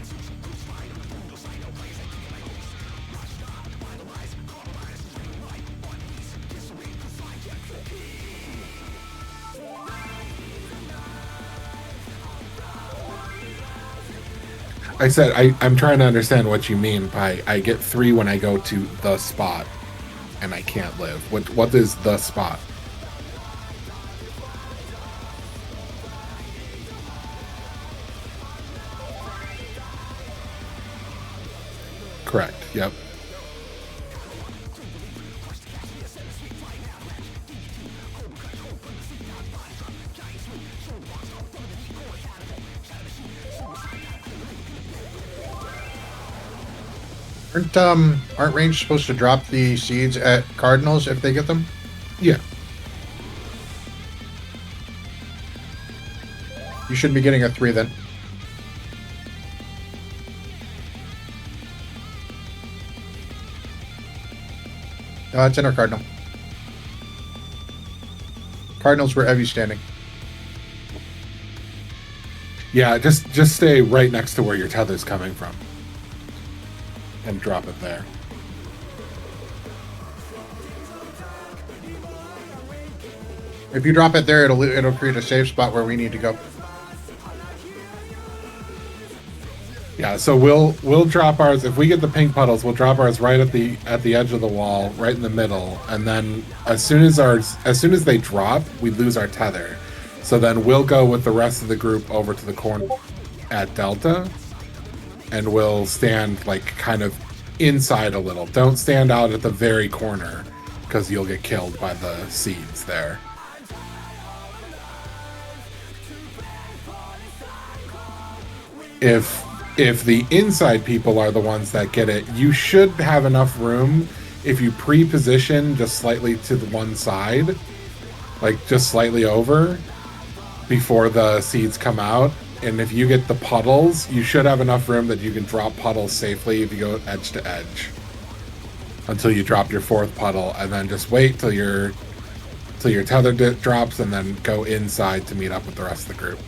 I said I'm trying to understand what you mean by I get 3 when I go to the spot and I can't live. What is the spot? Correct. Yep. Aren't range supposed to drop the seeds at Cardinals if they get them? Yeah. You should be getting a 3 then. It's in our Cardinal. Cardinals were heavy standing. Yeah, just stay right next to where your tether's coming from. And drop it there. If you drop it there, it'll create a safe spot where we need to go. Yeah, so we'll drop ours if we get the pink puddles. We'll drop ours right at the edge of the wall, right in the middle, and then as soon as they drop, we lose our tether. So then we'll go with the rest of the group over to the corner at Delta, and we'll stand like kind of inside a little. Don't stand out at the very corner because you'll get killed by the seeds there. If the inside people are the ones that get it, you should have enough room if you pre-position just slightly to the one side, like just slightly over before the seeds come out. And if you get the puddles, you should have enough room that you can drop puddles safely if you go edge to edge until you drop your 4th puddle, and then just wait till your tether drops and then go inside to meet up with the rest of the group.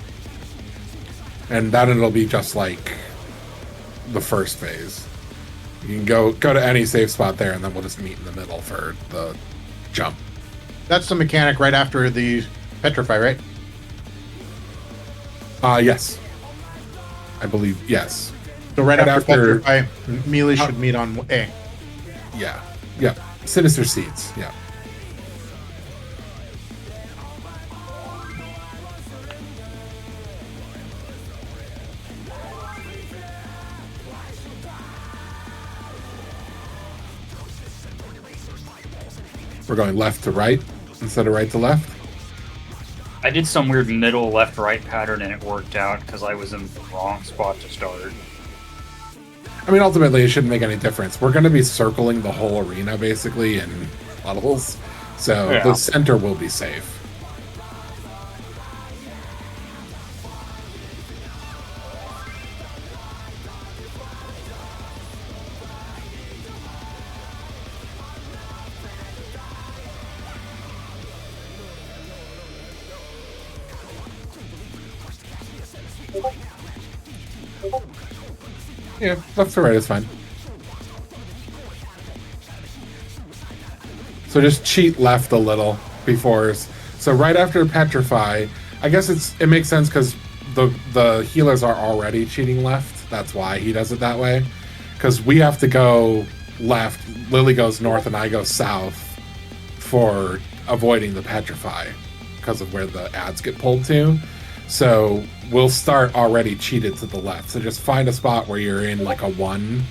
And then it'll be just like the first phase. You can go to any safe spot there, and then we'll just meet in the middle for the jump. That's the mechanic right after the petrify, right? Yes. I believe, yes. So right after petrify, melee should meet on A. Yeah. Yep. Sinister Seeds. Yeah. We're going left to right instead of right to left. I did some weird middle left-right pattern and it worked out because I was in the wrong spot to start. I mean, ultimately, it shouldn't make any difference. We're going to be circling the whole arena, basically, in levels. So Yeah. the center will be safe. Yeah, left to right is fine. So just cheat left a little before. So right after Petrify, I guess it makes sense because the healers are already cheating left. That's why he does it that way. Because we have to go left, Lily goes north, and I go south for avoiding the Petrify because of where the ads get pulled to. So we'll start already cheated to the left. So just find a spot where you're in like a 1.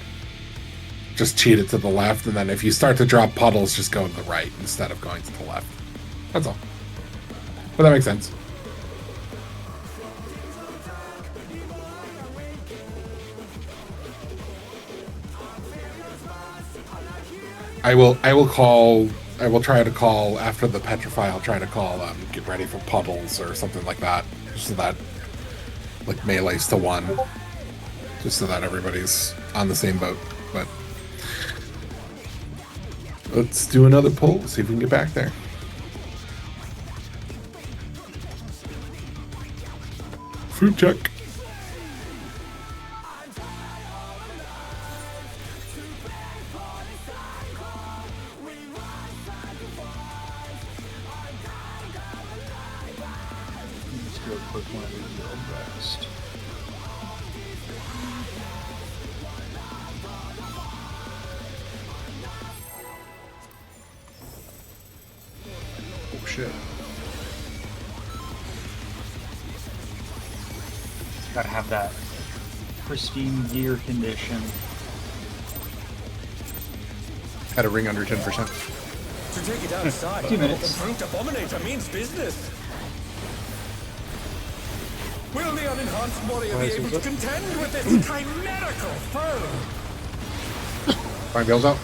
Just cheat it to the left, and then if you start to drop puddles, just go to the right instead of going to the left. That's all. But that makes sense. I will try to call after the petrify. I'll try to call get ready for puddles or something like that, just so that like melee's to one, just so that everybody's on the same boat. But let's do another pull, see if we can get back there. Fruit chuck. Let's do a quick one of these real fast. Oh shit. Gotta have that pristine gear condition. Had a ring under 10%. To take it outside, 2 minutes. the Brute Abominator means business. Will the unenhanced warrior be able to contend with this chimerical foe? Fine Bale's out.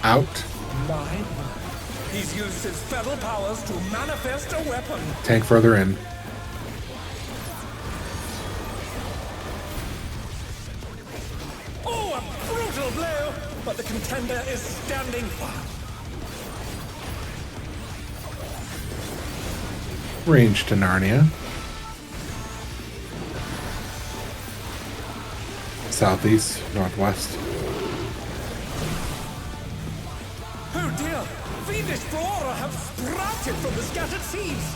Out. My. He's used his feral powers to manifest a weapon. Tank further in. Oh, a brutal blow! But the contender is standing firm. Range to Narnia. Southeast, northwest. Oh dear! Fiendish flora have sprouted from the scattered seeds!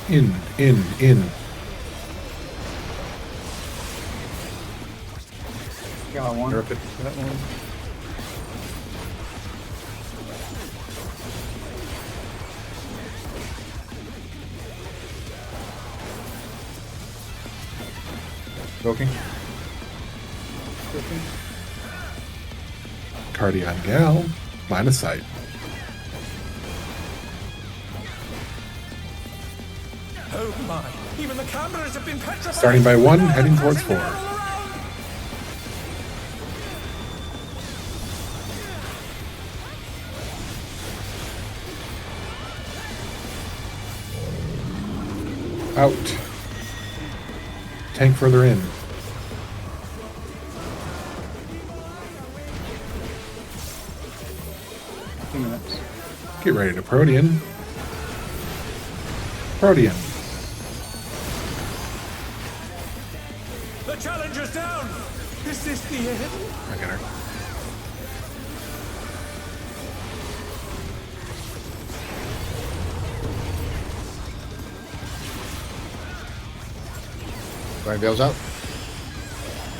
In. Got one. You're up at That one. Voking. Cardion Gal. Line of sight. Oh my! Even the cameras have been petrified! Starting by 1, heading towards 4. Out. Tank further in. Get ready to Protean. Protean. The challenger's down! Is this the end? I got her. Fine Bale's out.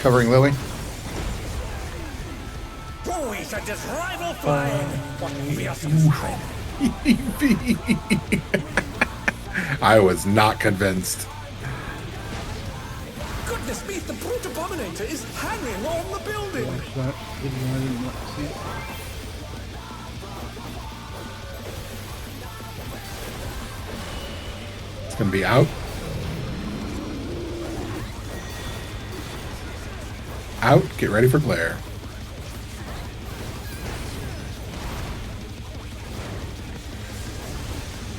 Covering Lily. Boys at this rival flying! What fearsome strength! I was not convinced. Goodness me, the Brute Abominator is hanging on the building! Watch that. I didn't want to see it. It's gonna be out. Out. Get ready for glare.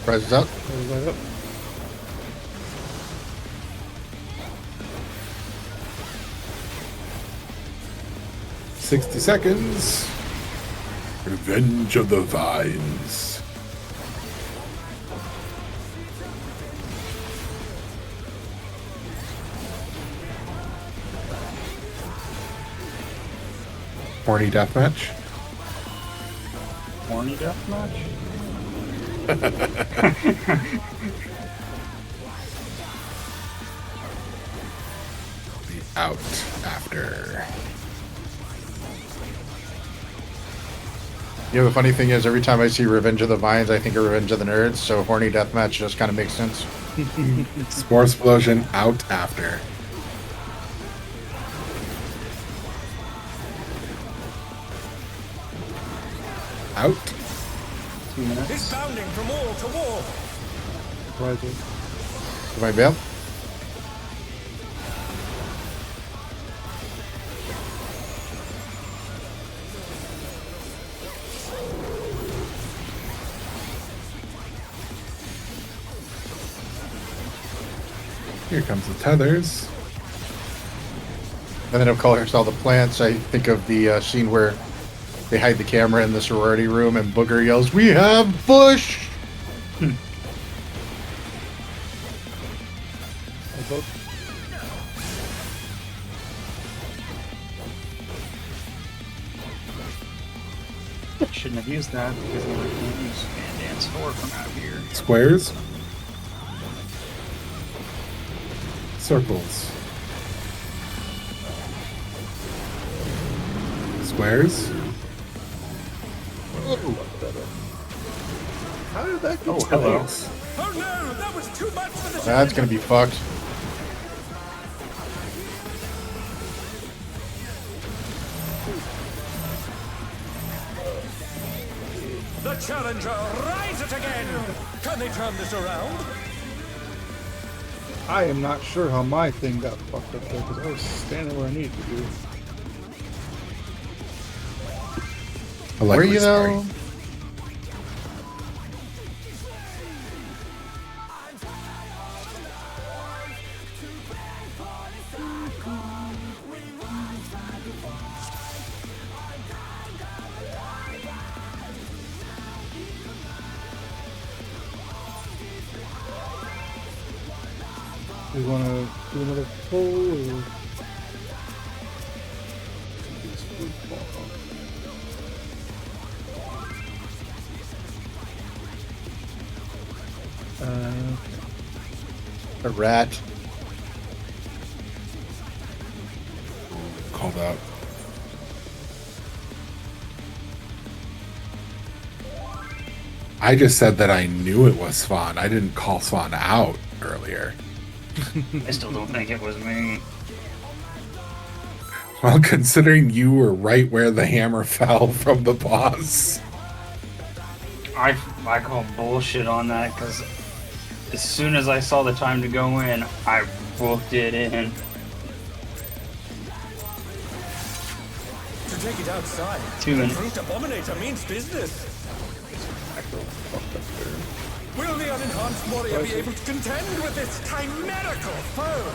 Prize is out. Right up. – 60 seconds. Revenge of the Vines. Horny deathmatch. Horny deathmatch? Be out after. You know, the funny thing is, every time I see Revenge of the Vines, I think of Revenge of the Nerds, so Horny Deathmatch just kind of makes sense. Spore Explosion out after. Out. 2 minutes. He's bounding from wall to wall. Surprising. Am I bail? Here comes the tethers. And then of course all the plants. I think of the scene where they hide the camera in the sorority room and Booger yells, "We have Bush!" Shouldn't have used that because I can't use Fan Dance 4 from out here. Squares. Circles. Squares. How did that go? Oh, hello. Oh no, that was too much for the That's gonna be fucked. The challenger rises again. Can they turn this around? I am not sure how my thing got fucked up there because I was standing where I needed to be. Where you sorry. though? Do you want to do another pull or? A rat. Called out. I just said that I knew it was Swan. I didn't call Swan out earlier. I still don't think it was me. Well, considering you were right where the hammer fell from the boss. I call bullshit on that because as soon as I saw the time to go in, I booked it in. To take it outside, 2 the minutes. Brute Abominator means business. Will the unenhanced warrior be able to contend with this chimerical foe?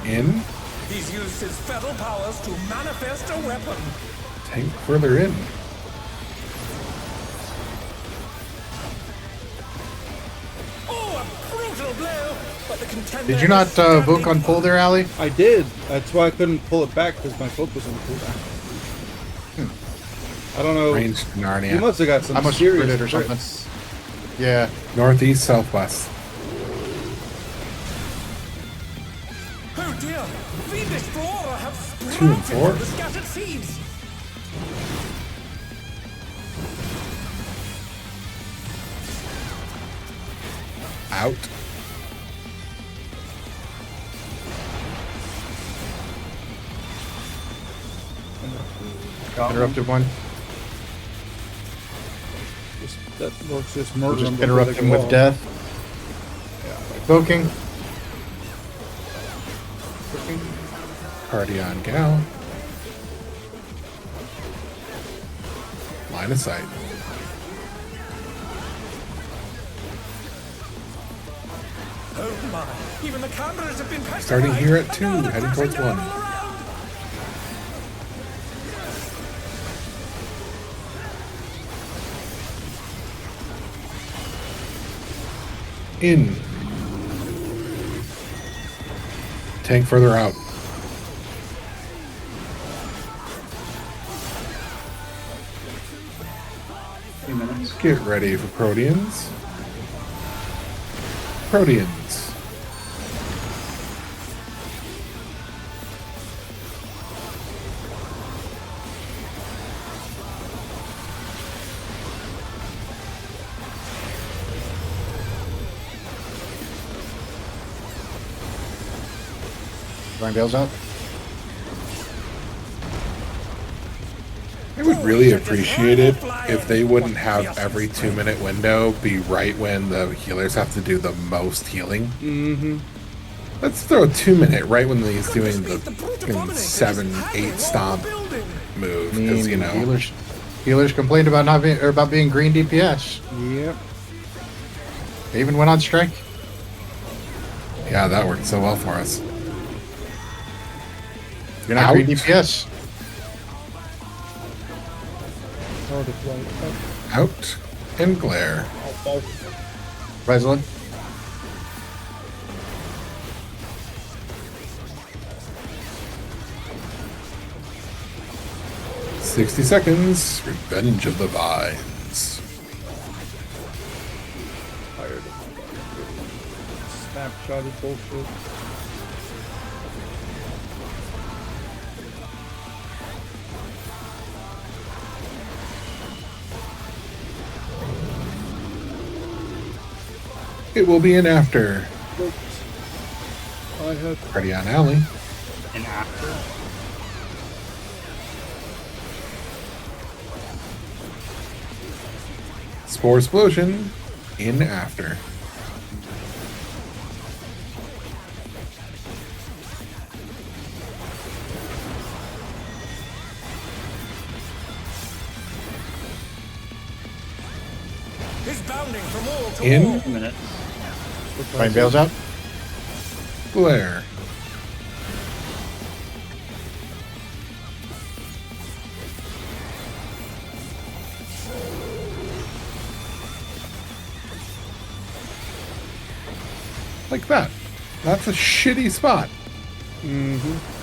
In. He's used his feral powers to manifest a weapon. Tank further in. Oh, a brutal blow! But the contender Did you not is standing voke on pull there, Ali? I did. That's why I couldn't pull it back because my focus on pullback. I don't know. Ranged Narnia. You must have got some I must serious crit it or something. crits. Yeah. Northeast, southwest. Oh dear! Fiendish flora have sprouted 2 and 4. from the scattered seeds! Out. Interrupted one. That works just We'll murder just him. interrupt him with death. Voking. Party on Gal. Line of sight. Oh my! Even the cameras have been petrified. Starting here at and 2, now they're heading crashing towards down 1. all around. In. Tank further out. 2 minutes. Get ready for Proteans. Proteans. Throwing Bales out. I would really appreciate it if they wouldn't have every 2-minute window be right when the healers have to do the most healing. Mm-hmm. Let's throw a 2-minute right when he's doing the fucking 7-8 stomp move, because you know. Healers complained about not being or about being green DPS. Yep. They even went on strike. Yeah, that worked so well for us. You're not green DPS. Oh, the flight. Out and glare. Resilient. Oh, 60 seconds. Revenge of the Vines. Tired of snapshotted bullshit. It will be an after. I had Ready on alley. And after. Spore explosion. In after. He's bounding from wall to In wall. 2 minutes. Throwing Bales out. glare. Like that. That's a shitty spot. Mm-hmm.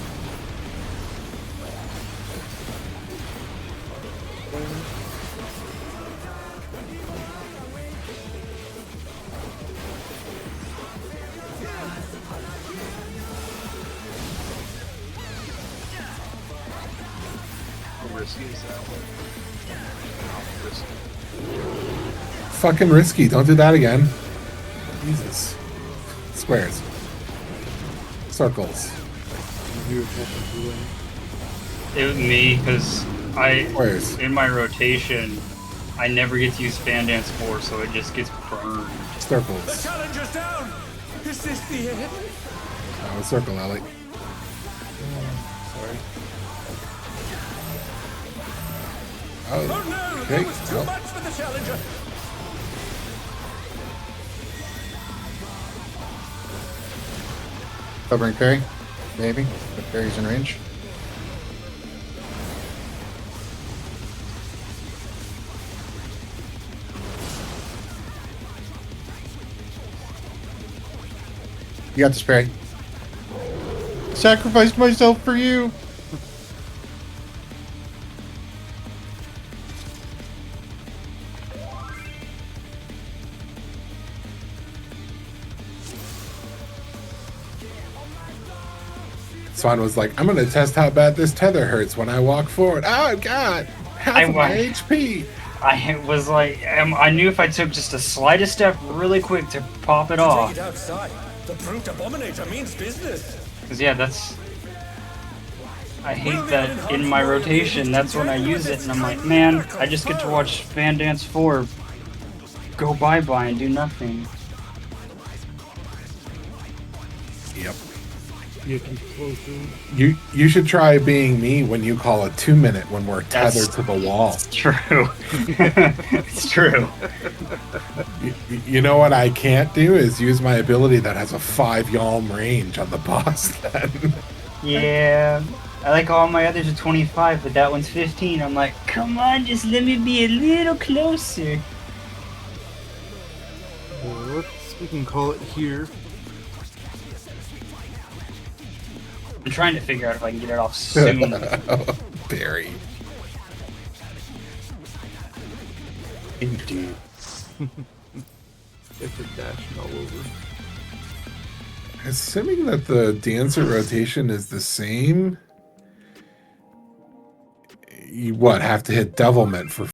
Fucking risky. Don't do that again. Jesus. Squares. Circles. It was me, because Squares. in my rotation, I never get to use Fan Dance 4, so it just gets burned. The Circles. challenger's down. Is this the end? Oh, circle, Ellie. Sorry. Oh Oh, no, okay. that was too Nope. much for the challenger. Covering parry. Maybe. But parry's in range. You got this, parry. Sacrificed myself for you. Swan was like, I'm gonna test how bad this tether hurts when I walk forward. Oh god! Half of my won. HP! I was like, I knew if I took just the slightest step really quick to pop it off. Take it outside. The brute abominator means business. Because, yeah, that's... I hate that in my rotation, that's when I use it, and I'm like, man, I just get to watch Fan Dance 4 go bye-bye and do nothing. Yep. You can closer. You should try being me when you call a 2-minute when we're tethered That's- to the wall. It's true. It's true. You know what I can't do is use my ability that has a 5 yalm range on the boss then. Yeah. I like all my others are 25, but that one's 15. I'm like, come on, just let me be a little closer. We can call it here. I'm trying to figure out if I can get it off soon. Barry. Indeed. It's a dashing all over. Assuming that the dancer rotation is the same, you have to hit devilment for